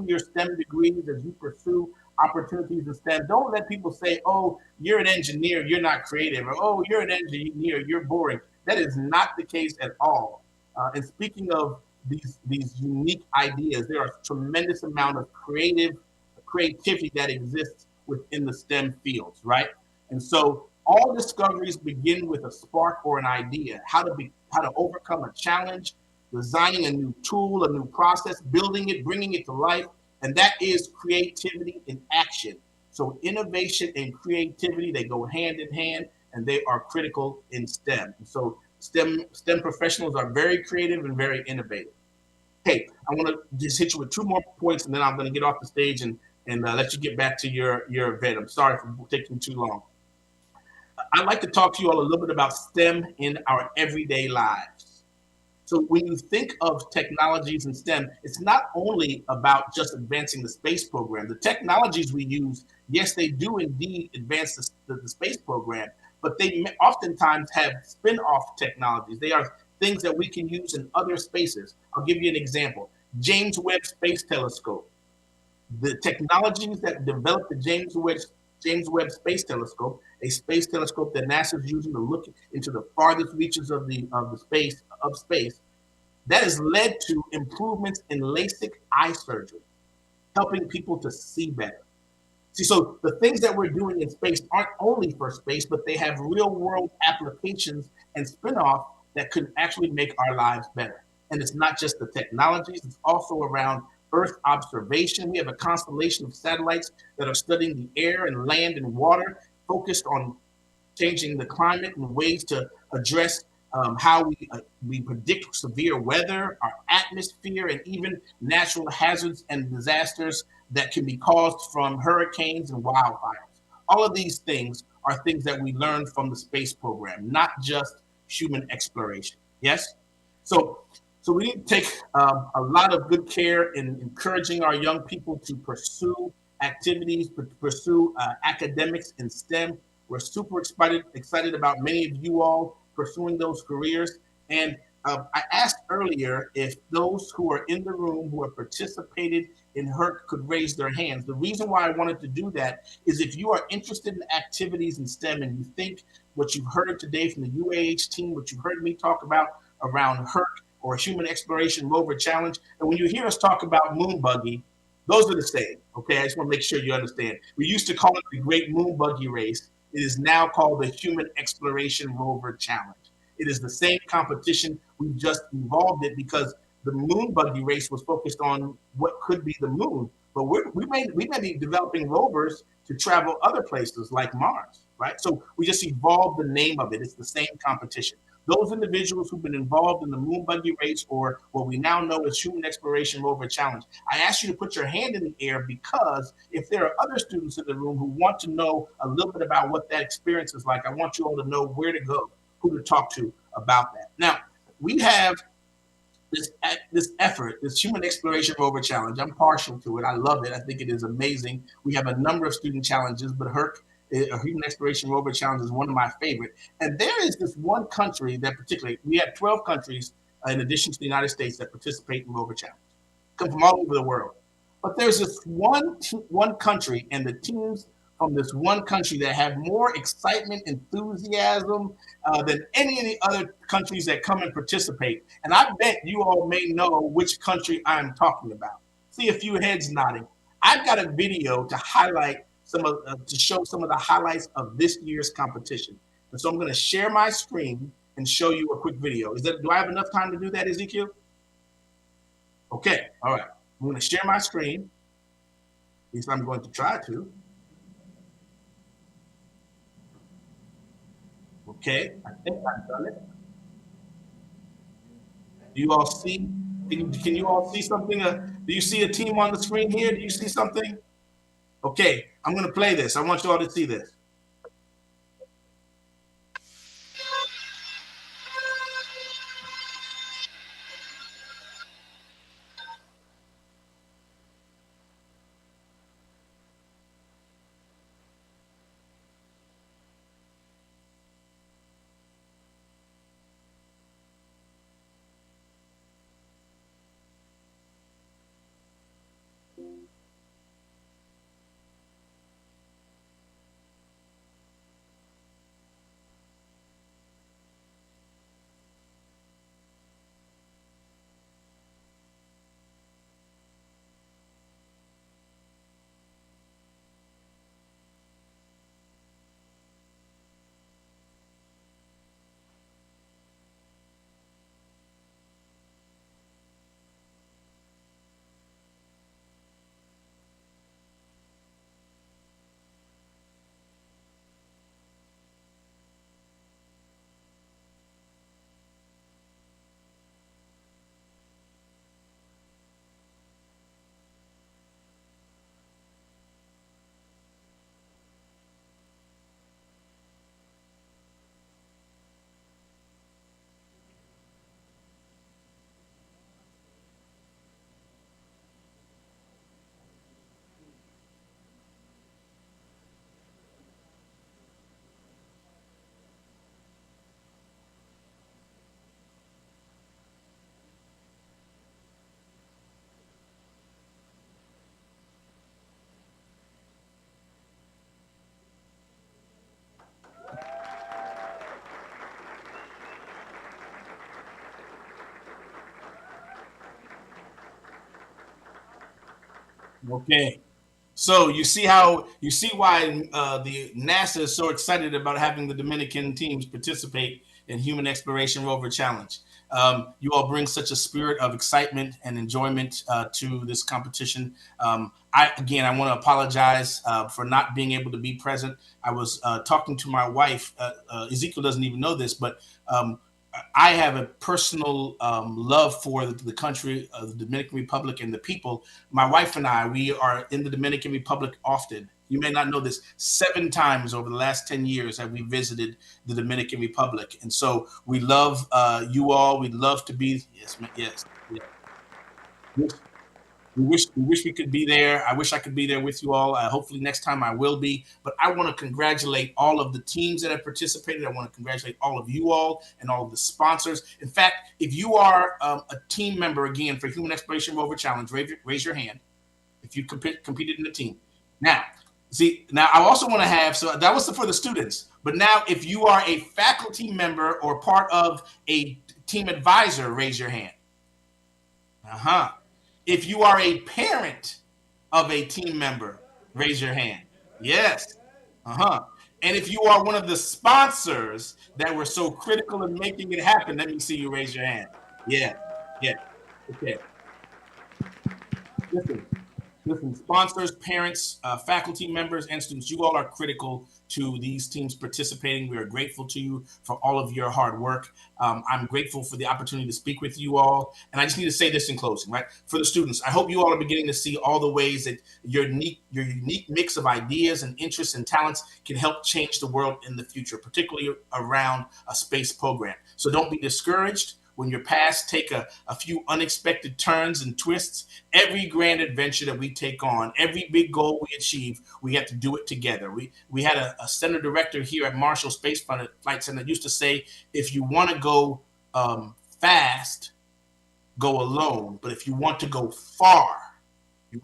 your STEM degrees, as you pursue opportunities in STEM, don't let people say, oh, you're an engineer, you're not creative, or oh, you're an engineer, you're boring. That is not the case at all. And speaking of these unique ideas, there are a tremendous amount of creativity that exists within the STEM fields, right? And so all discoveries begin with a spark or an idea, how to overcome a challenge, designing a new tool, a new process, building it, bringing it to life. And that is creativity in action. So innovation and creativity, they go hand in hand, and they are critical in STEM. And so STEM professionals are very creative and very innovative. Hey, I want to just hit you with two more points, and then I'm going to get off the stage and let you get back to your event. I'm sorry for taking too long. I'd like to talk to you all a little bit about STEM in our everyday lives. So when you think of technologies in STEM, it's not only about just advancing the space program. The technologies we use, yes, they do indeed advance the space program, but they oftentimes have spin-off technologies. They are things that we can use in other spaces. I'll give you an example. James Webb Space Telescope. The technologies that developed the James Webb Space Telescope, a space telescope that NASA is using to look into the farthest reaches of space, that has led to improvements in LASIK eye surgery, helping people to see better. See, so the things that we're doing in space aren't only for space, but they have real world applications and spin-off that could actually make our lives better. And it's not just the technologies, it's also around Earth observation. We have a constellation of satellites that are studying the air and land and water, focused on changing the climate and ways to address how we predict severe weather, our atmosphere, and even natural hazards and disasters that can be caused from hurricanes and wildfires. All of these things are things that we learn from the space program, not just human exploration. Yes? So we need to take a lot of good care in encouraging our young people to pursue activities, pursue academics in STEM. We're super excited about many of you all pursuing those careers. And I asked earlier if those who are in the room who have participated in HERC could raise their hands. The reason why I wanted to do that is if you are interested in activities in STEM and you think what you've heard today from the UAH team, what you've heard me talk about around HERC or Human Exploration Rover Challenge, and when you hear us talk about moon buggy, those are the same, okay? I just want to make sure you understand. We used to call it the Great Moon Buggy Race. It is now called the Human Exploration Rover Challenge. It is the same competition. We've just evolved it because the moon buggy race was focused on what could be the moon, but we may be developing rovers to travel other places like Mars, right? So we just evolved the name of it. It's the same competition. Those individuals who've been involved in the moon buggy race, or what we now know as Human Exploration Rover Challenge, I ask you to put your hand in the air because if there are other students in the room who want to know a little bit about what that experience is like, I want you all to know where to go, who to talk to about that. Now, we have this effort, this Human Exploration Rover Challenge. I'm partial to it. I love it. I think it is amazing. We have a number of student challenges, but HERC, a Human Exploration Rover Challenge, is one of my favorite. And there is this one country that particularly, we have 12 countries in addition to the United States that participate in Rover Challenge, come from all over the world. But there's this one country and the teams from this one country that have more excitement, enthusiasm than any of the other countries that come and participate. And I bet you all may know which country I'm talking about. See a few heads nodding. I've got a video to highlight to show some of the highlights of this year's competition. And so I'm going to share my screen and show you a quick video. Do I have enough time to do that, Ezekiel? Okay, all right. I'm going to share my screen. At least I'm going to try to. Okay, I think I've done it. Do you all see? Can you all see something? Do you see a team on the screen here? Do you see something? Okay, I'm going to play this. I want you all to see this. Okay. So you see why the NASA is so excited about having the Dominican teams participate in Human Exploration Rover Challenge. You all bring such a spirit of excitement and enjoyment to this competition. I want to apologize for not being able to be present. I was talking to my wife. Ezekiel doesn't even know this, but I have a personal love for the country of the Dominican Republic and the people. My wife and we are in the Dominican Republic often. You may not know this, 7 times over the last 10 years have we visited the Dominican Republic. And so we love you all. We'd love to be, yes. We wish we could be there. I wish I could be there with you all. Hopefully next time I will be. But I want to congratulate all of the teams that have participated. I want to congratulate all of you all and all of the sponsors. In fact, if you are a team member, again, for Human Exploration Rover Challenge, raise your hand if you competed in the team. Now I also want to have, so that was for the students. But now if you are a faculty member or part of a team advisor, raise your hand. If you are a parent of a team member, raise your hand. Yes. And if you are one of the sponsors that were so critical in making it happen, let me see you raise your hand. Yeah. Okay. Listen, sponsors, parents, faculty members, and students, you all are critical to these teams participating. We are grateful to you for all of your hard work. I'm grateful for the opportunity to speak with you all. And I just need to say this in closing, right? For the students, I hope you all are beginning to see all the ways that your unique mix of ideas and interests and talents can help change the world in the future, particularly around a space program. So don't be discouraged when your paths take a few unexpected turns and twists. Every grand adventure that we take on, every big goal we achieve, we have to do it together. We had a center director here at Marshall Space Flight Center used to say, if you want to go fast, go alone. But if you want to go far, we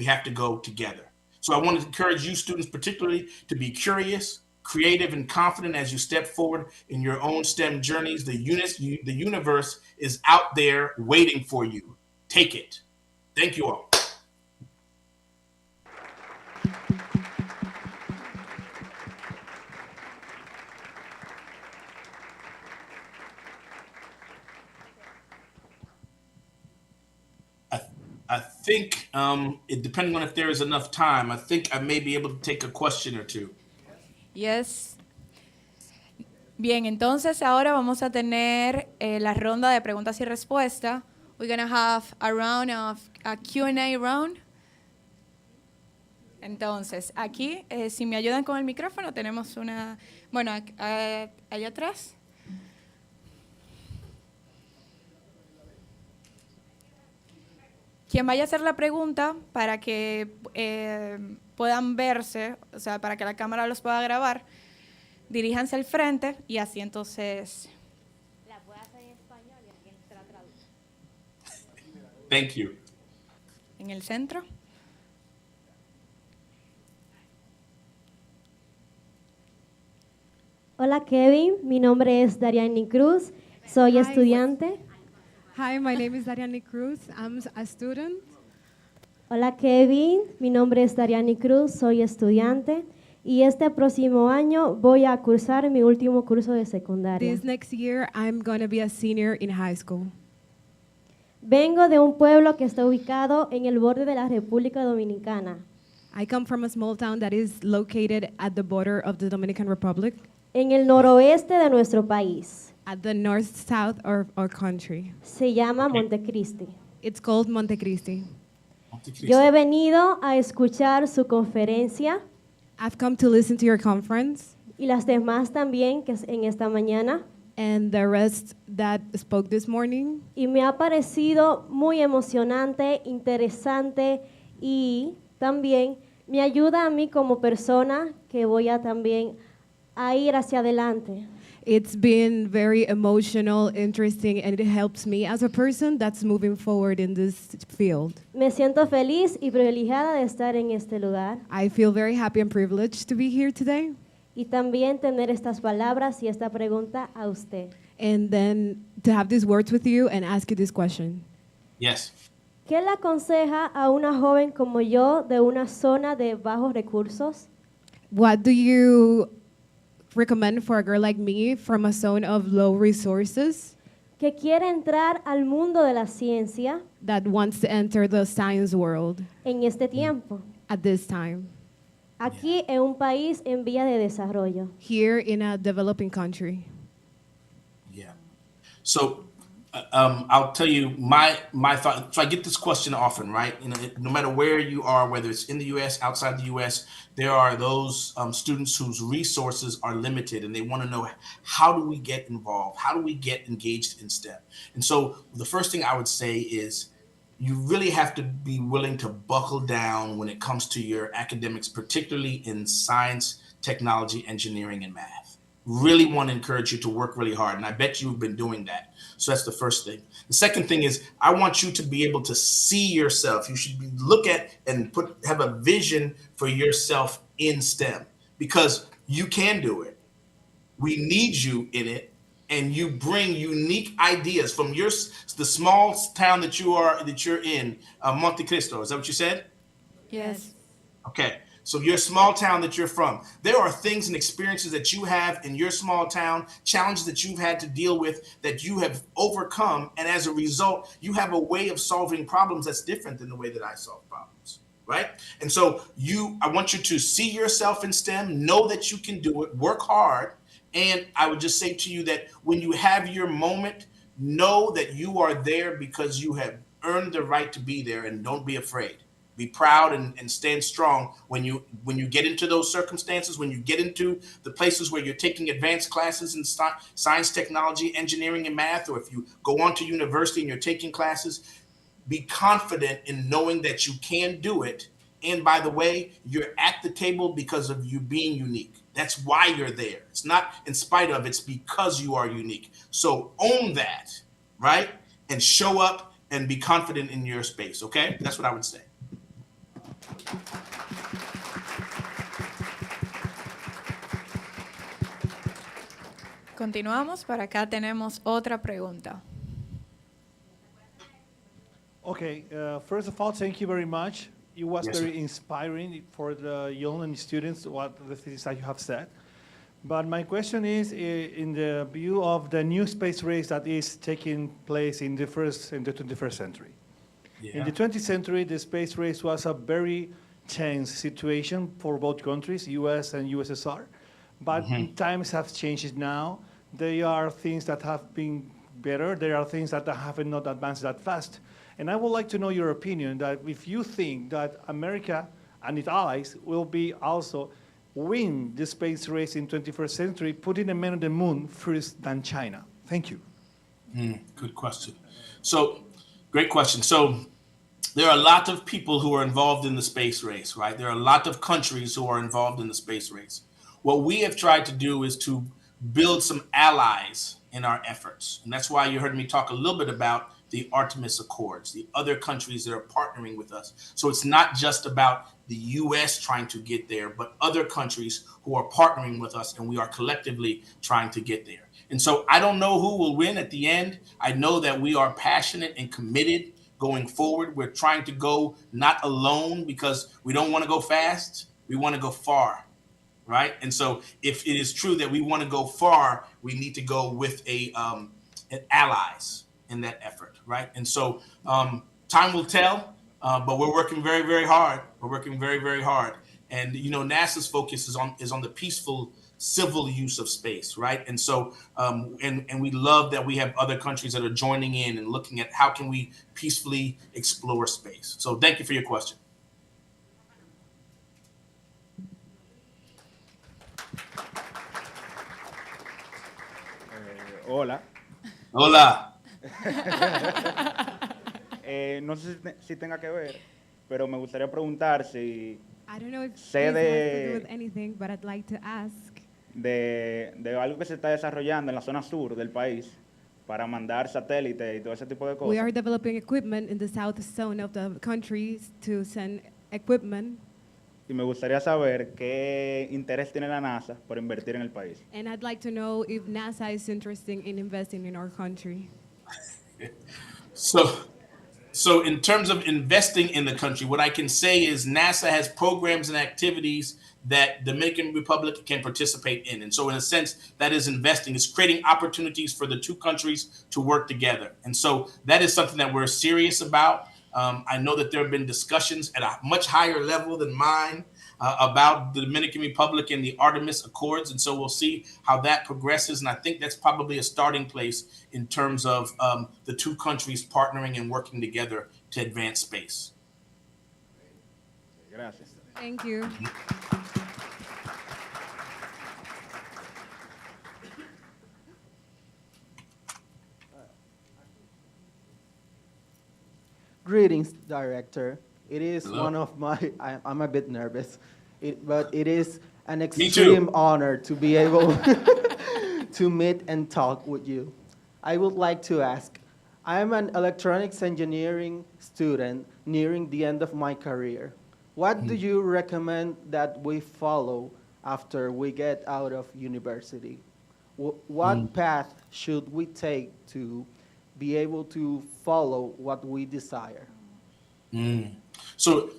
have to go together. So I want to encourage you students particularly to be curious, creative, and confident as you step forward in your own STEM journeys. The universe is out there waiting for you. Take it. Thank you all. I think, depending on if there is enough time, I think I may be able to take a question or two. Yes. Bien, entonces ahora vamos a tener la ronda de preguntas y respuestas. We're going to have a round of a Q&A round. Entonces, aquí, si me ayudan con el micrófono, tenemos una... Bueno, allá atrás. Quien vaya a hacer la pregunta para que puedan verse, o sea, para que la cámara los pueda grabar, diríjanse al frente y así entonces... La puede hacer en español y alguien se la traduce. Thank you. En el centro. Hola Kevin, mi nombre es Dariani Cruz, soy estudiante. Hi, my name is Dariani Cruz, I'm a student. Hola Kevin, mi nombre es Dariani Cruz, soy estudiante y este próximo año voy a cursar mi último curso de secundaria. This next year I'm going to be a senior in high school. Vengo de un pueblo que está ubicado en el borde de la República Dominicana. I come from a small town that is located at the border of the Dominican Republic. En el noroeste de nuestro país. At the north-south of our country. Se llama Montecristi. It's called Montecristi. Yo he venido a escuchar su conferencia. I've come to listen to your conference. Y las demás también que es en esta mañana. And the rest that spoke this morning. Y me ha parecido muy emocionante, interesante y también me ayuda a mí como persona que voy a también a ir hacia adelante. It's been very emotional, interesting, and it helps me as a person that's moving forward in this field. Me siento feliz y privilegiada de estar en este lugar. I feel very happy and privileged to be here today. Y también tener estas palabras y esta pregunta a usted. And then to have these words with you and ask you this question. Yes. ¿Qué le aconseja a una joven como yo de una zona de bajos recursos? What do you recommend for a girl like me from a zone of low resources Que quiere entrar al mundo de la ciencia that wants to enter the science world en este tiempo, at this time, aquí en un país en vía de desarrollo? here in a developing country? Yeah. So I'll tell you my thought. So I get this question often, right? You know, no matter where you are, whether it's in the U.S., outside the U.S., there are those students whose resources are limited, and they want to know, how do we get involved? How do we get engaged in STEM? And so the first thing I would say is, you really have to be willing to buckle down when it comes to your academics, particularly in science, technology, engineering, and math. Really want to encourage you to work really hard, and I bet you've been doing that. So that's the first thing. The second thing is, I want you to be able to see yourself. You should look at and have a vision for yourself in STEM, because you can do it. We need you in it, and you bring unique ideas from the small town that you're in, Monte Cristo. Is that what you said? Yes. Okay. So your small town that you're from, there are things and experiences that you have in your small town, challenges that you've had to deal with that you have overcome. And as a result, you have a way of solving problems that's different than the way that I solve problems, right? And so I want you to see yourself in STEM, know that you can do it, work hard. And I would just say to you that when you have your moment, know that you are there because you have earned the right to be there, and don't be afraid. Be proud and stand strong when you get into those circumstances, when you get into the places where you're taking advanced classes in science, technology, engineering, and math, or if you go on to university and you're taking classes, be confident in knowing that you can do it. And by the way, you're at the table because of you being unique. That's why you're there. It's not in spite of, it's because you are unique. So own that, right? And show up and be confident in your space, okay? That's what I would say. Continuamos, para acá tenemos otra pregunta. Okay, first of all, thank you very much. It was Yes, very sir. inspiring for the young students, what the things that you have said. But my question is, in the view of the new space race that is taking place in the 21st century. In the 20th century, the space race was a very tense situation for both countries, US and USSR. But times have changed now. There are things that have been better. There are things that have not advanced that fast. And I would like to know your opinion that if you think that America and its allies will be also win the space race in 21st century, putting a man on the moon first than China. Thank you. Good question. So, great question. So, there are a lot of people who are involved in the space race, right? There are a lot of countries who are involved in the space race. What we have tried to do is to build some allies in our efforts. And that's why you heard me talk a little bit about the Artemis Accords, the other countries that are partnering with us. So it's not just about the US trying to get there, but other countries who are partnering with us, and we are collectively trying to get there. And so I don't know who will win at the end. I know that we are passionate and committed going forward. We're trying to go not alone because we don't want to go fast. We want to go far, right? And so if it is true that we want to go far, we need to go with allies in that effort, right? And so time will tell, but we're working very, very hard. We're working very, very hard. And, you know, NASA's focus is on the peaceful civil use of space, right? And so, and we love that we have other countries that are joining in and looking at how can we peacefully explore space. So thank you for your question. Hola. Hola. No sé si tenga que ver, pero me gustaría preguntar si I don't know if sé this has to do de, with anything, but I'd like to ask. de algo que se está desarrollando en la zona sur del país para mandar satélites y todo ese tipo de cosas. We are developing equipment in the south zone of the country to send equipment. Y me gustaría saber qué interés tiene la NASA por invertir en el país. And I'd like to know if NASA is interested in investing in our country. So So in terms of investing in the country, what I can say is NASA has programs and activities that Dominican Republic can participate in. And so in a sense, that is investing. It's creating opportunities for the two countries to work together. And so that is something that we're serious about. I know that there have been discussions at a much higher level than mine about the Dominican Republic and the Artemis Accords. And so we'll see how that progresses. And I think that's probably a starting place in terms of the two countries partnering and working together to advance space. Gracias. Thank you. Greetings, Director. It is Hello. one of my, I'm a bit nervous, but it is an too. extreme honor to be able to meet and talk with you. I would like to ask, I am an electronics engineering student nearing the end of my career. What do you recommend that we follow after we get out of university? What path should we take to be able to follow what we desire? So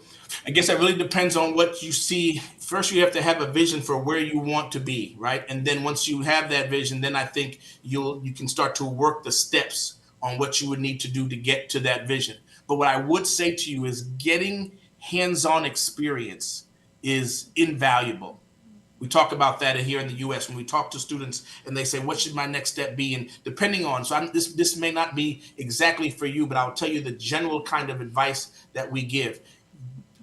I guess that really depends on what you see. First, you have to have a vision for where you want to be, right? And then once you have that vision, then I think you can start to work the steps on what you would need to do to get to that vision. But what I would say to you is getting hands-on experience is invaluable. We talk about that here in the U.S. when we talk to students and they say, what should my next step be? And depending on, this may not be exactly for you, but I'll tell you the general kind of advice that we give.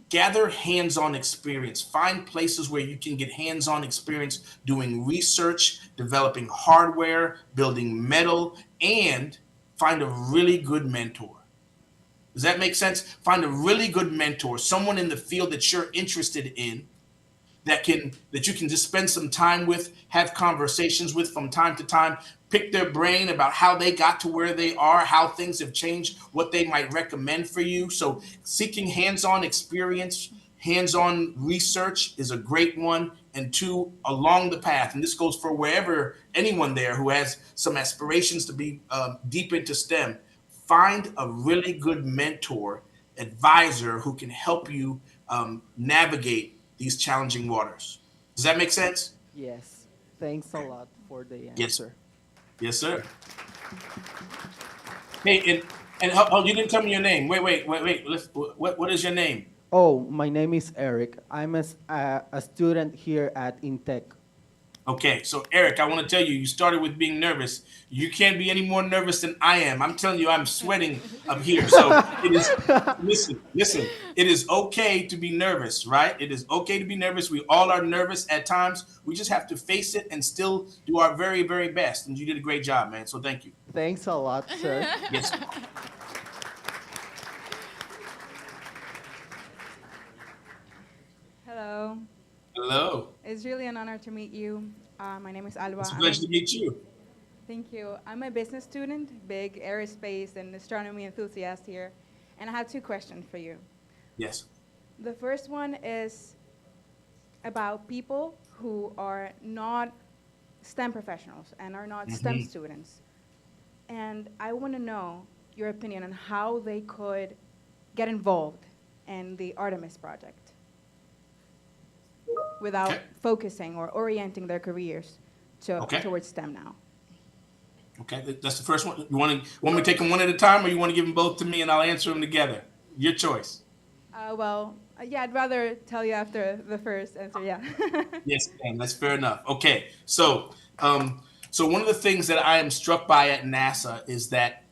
Gather hands-on experience. Find places where you can get hands-on experience doing research, developing hardware, building metal, and find a really good mentor. Does that make sense? Find a really good mentor, someone in the field that you're interested in, that you can just spend some time with, have conversations with from time to time, pick their brain about how they got to where they are, how things have changed, what they might recommend for you. So seeking hands-on experience, hands-on research is a great one. And two, along the path, and this goes for wherever, anyone there who has some aspirations to be deep into STEM, find a really good mentor, advisor who can help you navigate these challenging waters. Does that make sense? Yes. Thanks a lot for the answer. Yes, sir. Yes, sir. Hey, and you didn't tell me your name. Wait. What is your name? Oh, my name is Eric. I'm a student here at INTEC. Okay, so Eric, I want to tell you, you started with being nervous. You can't be any more nervous than I am. I'm telling you, I'm sweating up here. So it is, listen, it is okay to be nervous, right? It is okay to be nervous. We all are nervous at times. We just have to face it and still do our very, very best. And you did a great job, man. So thank you. Thanks a lot, sir. Yes. Hello. Hello. It's really an honor to meet you. My name is Alba. It's a pleasure to meet you. Thank you. I'm a business student, big aerospace and astronomy enthusiast here, and I have two questions for you. Yes. The first one is about people who are not STEM professionals and are not STEM students. And I want to know your opinion on how they could get involved in the Artemis project without focusing or orienting their careers towards STEM now. Okay, that's the first one. You want me to take them one at a time, or you want to give them both to me and I'll answer them together? Your choice. Yeah, I'd rather tell you after the first answer, yeah. Yes, ma'am, that's fair enough. Okay, so one of the things that I am struck by at NASA is that,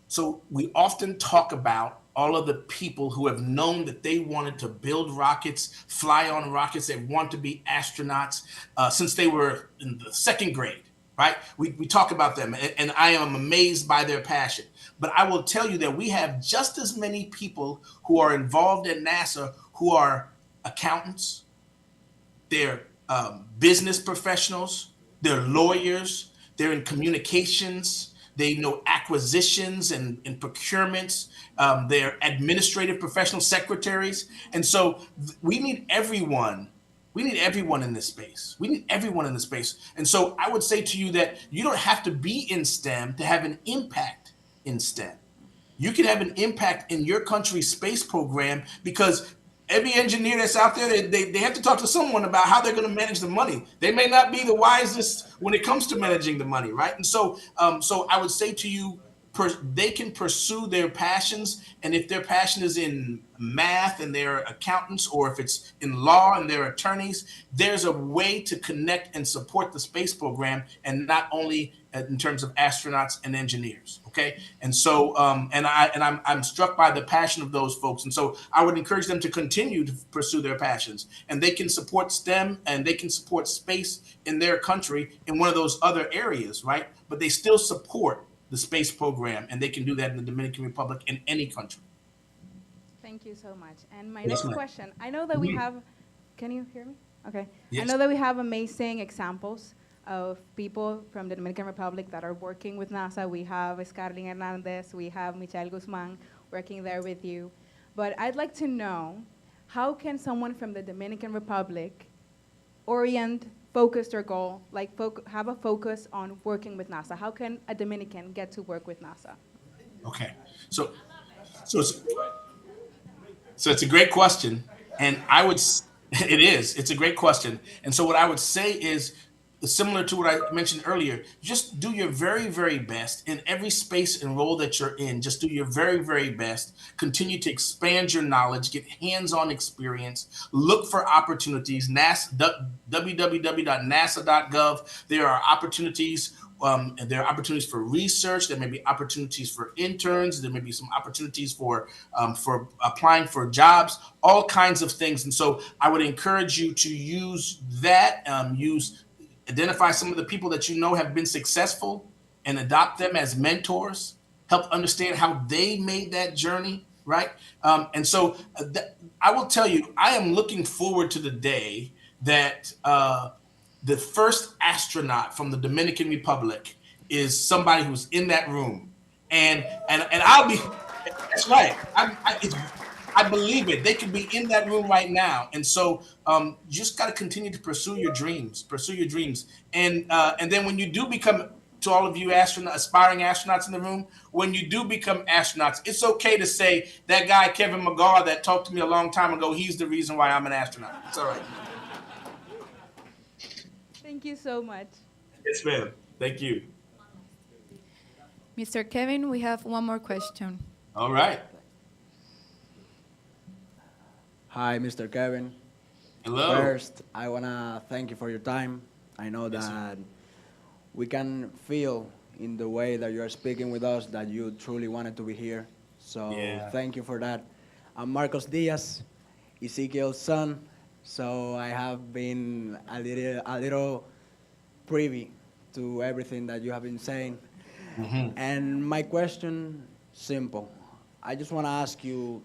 so we often talk about all of the people who have known that they wanted to build rockets, fly on rockets, they want to be astronauts since they were in the second grade, right? We talk about them, and I am amazed by their passion. But I will tell you that we have just as many people who are involved at NASA who are accountants, they're business professionals, they're lawyers, they're in communications, they know acquisitions and procurements, they're administrative professional secretaries. And so we need everyone. We need everyone in this space. We need everyone in this space. And so I would say to you that you don't have to be in STEM to have an impact in STEM. you can have an impact in your country's space program, because every engineer that's out there, they have to talk to someone about how they're going to manage the money. They may not be the wisest when it comes to managing the money, right? And so, so I would say to you, they can pursue their passions, and if their passion is in math and they're accountants, or if it's in law and they're attorneys, there's a way to connect and support the space program, and not only in terms of astronauts and engineers. Okay, and so I'm struck by the passion of those folks, and so I would encourage them to continue to pursue their passions, and they can support STEM and they can support space in their country in one of those other areas, right? But they still support the space program, and they can do that in the Dominican Republic, in any country. Thank you so much. And my Yes, next ma'am. question, I know that we have, can you hear me? Okay. Yes. I know that we have amazing examples of people from the Dominican Republic that are working with NASA. We have Scarlyn Hernandez, we have Michelle Guzman working there with you. But I'd like to know, how can someone from the Dominican Republic focus their goal, like have a focus on working with NASA? How can a Dominican get to work with NASA? Okay, so it's a great question, and it's a great question. And so what I would say is, similar to what I mentioned earlier, just do your very, very best in every space and role that you're in. Just do your very, very best. Continue to expand your knowledge, get hands-on experience, look for opportunities. www.nasa.gov. There are opportunities. There are opportunities for research. There may be opportunities for interns. There may be some opportunities for applying for jobs, all kinds of things. And so I would encourage you to use that, identify some of the people that you know have been successful and adopt them as mentors, help understand how they made that journey, right? And so I will tell you, I am looking forward to the day that the first astronaut from the Dominican Republic is somebody who's in that room. And I'll be, that's right. I believe it. They could be in that room right now. And so you just got to continue to pursue your dreams, And then when you do become, to all of you aspiring astronauts in the room, when you do become astronauts, it's okay to say, that guy, Kevin McGaw, that talked to me a long time ago, he's the reason why I'm an astronaut. It's all right. Thank you so much. Yes, ma'am. Thank you. Mr. Kevin, we have one more question. All right. Hi, Mr. Kevin. Hello. First, I want to thank you for your time. I know that we can feel in the way that you are speaking with us that you truly wanted to be here. So thank you for that. I'm Marcos Diaz, Ezekiel's son. So I have been a little privy to everything that you have been saying. Mm-hmm. And my question, simple. I just want to ask you,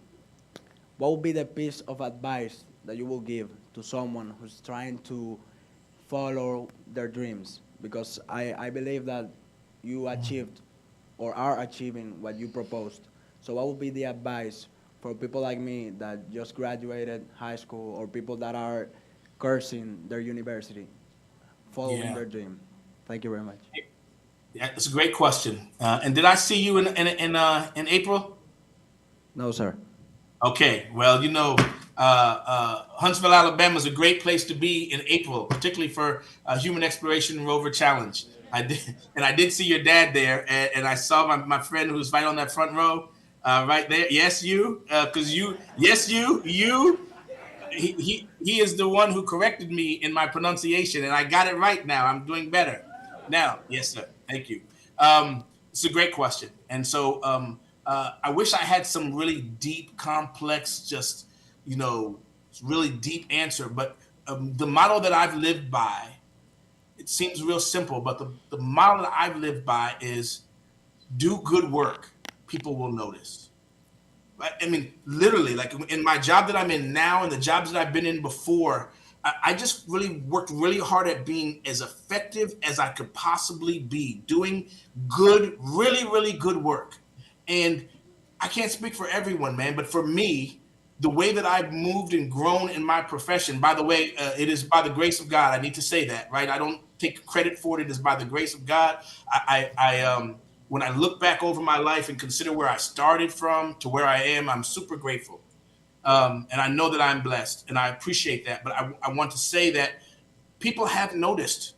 what would be the piece of advice that you will give to someone who's trying to follow their dreams? Because I believe that you achieved or are achieving what you proposed. So what would be the advice for people like me that just graduated high school, or people that are cursing their university, following their dream? Thank you very much. Yeah, it's a great question. And did I see you in April? No, sir. Okay, well, you know, Huntsville, Alabama is a great place to be in April, particularly for Human Exploration Rover Challenge. I did see your dad there, and I saw my friend who's right on that front row, right there. Yes, you, because he is the one who corrected me in my pronunciation, and I got it right now. I'm doing better now. Yes, sir. Thank you. It's a great question, and so I wish I had some really deep, complex, just, really deep answer. But the model that I've lived by, it seems real simple, but the model that I've lived by is do good work, people will notice. I mean, literally, like in my job that I'm in now and the jobs that I've been in before, I just really worked really hard at being as effective as I could possibly be, doing good, really, really good work. And I can't speak for everyone, man, but for me, the way that I've moved and grown in my profession, by the way, it is by the grace of God. I need to say that, right? I don't take credit for it. It is by the grace of God. when I look back over my life and consider where I started from to where I am, I'm super grateful. And I know that I'm blessed, and I appreciate that. But I want to say that people have noticed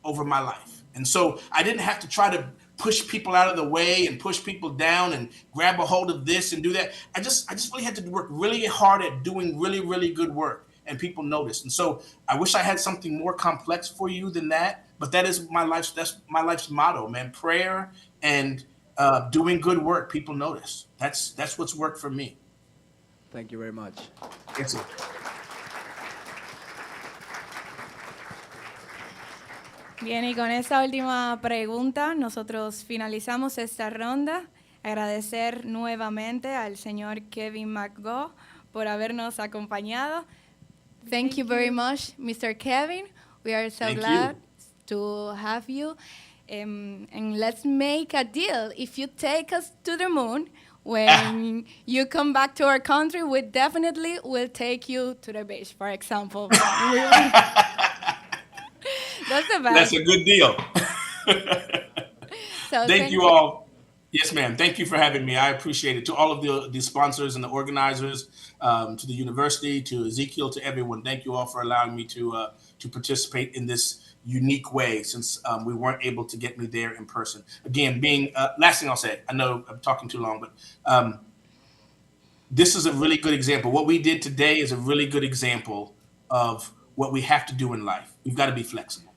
over my life. And so I didn't have to try to push people out of the way and push people down and grab a hold of this and do that. I just really had to work really hard at doing really, really good work, and people noticed. And so I wish I had something more complex for you than that, but that's my life's motto, man. Prayer and doing good work. People notice. That's what's worked for me. Thank you very much. Yes, sir. Bien, y con esta última pregunta nosotros finalizamos esta ronda. Agradecer nuevamente al señor Kevin McGaugh por habernos acompañado. Thank you very much, Mr. Kevin. We are so glad to have you. And let's make a deal. If you take us to the moon, when you come back to our country, we definitely will take you to the beach, for example. That's the best. That's a good deal. So thank you all. Yes, ma'am. Thank you for having me. I appreciate it. To all of the sponsors and the organizers, to the university, to Ezekiel, to everyone. Thank you all for allowing me to participate in this unique way, since we weren't able to get me there in person. Again, last thing I'll say, I know I'm talking too long, but this is a really good example. What we did today is a really good example of what we have to do in life. We've got to be flexible.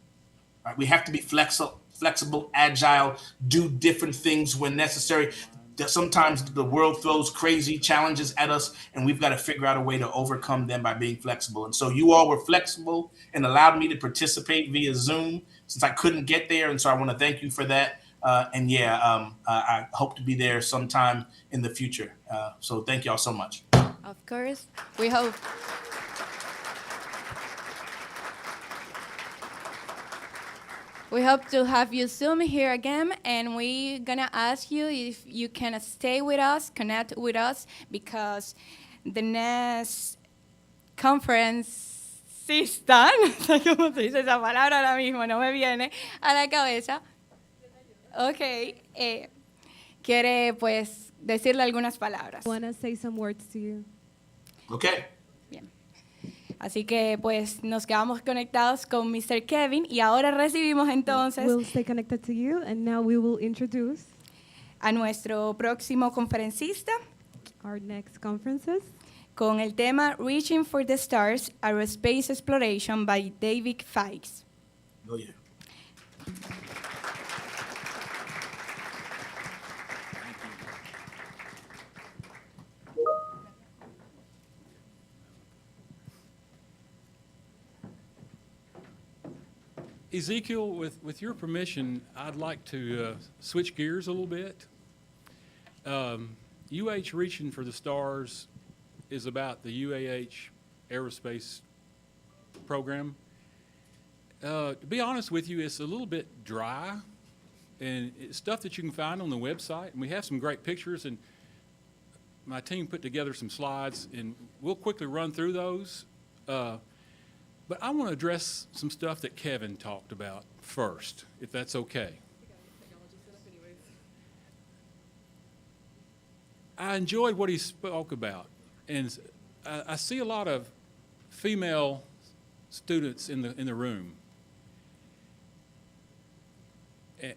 Right? We have to be flexible, agile, do different things when necessary. Sometimes the world throws crazy challenges at us, and we've got to figure out a way to overcome them by being flexible. And so you all were flexible and allowed me to participate via Zoom since I couldn't get there. And so I want to thank you for that. I hope to be there sometime in the future. So thank y'all so much. Of course, we hope. We hope to have you soon here again, and we're gonna ask you if you can stay with us, connect with us, because the next conference, no sé cómo se dice esa palabra ahora mismo, no me viene a la cabeza. Ok, quiere pues decirle algunas palabras. I want to say some words to you. Okay. Así que pues nos quedamos conectados con Mr. Kevin y ahora recibimos entonces We'll stay connected to you, and now we will introduce a nuestro próximo conferencista our next conferences con el tema Reaching for the Stars, Aerospace Exploration by David Fikes. Oh, yeah. Ezekiel, with your permission, I'd like to switch gears a little bit. UH Reaching for the Stars is about the UAH aerospace program. To be honest with you, it's a little bit dry, and it's stuff that you can find on the website. And we have some great pictures, and my team put together some slides, and we'll quickly run through those. But I want to address some stuff that Kevin talked about first, if that's okay. I enjoyed what he spoke about, and I see a lot of female students in the room.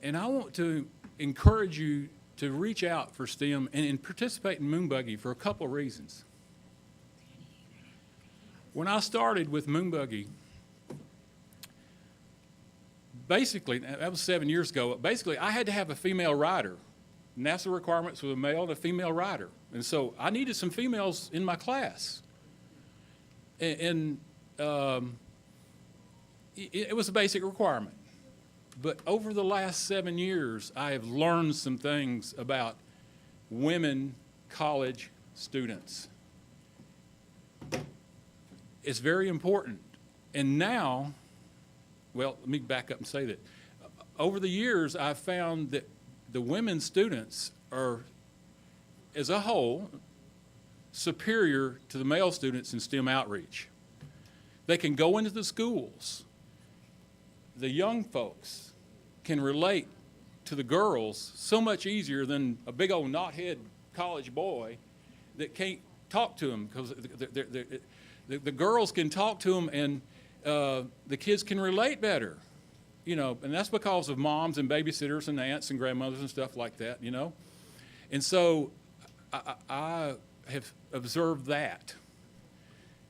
And I want to encourage you to reach out for STEM and participate in Moon Buggy for a couple of reasons. When I started with Moon Buggy, basically, that was 7 years ago, basically I had to have a female rider. NASA requirements with a male and a female rider. And so I needed some females in my class. And it was a basic requirement. But over the last 7 years, I have learned some things about women college students. It's very important. And now, well, let me back up and say that. Over the years, I've found that the women students are, as a whole, superior to the male students in STEM outreach. They can go into the schools. The young folks can relate to the girls so much easier than a big old knothead college boy that can't talk to them, because the girls can talk to them, and the kids can relate better, you know, and that's because of moms and babysitters and aunts and grandmothers and stuff like that, you know. And so I have observed that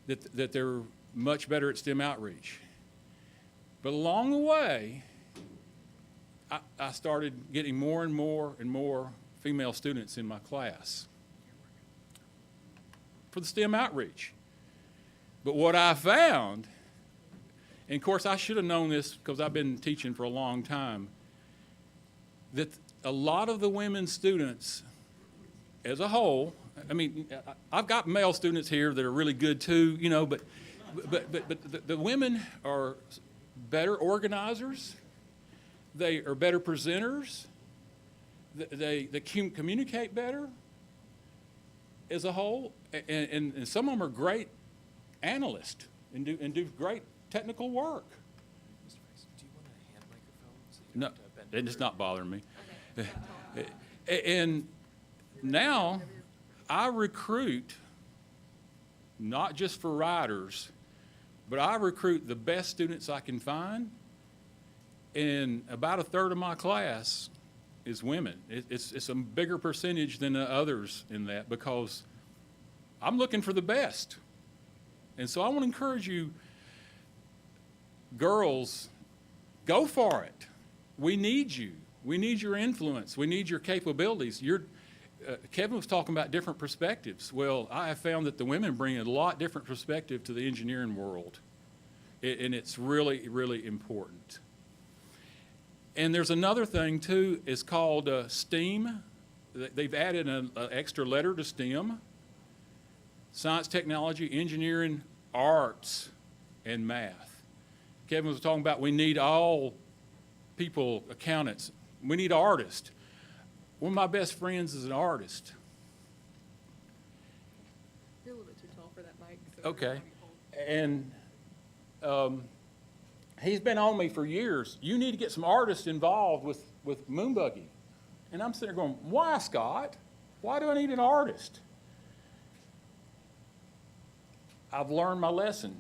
they're much better at STEM outreach. But along the way, I started getting more and more and more female students in my class for the STEM outreach. But what I found, and of course I should have known this because I've been teaching for a long time, that a lot of the women students as a whole, I mean, I've got male students here that are really good too, you know, but the women are better organizers, they are better presenters, they communicate better as a whole, and some of them are great analysts and do great technical work. Mr. Price, do you want a hand microphone? So No, it's not bothering me. And now I recruit not just for writers, but I recruit the best students I can find, and about a third of my class is women. It's a bigger percentage than the others in that, because I'm looking for the best. And so I want to encourage you, girls, go for it. We need you. We need your influence. We need your capabilities. Kevin was talking about different perspectives. Well, I have found that the women bring a lot different perspective to the engineering world, and it's really, really important. And there's another thing too, it's called STEAM. They've added an extra letter to STEM: science, technology, engineering, arts, and math. Kevin was talking about we need all people, accountants. We need artists. One of my best friends is an artist. You're a little bit too tall for that mic. So Okay. And he's been on me for years. You need to get some artists involved with Moonbuggy. And I'm sitting there going, why, Scott? Why do I need an artist? I've learned my lesson.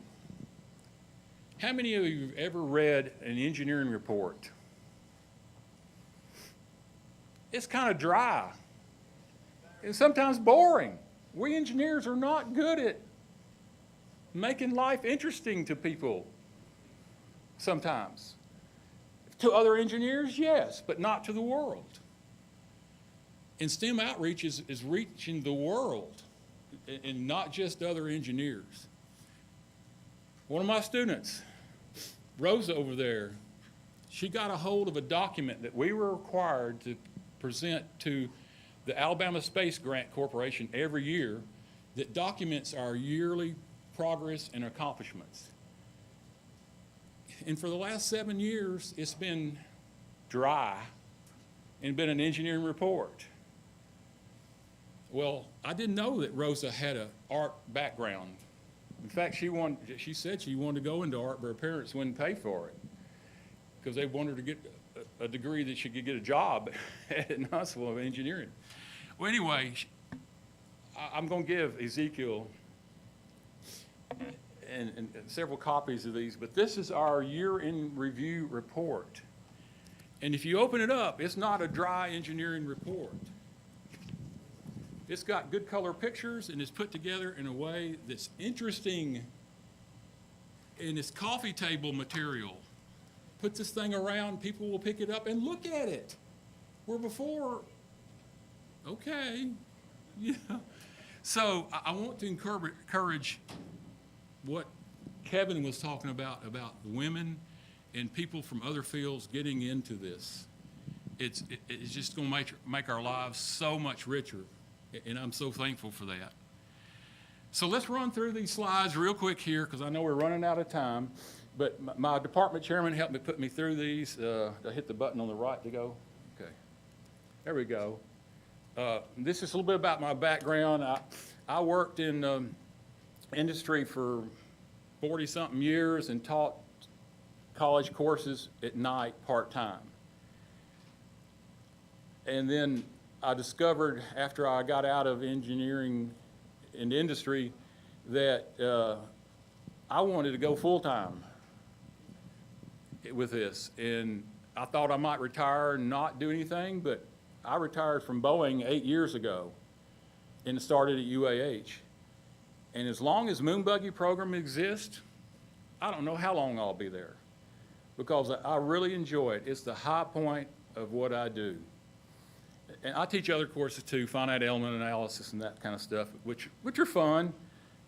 How many of you have ever read an engineering report? It's kind of dry and sometimes boring. We engineers are not good at making life interesting to people sometimes. To other engineers, yes, but not to the world. And STEM outreach is reaching the world and not just other engineers. One of my students, Rosa over there, she got a hold of a document that we were required to present to the Alabama Space Grant Corporation every year that documents our yearly progress and accomplishments. And for the last 7 years, it's been dry and been an engineering report. Well, I didn't know that Rosa had an art background. In fact, she said she wanted to go into art, but her parents wouldn't pay for it because they wanted her to get a degree that she could get a job at Knoxville of engineering. Well, anyway, I'm going to give Ezekiel and several copies of these, but this is our year in review report. And if you open it up, it's not a dry engineering report. It's got good color pictures and it's put together in a way that's interesting, and it's coffee table material. Put this thing around, people will pick it up and look at it. Where before, okay, yeah. So I want to encourage what Kevin was talking about women and people from other fields getting into this. It's just going to make our lives so much richer, and I'm so thankful for that. So let's run through these slides real quick here because I know we're running out of time. But my department chairman helped me put me through these. I hit the button on the right to go. Okay, there we go. This is a little bit about my background. I worked in industry for 40-something years and taught college courses at night part-time. And then I discovered after I got out of engineering and industry that I wanted to go full-time with this. And I thought I might retire and not do anything, but I retired from Boeing 8 years ago and started at UAH. And as long as Moon Buggy program exists, I don't know how long I'll be there, because I really enjoy it. It's the high point of what I do. And I teach other courses too, finite element analysis and that kind of stuff, which are fun,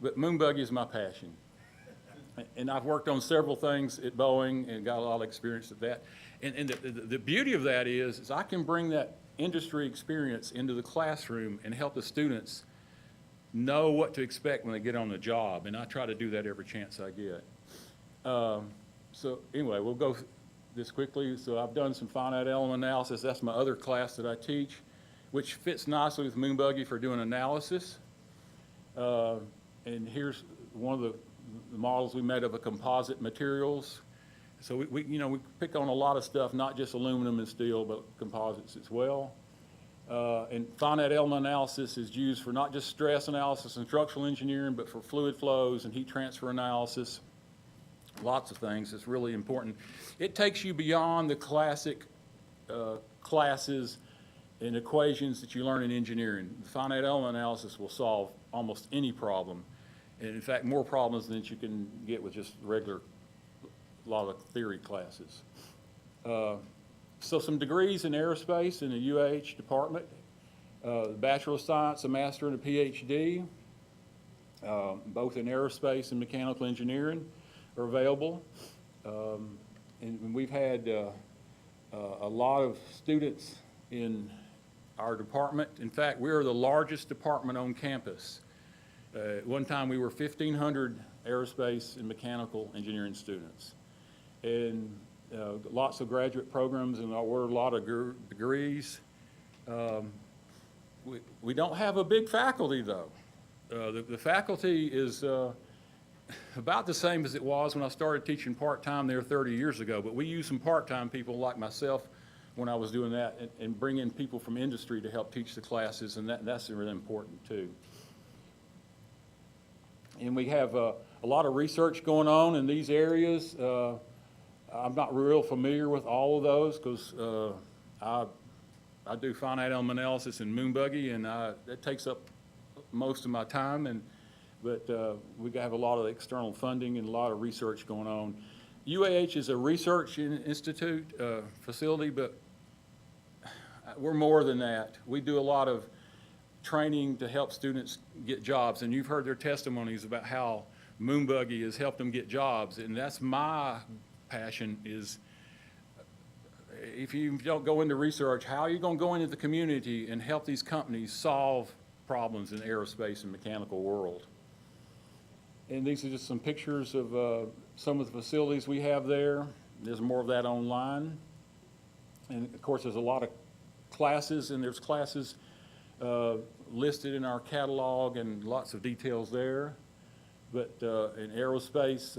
but Moon Buggy is my passion. And I've worked on several things at Boeing and got a lot of experience at that. And the beauty of that is I can bring that industry experience into the classroom and help the students know what to expect when they get on the job. And I try to do that every chance I get. So anyway, we'll go this quickly. So I've done some finite element analysis. That's my other class that I teach, which fits nicely with Moon Buggy for doing analysis. And here's one of the models we made of a composite materials. So we pick on a lot of stuff, not just aluminum and steel, but composites as well. And finite element analysis is used for not just stress analysis and structural engineering, but for fluid flows and heat transfer analysis. Lots of things. It's really important. It takes you beyond the classic classes and equations that you learn in engineering. The finite element analysis will solve almost any problem. And in fact, more problems than you can get with just regular, a lot of theory classes. So some degrees in aerospace in the UAH department, Bachelor of Science, a Master, and a PhD, both in aerospace and mechanical engineering are available. And we've had a lot of students in our department. In fact, we are the largest department on campus. At one time, we were 1,500 aerospace and mechanical engineering students. And lots of graduate programs, and we're a lot of degrees. We don't have a big faculty, though. The faculty is about the same as it was when I started teaching part-time there 30 years ago, but we use some part-time people like myself when I was doing that, and bring in people from industry to help teach the classes, and that's really important, too. And we have a lot of research going on in these areas. I'm not real familiar with all of those because I do finite element analysis in Moon Buggy, and that takes up most of my time. But we have a lot of external funding and a lot of research going on. UAH is a research institute facility, but we're more than that. We do a lot of training to help students get jobs, and you've heard their testimonies about how Moon Buggy has helped them get jobs, and that's my passion. Is if you don't go into research, how are you going to go into the community and help these companies solve problems in the aerospace and mechanical world? And these are just some pictures of some of the facilities we have there. There's more of that online. And of course, there's a lot of classes, and there's classes listed in our catalog and lots of details there. But in aerospace,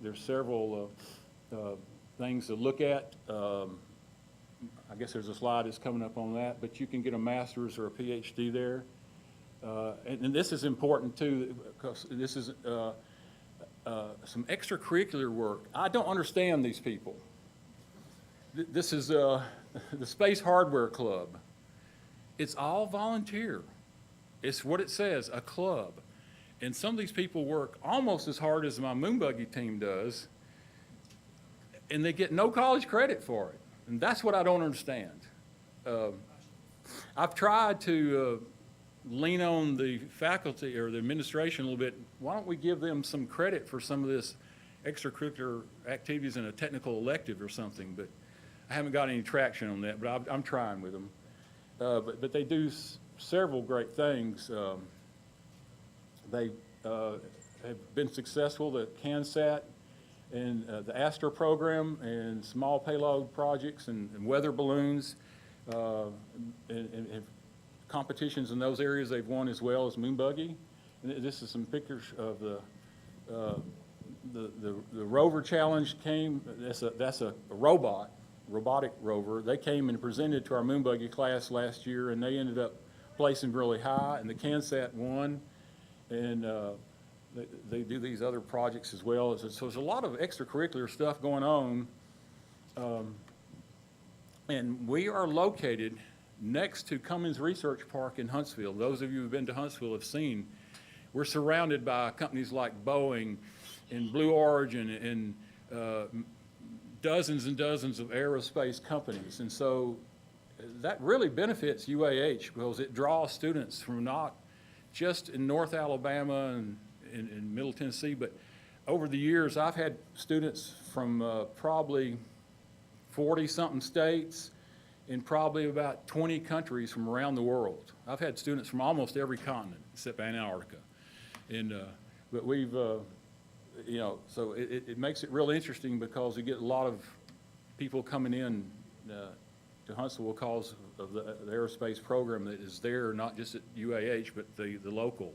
there's several things to look at. I guess there's a slide that's coming up on that, but you can get a master's or a PhD there. And this is important too, because this is some extracurricular work. I don't understand these people. This is the Space Hardware Club. It's all volunteer. It's what it says, a club. And some of these people work almost as hard as my Moon Buggy team does, and they get no college credit for it. And that's what I don't understand. I've tried to lean on the faculty or the administration a little bit. Why don't we give them some credit for some of this extracurricular activities in a technical elective or something? But I haven't got any traction on that, but I'm trying with them. But they do several great things. They have been successful, the CANSAT and the Astra program and small payload projects and weather balloons and competitions in those areas they've won as well as Moon Buggy. And this is some pictures of the rover challenge came. That's a robot robotic rover. They came and presented to our moon buggy class last year, and they ended up placing really high, and the CanSat won, and they do these other projects as well. So there's a lot of extracurricular stuff going on, and we are located next to Cummins Research Park in Huntsville. Those of you who've been to Huntsville have seen, we're surrounded by companies like Boeing and Blue Origin and dozens and dozens of aerospace companies. And so that really benefits UAH because it draws students from not just in North Alabama and in Middle Tennessee, but over the years I've had students from probably 40-something states in probably about 20 countries from around the world. I've had students from almost every continent except Antarctica. And, but we've, you know, so it makes it real interesting because we get a lot of people coming in to Huntsville because of the aerospace program that is there, not just at UAH, but the local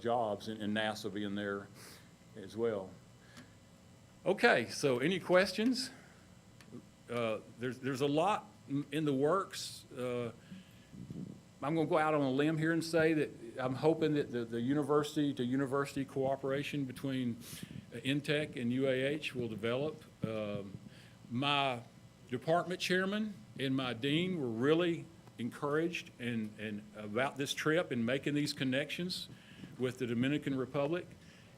jobs and NASA being there as well. Okay, so any questions? There's a lot in the works. I'm going to go out on a limb here and say that I'm hoping that the university-to-university cooperation between INTEC and UAH will develop. My department chairman and my dean were really encouraged and about this trip and making these connections with the Dominican Republic,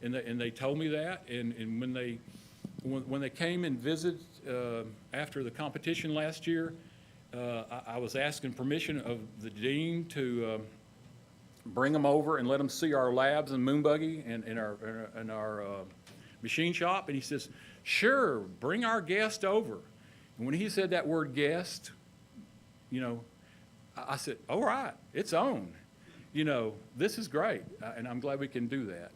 and they told me that. And when they came and visited after the competition last year, I was asking permission of the dean to bring them over and let them see our labs and moon buggy and our machine shop. And he says, sure, bring our guest over. And when he said that word guest, you know, I said, all right, it's on. You know, this is great, and I'm glad we can do that.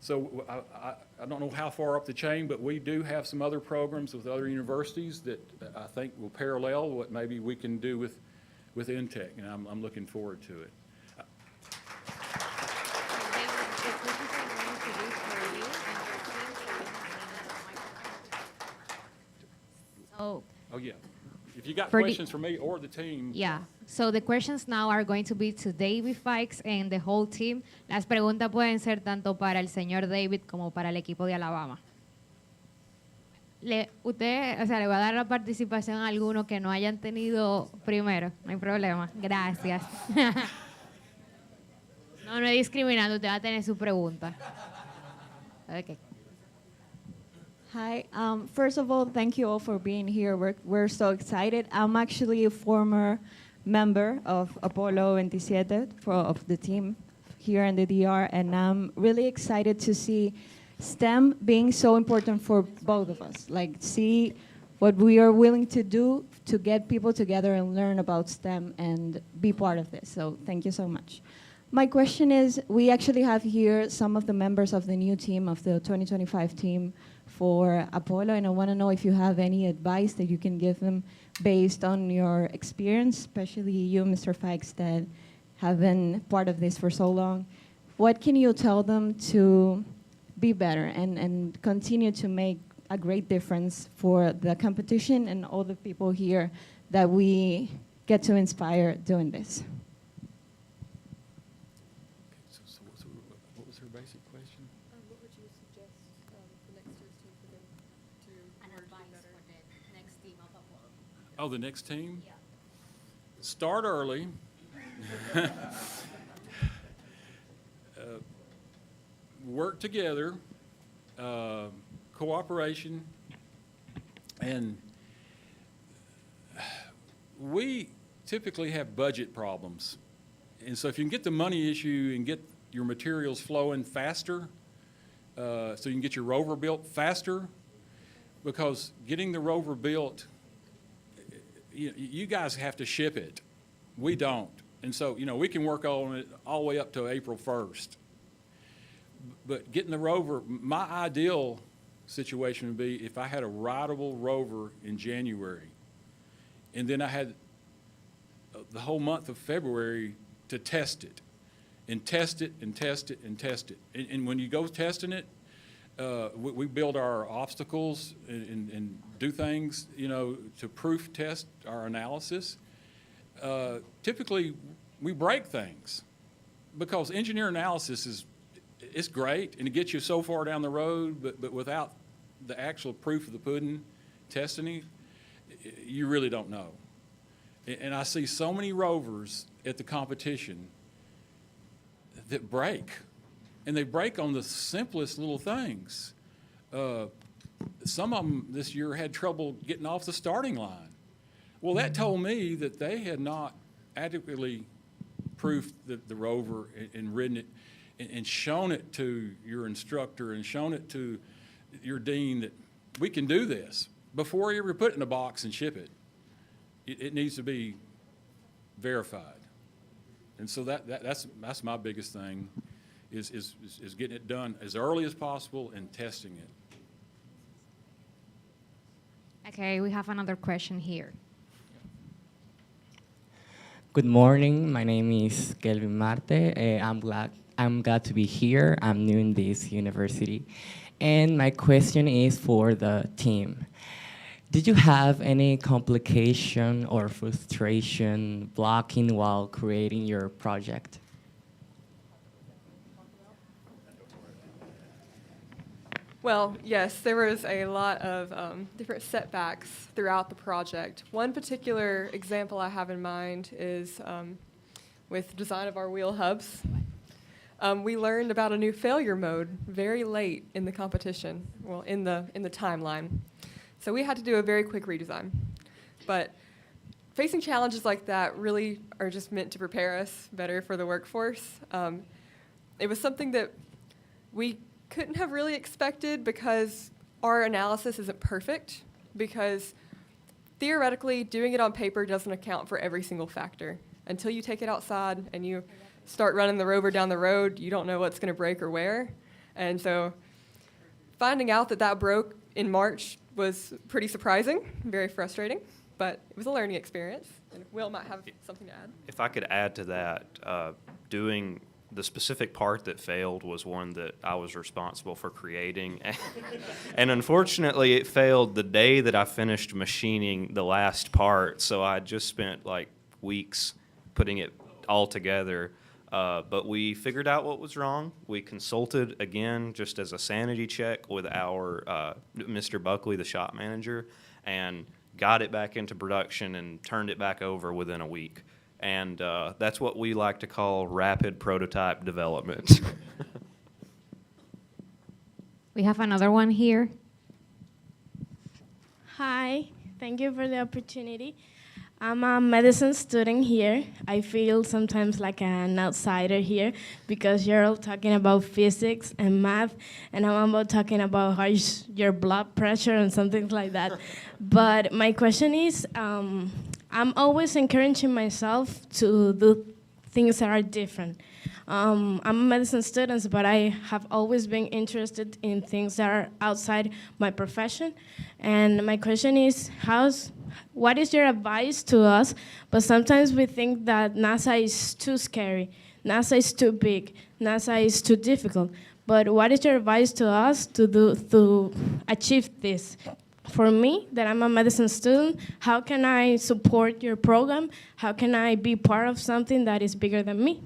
So I don't know how far up the chain, but we do have some other programs with other universities that I think will parallel what maybe we can do with INTEC, and I'm looking forward to it. Oh yeah. If you got For questions for me or the team. Yeah. So the questions now are going to be to David Fikes and the whole team. Las preguntas pueden ser tanto para el señor David como para el equipo de Alabama. Usted, o sea, le voy a dar la participación a alguno que no hayan tenido primero. No hay problema. Gracias. No es discriminando. Usted va a tener su pregunta. Okay. Hi. First of all, thank you all for being here. We're so excited. I'm actually a former member of Apollo 27 of the team here in the DR, and I'm really excited to see STEM being so important for both of us. Like, see what we are willing to do to get people together and learn about STEM and be part of this. So thank you so much. My question is, we actually have here some of the members of the new team, of the 2025 team for Apollo, and I want to know if you have any advice that you can give them based on your experience, especially you, Mr. Fikes, that have been part of this for so long. What can you tell them to be better and continue to make a great difference for the competition and all the people here that we get to inspire doing this? What was her basic question? What would you suggest the next year's team for them to An advice for the next team of Apollo. Oh, the next team? Yeah. Start early. Work together, cooperation, and we typically have budget problems. And so if you can get the money issue and get your materials flowing faster, so you can get your rover built faster, because getting the rover built, you guys have to ship it. We don't. And so, you know, we can work on it all the way up to April 1st. But getting the rover, my ideal situation would be if I had a rideable rover in January, and then I had the whole month of February to test it, and test it, and test it, and test it. And when you go testing it, We build our obstacles and do things, to proof test our analysis. Typically, we break things because engineer analysis it's great and it gets you so far down the road, but without the actual proof of the pudding, testing it, you really don't know. And I see so many rovers at the competition that break, and they break on the simplest little things. Some of them this year had trouble getting off the starting line. Well, that told me that they had not adequately proofed the rover and ridden it and shown it to your instructor and shown it to your dean that we can do this before you ever put it in a box and ship it. It needs to be verified. And so that's my biggest thing is getting it done as early as possible and testing it. Okay, we have another question here. Good morning. My name is Kelvin Marte. I'm glad to be here. I'm new in this university. And my question is for the team. Did you have any complication or frustration blocking while creating your project? Well, yes, there was a lot of different setbacks throughout the project. One particular example I have in mind is with design of our wheel hubs. We learned about a new failure mode very late in the competition, well, in the timeline. So we had to do a very quick redesign. But facing challenges like that really are just meant to prepare us better for the workforce. It was something that we couldn't have really expected because our analysis isn't perfect, because theoretically doing it on paper doesn't account for every single factor. Until you take it outside and you start running the rover down the road, you don't know what's going to break or where. And so finding out that broke in March was pretty surprising, very frustrating, but it was a learning experience. And Will might have something to add. If I could add to that, doing the specific part that failed was one that I was responsible for creating. And unfortunately, it failed the day that I finished machining the last part, so I just spent like weeks putting it all together. But we figured out what was wrong. We consulted again, just as a sanity check, with our Mr. Buckley, the shop manager, and got it back into production and turned it back over within a week. And that's what we like to call rapid prototype development. We have another one here. Hi, thank you for the opportunity. I'm a medicine student here. I feel sometimes like an outsider here because you're all talking about physics and math, and I'm about talking about how your blood pressure and something like that. But my question is, I'm always encouraging myself to do things that are different. I'm a medicine student, but I have always been interested in things that are outside my profession. And my question is, what is your advice to us? But sometimes we think that NASA is too scary, NASA is too big, NASA is too difficult. But what is your advice to us to achieve this? For me, that I'm a medicine student, how can I support your program? How can I be part of something that is bigger than me?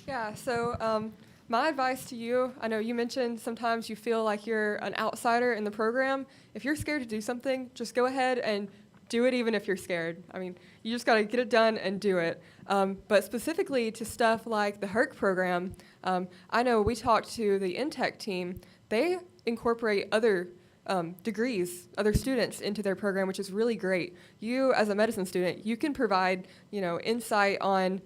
Yeah, so my advice to you, I know you mentioned sometimes you feel like you're an outsider in the program. If you're scared to do something, just go ahead and do it even if you're scared. I mean, you just got to get it done and do it. But specifically to stuff like the HERC program, I know we talked to the INTEC team. They incorporate other degrees, other students into their program, which is really great. You, as a medicine student, you can provide, insight on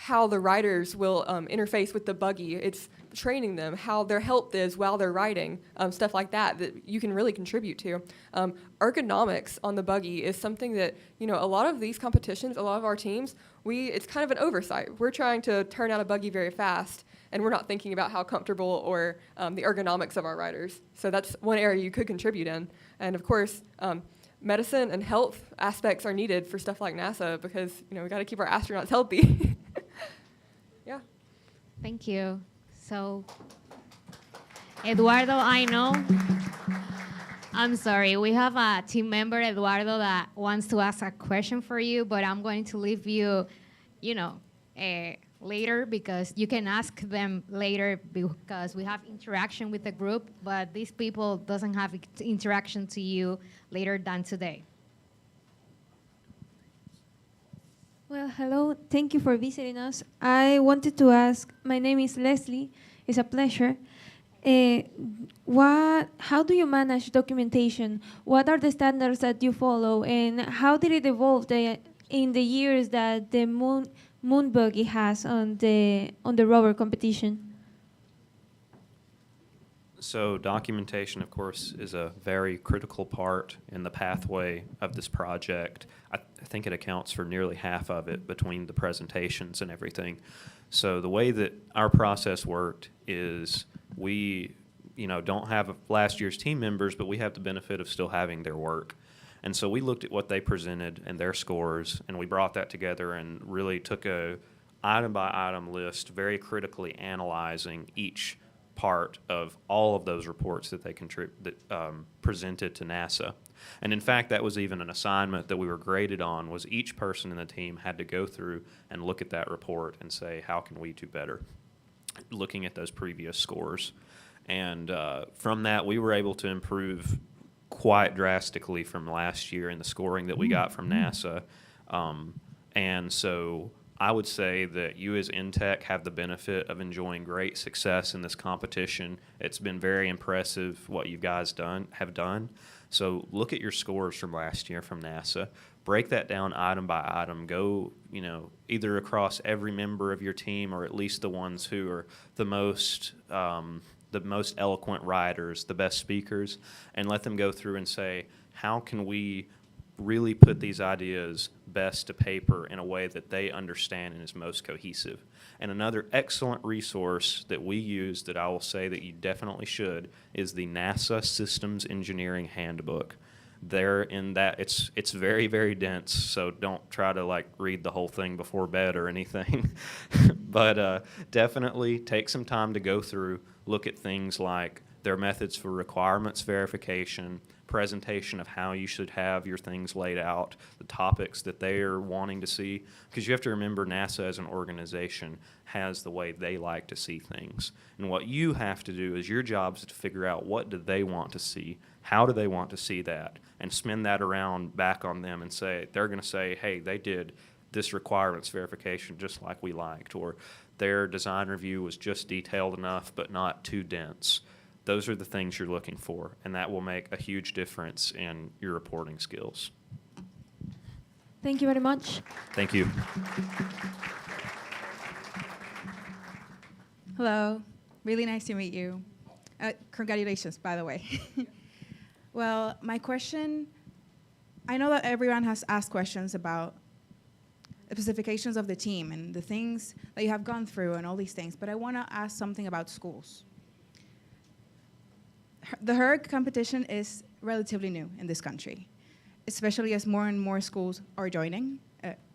how the riders will interface with the buggy. It's training them, how their health is while they're riding, stuff like that you can really contribute to. Ergonomics on the buggy is something that, a lot of these competitions, a lot of our teams, it's kind of an oversight. We're trying to turn out a buggy very fast, and we're not thinking about how comfortable or the ergonomics of our riders. So that's one area you could contribute in. And of course, medicine and health aspects are needed for stuff like NASA because, we got to keep our astronauts healthy. Yeah. Thank you. So Eduardo, I know. I'm sorry. We have a team member, Eduardo, that wants to ask a question for you, but I'm going to leave you, later because you can ask them later because we have interaction with the group, but these people doesn't have interaction to you later than today. Well, hello. Thank you for visiting us. I wanted to ask, my name is Leslie. It's a pleasure. How do you manage documentation? What are the standards that you follow, and how did it evolve in the years that the moon buggy has on the rover competition? So documentation, of course, is a very critical part in the pathway of this project. I think it accounts for nearly half of it between the presentations and everything. So the way that our process worked is we, don't have last year's team members, but we have the benefit of still having their work. And so we looked at what they presented and their scores, and we brought that together and really took a item-by-item list, very critically analyzing each part of all of those reports that they presented to NASA. And in fact, that was even an assignment that we were graded on, was each person in the team had to go through and look at that report and say, how can we do better, looking at those previous scores. And from that, we were able to improve quite drastically from last year in the scoring that we got from NASA. And so I would say that you as INTEC have the benefit of enjoying great success in this competition. It's been very impressive what you guys have done. So look at your scores from last year from NASA. Break that down item by item. Go, either across every member of your team or at least the ones who are the most eloquent writers, the best speakers, and let them go through and say, how can we really put these ideas best to paper in a way that they understand and is most cohesive. And another excellent resource that we use that I will say that you definitely should is the NASA Systems Engineering Handbook. There in that, it's very, very dense, so don't try to read the whole thing before bed or anything. But definitely take some time to go through, look at things like their methods for requirements verification, presentation of how you should have your things laid out, the topics that they are wanting to see, because you have to remember NASA as an organization has the way they like to see things. And what you have to do is your job is to figure out what do they want to see, how do they want to see that, and spin that around back on them and say, they're going to say, hey, they did this requirements verification just like we liked, or their design review was just detailed enough but not too dense. Those are the things you're looking for, and that will make a huge difference in your reporting skills. Thank you very much. Thank you. Hello. Really nice to meet you. Congratulations, by the way. Well, my question, I know that everyone has asked questions about the specifications of the team and the things that you have gone through and all these things, but I want to ask something about schools. The HERG competition is relatively new in this country, especially as more and more schools are joining.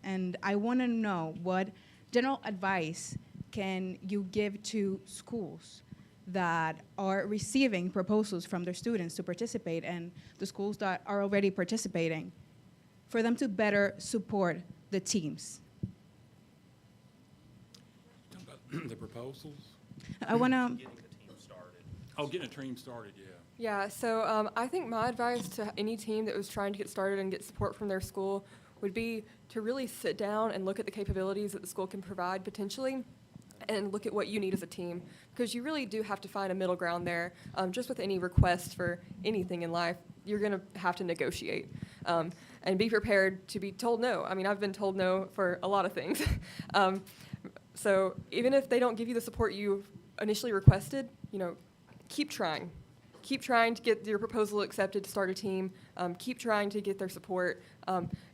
And I want to know what general advice can you give to schools that are receiving proposals from their students to participate and the schools that are already participating for them to better support the teams? The proposals? I want to... Getting a team started, yeah. Yeah, so I think my advice to any team that was trying to get started and get support from their school would be to really sit down and look at the capabilities that the school can provide potentially and look at what you need as a team, because you really do have to find a middle ground there. Just with any request for anything in life, you're going to have to negotiate and be prepared to be told no. I mean, I've been told no for a lot of things. So even if they don't give you the support you initially requested, keep trying. Keep trying to get your proposal accepted to start a team. Keep trying to get their support.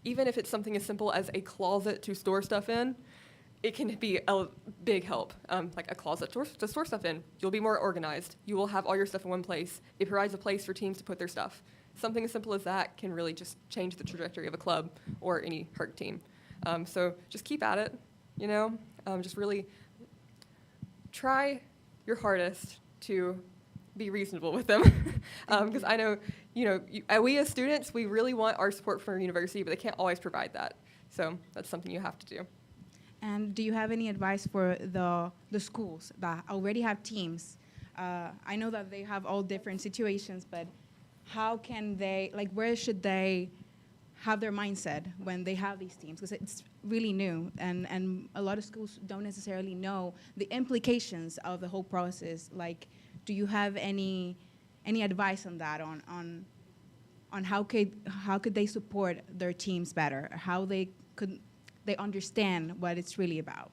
Even if it's something as simple as a closet to store stuff in, it can be a big help. Like a closet to store stuff in. You'll be more organized. You will have all your stuff in one place. It provides a place for teams to put their stuff. Something as simple as that can really just change the trajectory of a club or any HERG team. So just keep at it, just really try your hardest to be reasonable with them. Because I know, we as students, we really want our support from our university, but they can't always provide that. So that's something you have to do. And do you have any advice for the schools that already have teams? I know that they have all different situations, but how can they, where should they have their mindset when they have these teams? Because it's really new, and a lot of schools don't necessarily know the implications of the whole process. Do you have any advice on that, on how could they support their teams better? How they understand what it's really about?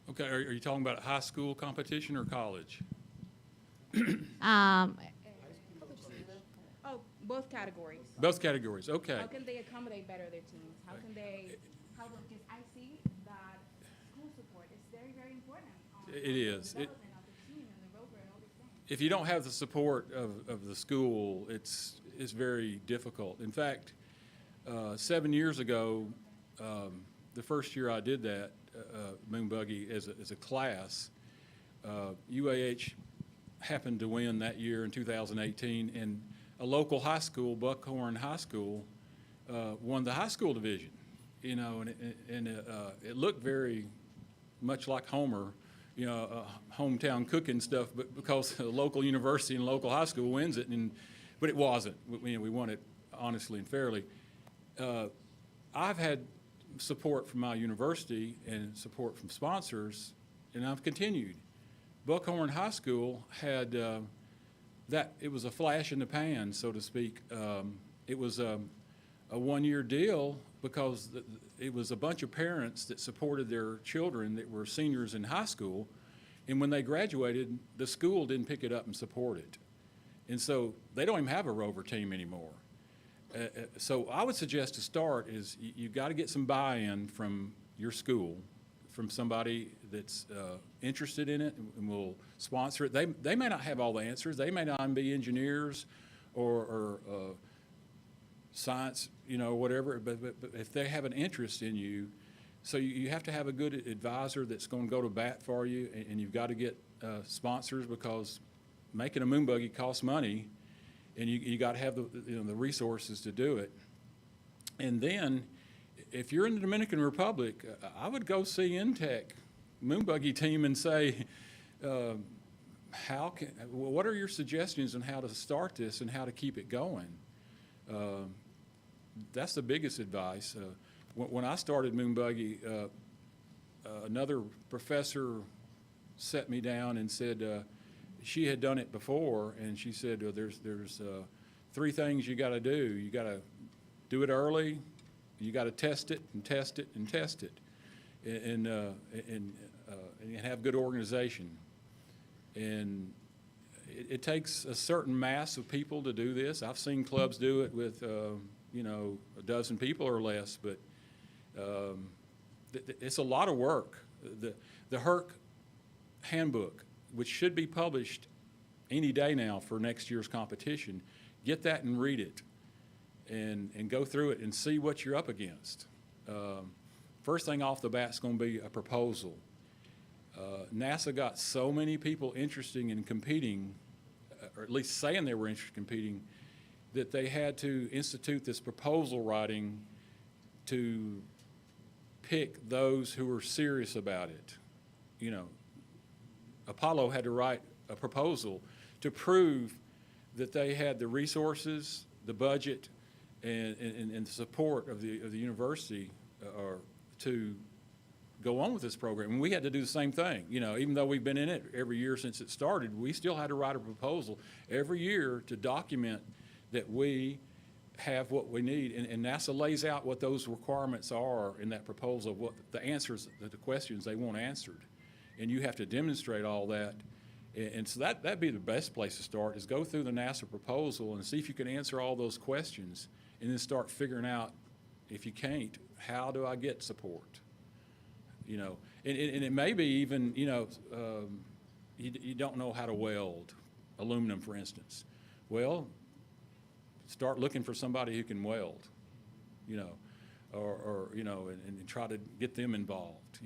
Okay, are you talking about high school competition or college? Oh, both categories. Both categories, okay. How can they accommodate better their teams? How can they help them? Because I see that school support is very, very important. It is. The development of the team and the rover and all these things. If you don't have the support of the school, it's very difficult. In fact, 7 years ago, the first year I did that, Moon Buggy as a class, UAH happened to win that year in 2018, and a local high school, Buckhorn High School, won the high school division. And it looked very much like Homer, hometown cooking stuff, but because a local university and local high school wins it, but it wasn't. We won it honestly and fairly. I've had support from my university and support from sponsors, and I've continued. Buckhorn High School had it was a flash in the pan, so to speak. It was a one-year deal because it was a bunch of parents that supported their children that were seniors in high school, and when they graduated, the school didn't pick it up and support it. And so they don't even have a rover team anymore. So I would suggest to start is you've got to get some buy-in from your school, from somebody that's interested in it and will sponsor it. They may not have all the answers. They may not be engineers or science, whatever, but if they have an interest in you, so you have to have a good advisor that's going to go to bat for you, and you've got to get sponsors, because making a moon buggy costs money, and you got to have the resources to do it. And then, if you're in the Dominican Republic, I would go see INTEC moon buggy team and say, what are your suggestions on how to start this and how to keep it going? That's the biggest advice. When I started moon buggy, another professor set me down and said she had done it before, and she said, there's 3 things you got to do. You got to do it early, you got to test it and test it and test it, and have good organization. And it takes a certain mass of people to do this. I've seen clubs do it with a dozen people or less, but it's a lot of work. The HERC handbook, which should be published any day now for next year's competition, get that and read it and go through it and see what you're up against. First thing off the bat is going to be a proposal. NASA got so many people interested in competing, or at least saying they were interested in competing, that they had to institute this proposal writing to pick those who were serious about it. Apollo had to write a proposal to prove that they had the resources, the budget, and the support of the university to go on with this program. And we had to do the same thing. Even though we've been in it every year since it started, we still had to write a proposal every year to document that we have what we need. And NASA lays out what those requirements are in that proposal, what the answers, the questions they want answered. And you have to demonstrate all that. And so that'd be the best place to start, is go through the NASA proposal and see if you can answer all those questions, and then start figuring out, if you can't, how do I get support? And it may be even, you don't know how to weld aluminum, for instance. Well, start looking for somebody who can weld, and try to get them involved,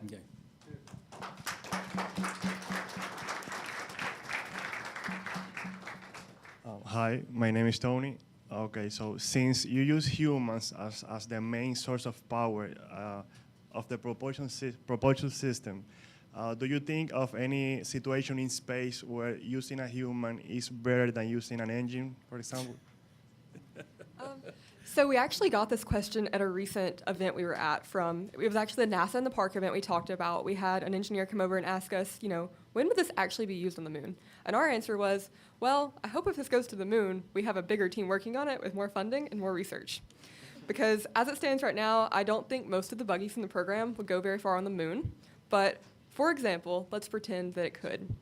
Okay. Hi, my name is Tony. Okay, so since you use humans as the main source of power of the propulsion system, do you think of any situation in space where using a human is better than using an engine, for example? So we actually got this question at a recent event we were at it was actually the NASA in the Park event we talked about. We had an engineer come over and ask us, when would this actually be used on the moon? And our answer was, well, I hope if this goes to the moon, we have a bigger team working on it with more funding and more research. Because as it stands right now, I don't think most of the buggies in the program would go very far on the moon. But for example, let's pretend that it could.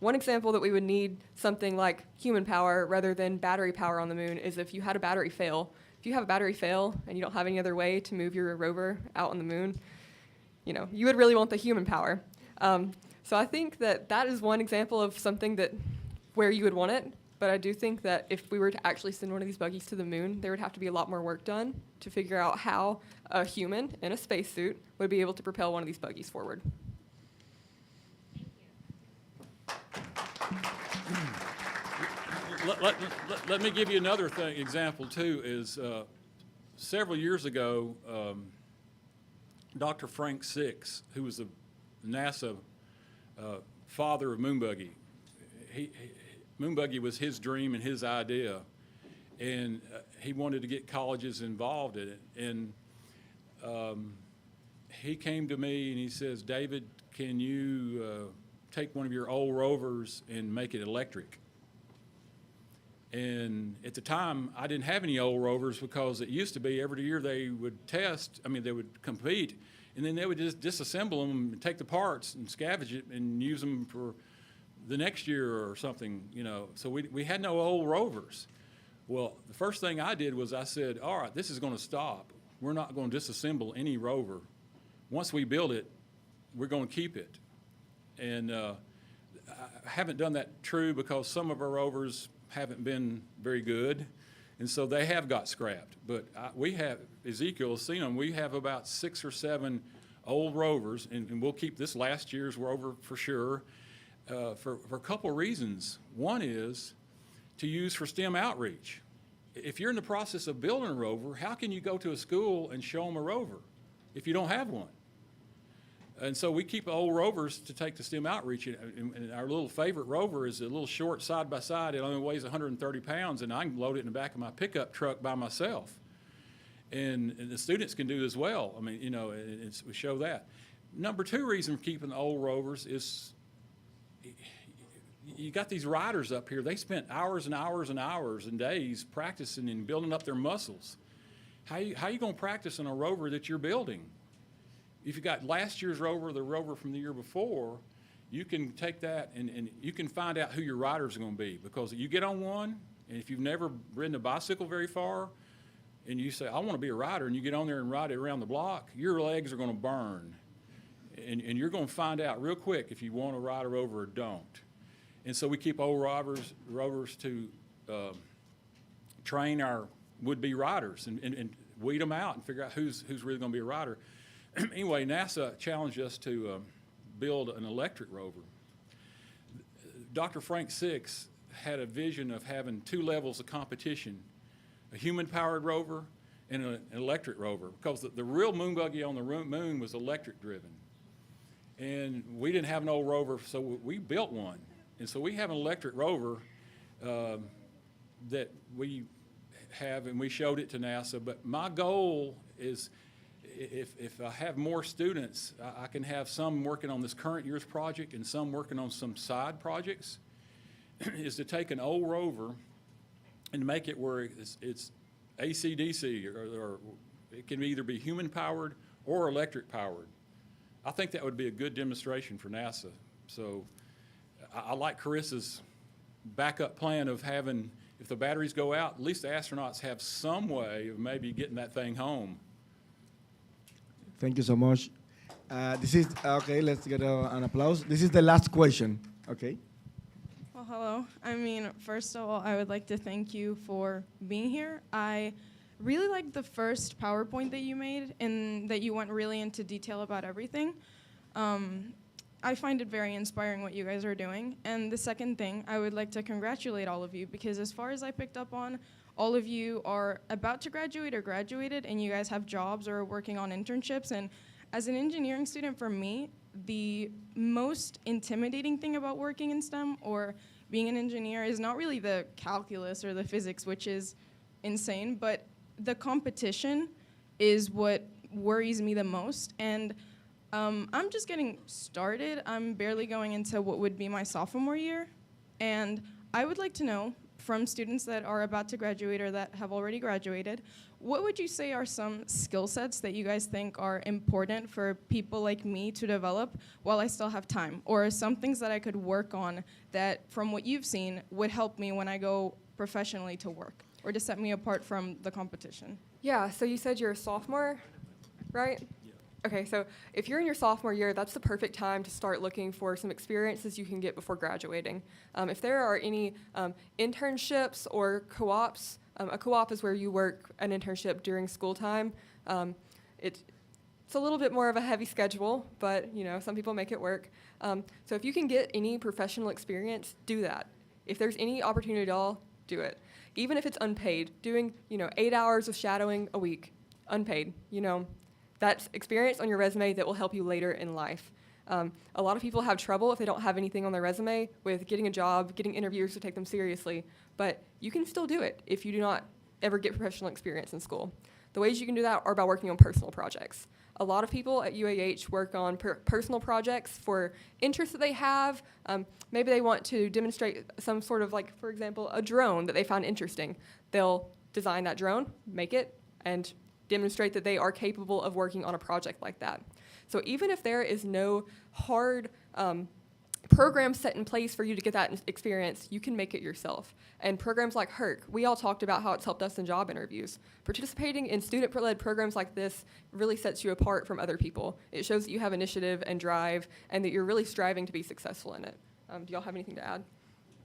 One example that we would need something like human power rather than battery power on the moon is if you had a battery fail. If you have a battery fail and you don't have any other way to move your rover out on the moon, you would really want the human power. So I think that is one example of something where you would want it. But I do think that if we were to actually send one of these buggies to the moon, there would have to be a lot more work done to figure out how a human in a spacesuit would be able to propel one of these buggies forward. Let me give you another example, too, is several years ago, Dr. Frank Six, who was the NASA father of Moonbuggy, Moonbuggy was his dream and his idea, and he wanted to get colleges involved in it. And he came to me and he says, David, can you take one of your old rovers and make it electric? And at the time, I didn't have any old rovers because it used to be every year they would they would compete, and then they would just disassemble them and take the parts and scavenge it and use them for the next year or something, So we had no old rovers. Well, the first thing I did was I said, all right, this is going to stop. We're not going to disassemble any rover. Once we build it, we're going to keep it. And I haven't done that true because some of our rovers haven't been very good, and so they have got scrapped. But we have, Ezekiel has seen them, we have about 6 or 7 old rovers, and we'll keep this last year's rover for sure, for a couple of reasons. One is to use for STEM outreach. If you're in the process of building a rover, how can you go to a school and show them a rover if you don't have one? And so we keep old rovers to take to STEM outreach. And our little favorite rover is a little short side-by-side. It only weighs 130 pounds, and I can load it in the back of my pickup truck by myself. And the students can do as well. We show that. Number 2 reason for keeping the old rovers is you got these riders up here. They spent hours and hours and hours and days practicing and building up their muscles. How you going to practice on a rover that you're building? If you got last year's rover, the rover from the year before, you can take that and you can find out who your riders are going to be, because you get on one, and if you've never ridden a bicycle very far, and you say, I want to be a rider, and you get on there and ride it around the block, your legs are going to burn. And you're going to find out real quick if you want to ride a rover or don't. And so we keep old rovers to train our would-be riders and weed them out and figure out who's really going to be a rider. Anyway, NASA challenged us to build an electric rover. Dr. Frank Six had a vision of having 2 levels of competition, a human-powered rover and an electric rover, because the real moon buggy on the moon was electric-driven. And we didn't have an old rover, so we built one. And so we have an electric rover that we have, and we showed it to NASA. But my goal is, if I have more students, I can have some working on this current year's project and some working on some side projects, is to take an old rover and make it where it's AC/DC, or it can either be human-powered or electric-powered. I think that would be a good demonstration for NASA. So I like Carissa's backup plan of having, if the batteries go out, at least the astronauts have some way of maybe getting that thing home. Thank you so much. This is, okay, let's get an applause. This is the last question, okay? Well, hello. First of all, I would like to thank you for being here. I really liked the first PowerPoint that you made, and that you went really into detail about everything. I find it very inspiring what you guys are doing. And the second thing, I would like to congratulate all of you, because as far as I picked up on, all of you are about to graduate or graduated, and you guys have jobs or are working on internships. And as an engineering student, for me, the most intimidating thing about working in STEM or being an engineer is not really the calculus or the physics, which is insane, but the competition is what worries me the most. And I'm just getting started. I'm barely going into what would be my sophomore year. And I would like to know from students that are about to graduate or that have already graduated, what would you say are some skill sets that you guys think are important for people like me to develop while I still have time? Or some things that I could work on that, from what you've seen, would help me when I go professionally to work or to set me apart from the competition? Yeah, so you said you're a sophomore, right? Yeah. Okay, so if you're in your sophomore year, that's the perfect time to start looking for some experiences you can get before graduating. If there are any internships or co-ops, a co-op is where you work an internship during school time. It's a little bit more of a heavy schedule, but you know, some people make it work. So if you can get any professional experience, do that. If there's any opportunity at all, do it. Even if it's unpaid, doing 8 hours of shadowing a week, unpaid, that's experience on your resume that will help you later in life. A lot of people have trouble if they don't have anything on their resume with getting a job, getting interviewers to take them seriously, but you can still do it if you do not ever get professional experience in school. The ways you can do that are by working on personal projects. A lot of people at UAH work on personal projects for interests that they have. Maybe they want to demonstrate some sort of, like, for example, a drone that they find interesting. They'll design that drone, make it, and demonstrate that they are capable of working on a project like that. So even if there is no hard program set in place for you to get that experience, you can make it yourself. And programs like HERC, we all talked about how it's helped us in job interviews. Participating in student-led programs like this really sets you apart from other people. It shows that you have initiative and drive and that you're really striving to be successful in it. Do y'all have anything to add?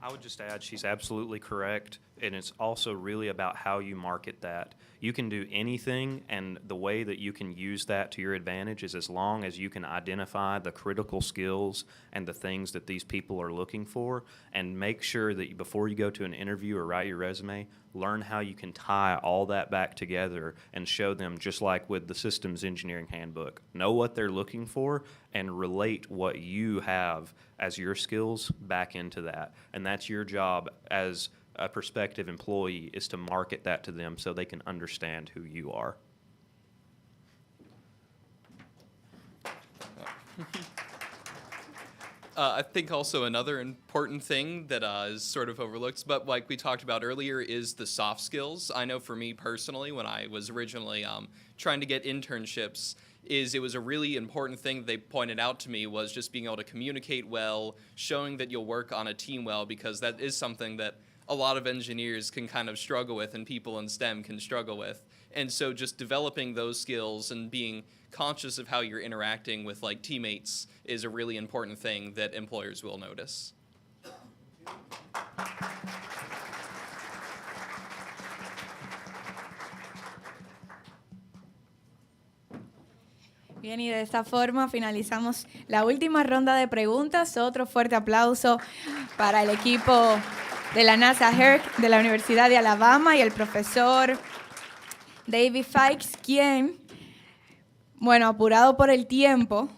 I would just add she's absolutely correct, and it's also really about how you market that. You can do anything, and the way that you can use that to your advantage is as long as you can identify the critical skills and the things that these people are looking for, and make sure that before you go to an interview or write your resume, learn how you can tie all that back together and show them, just like with the systems engineering handbook, know what they're looking for and relate what you have as your skills back into that. And that's your job as a prospective employee, is to market that to them so they can understand who you are. I think also another important thing that is sort of overlooked, but like we talked about earlier, is the soft skills. I know for me personally, when I was originally trying to get internships, it was a really important thing they pointed out to me was just being able to communicate well, showing that you'll work on a team well, because that is something that a lot of engineers can kind of struggle with and people in STEM can struggle with. And so just developing those skills and being conscious of how you're interacting with like teammates is a really important thing that employers will notice. Bien, y de esta forma finalizamos la última ronda de preguntas. Otro fuerte aplauso para el equipo de la NASA HERC de la Universidad de Alabama y el profesor David Fikes, quien, bueno, apurado por el tiempo,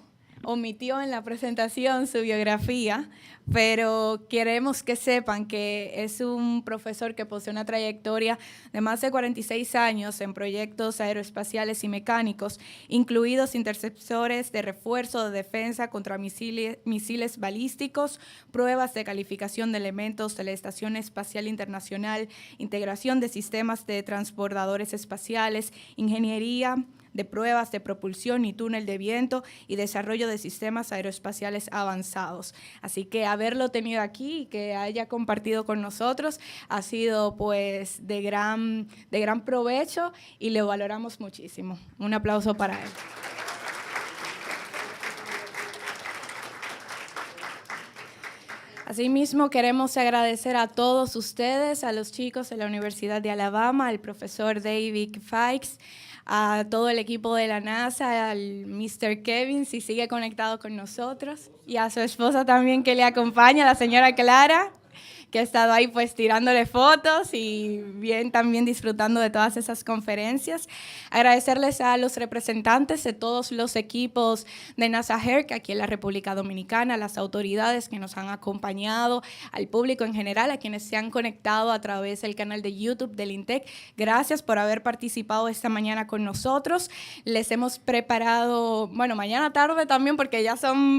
omitió en la presentación su biografía, pero queremos que sepan que es un profesor que posee una trayectoria de más de 46 años en proyectos aeroespaciales y mecánicos, incluidos interceptores de refuerzo de defensa contra misiles balísticos, pruebas de calificación de elementos de la Estación Espacial Internacional, integración de sistemas de transbordadores espaciales, ingeniería de pruebas de propulsión y túnel de viento y desarrollo de sistemas aeroespaciales avanzados. Así que haberlo tenido aquí y que haya compartido con nosotros ha sido pues de gran provecho y lo valoramos muchísimo. Un aplauso para él. Asimismo, queremos agradecer a todos ustedes, a los chicos de la Universidad de Alabama, al profesor David Fikes, a todo el equipo de la NASA, al Mr. Kevin, si sigue conectado con nosotros, y a su esposa también que le acompaña, la señora Clara, que ha estado ahí pues tirándole fotos y bien también disfrutando de todas esas conferencias. Agradecerles a los representantes de todos los equipos de NASA HERC aquí en la República Dominicana, a las autoridades que nos han acompañado, al público en general, a quienes se han conectado a través del canal de YouTube del INTEC. Gracias por haber participado esta mañana con nosotros. Les hemos preparado, bueno, mañana tarde también porque ya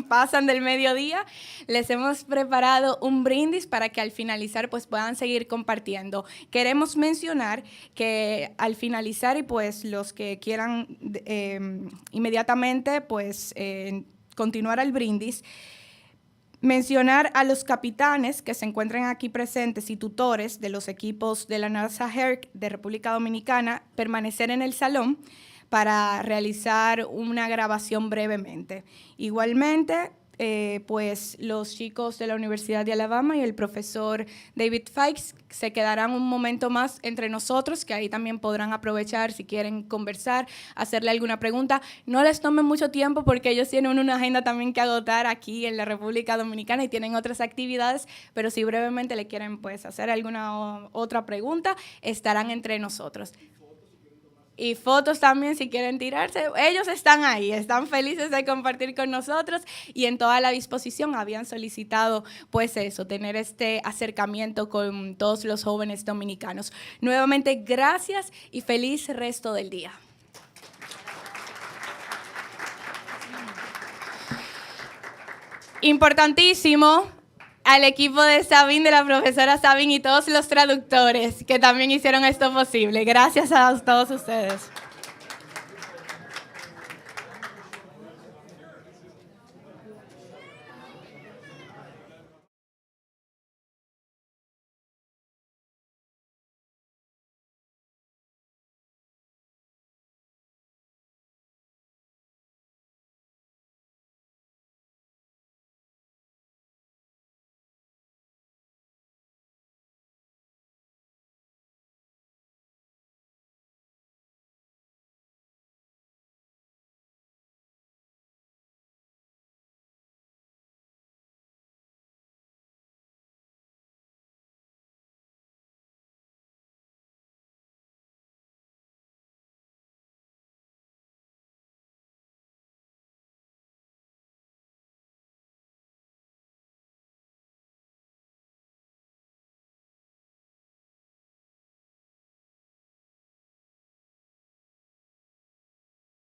pasan del mediodía, les hemos preparado un brindis para que al finalizar pues puedan seguir compartiendo. Queremos mencionar que al finalizar y pues los que quieran inmediatamente pues continuar el brindis, mencionar a los capitanes que se encuentran aquí presentes y tutores de los equipos de la NASA HERC de República Dominicana permanecer en el salón para realizar una grabación brevemente. Igualmente, pues los chicos de la Universidad de Alabama y el profesor David Fikes se quedarán un momento más entre nosotros, que ahí también podrán aprovechar si quieren conversar, hacerle alguna pregunta. No les tomen mucho tiempo porque ellos tienen una agenda también que agotar aquí en la República Dominicana y tienen otras actividades, pero si brevemente le quieren pues hacer alguna otra pregunta, estarán entre nosotros. Y fotos también si quieren tirarse. Ellos están ahí, están felices de compartir con nosotros y en toda la disposición habían solicitado pues eso, tener este acercamiento con todos los jóvenes dominicanos. Nuevamente, gracias y feliz resto del día. Importantísimo, al equipo de Sabine, de la profesora Sabine y todos los traductores que también hicieron esto posible. Gracias a todos ustedes.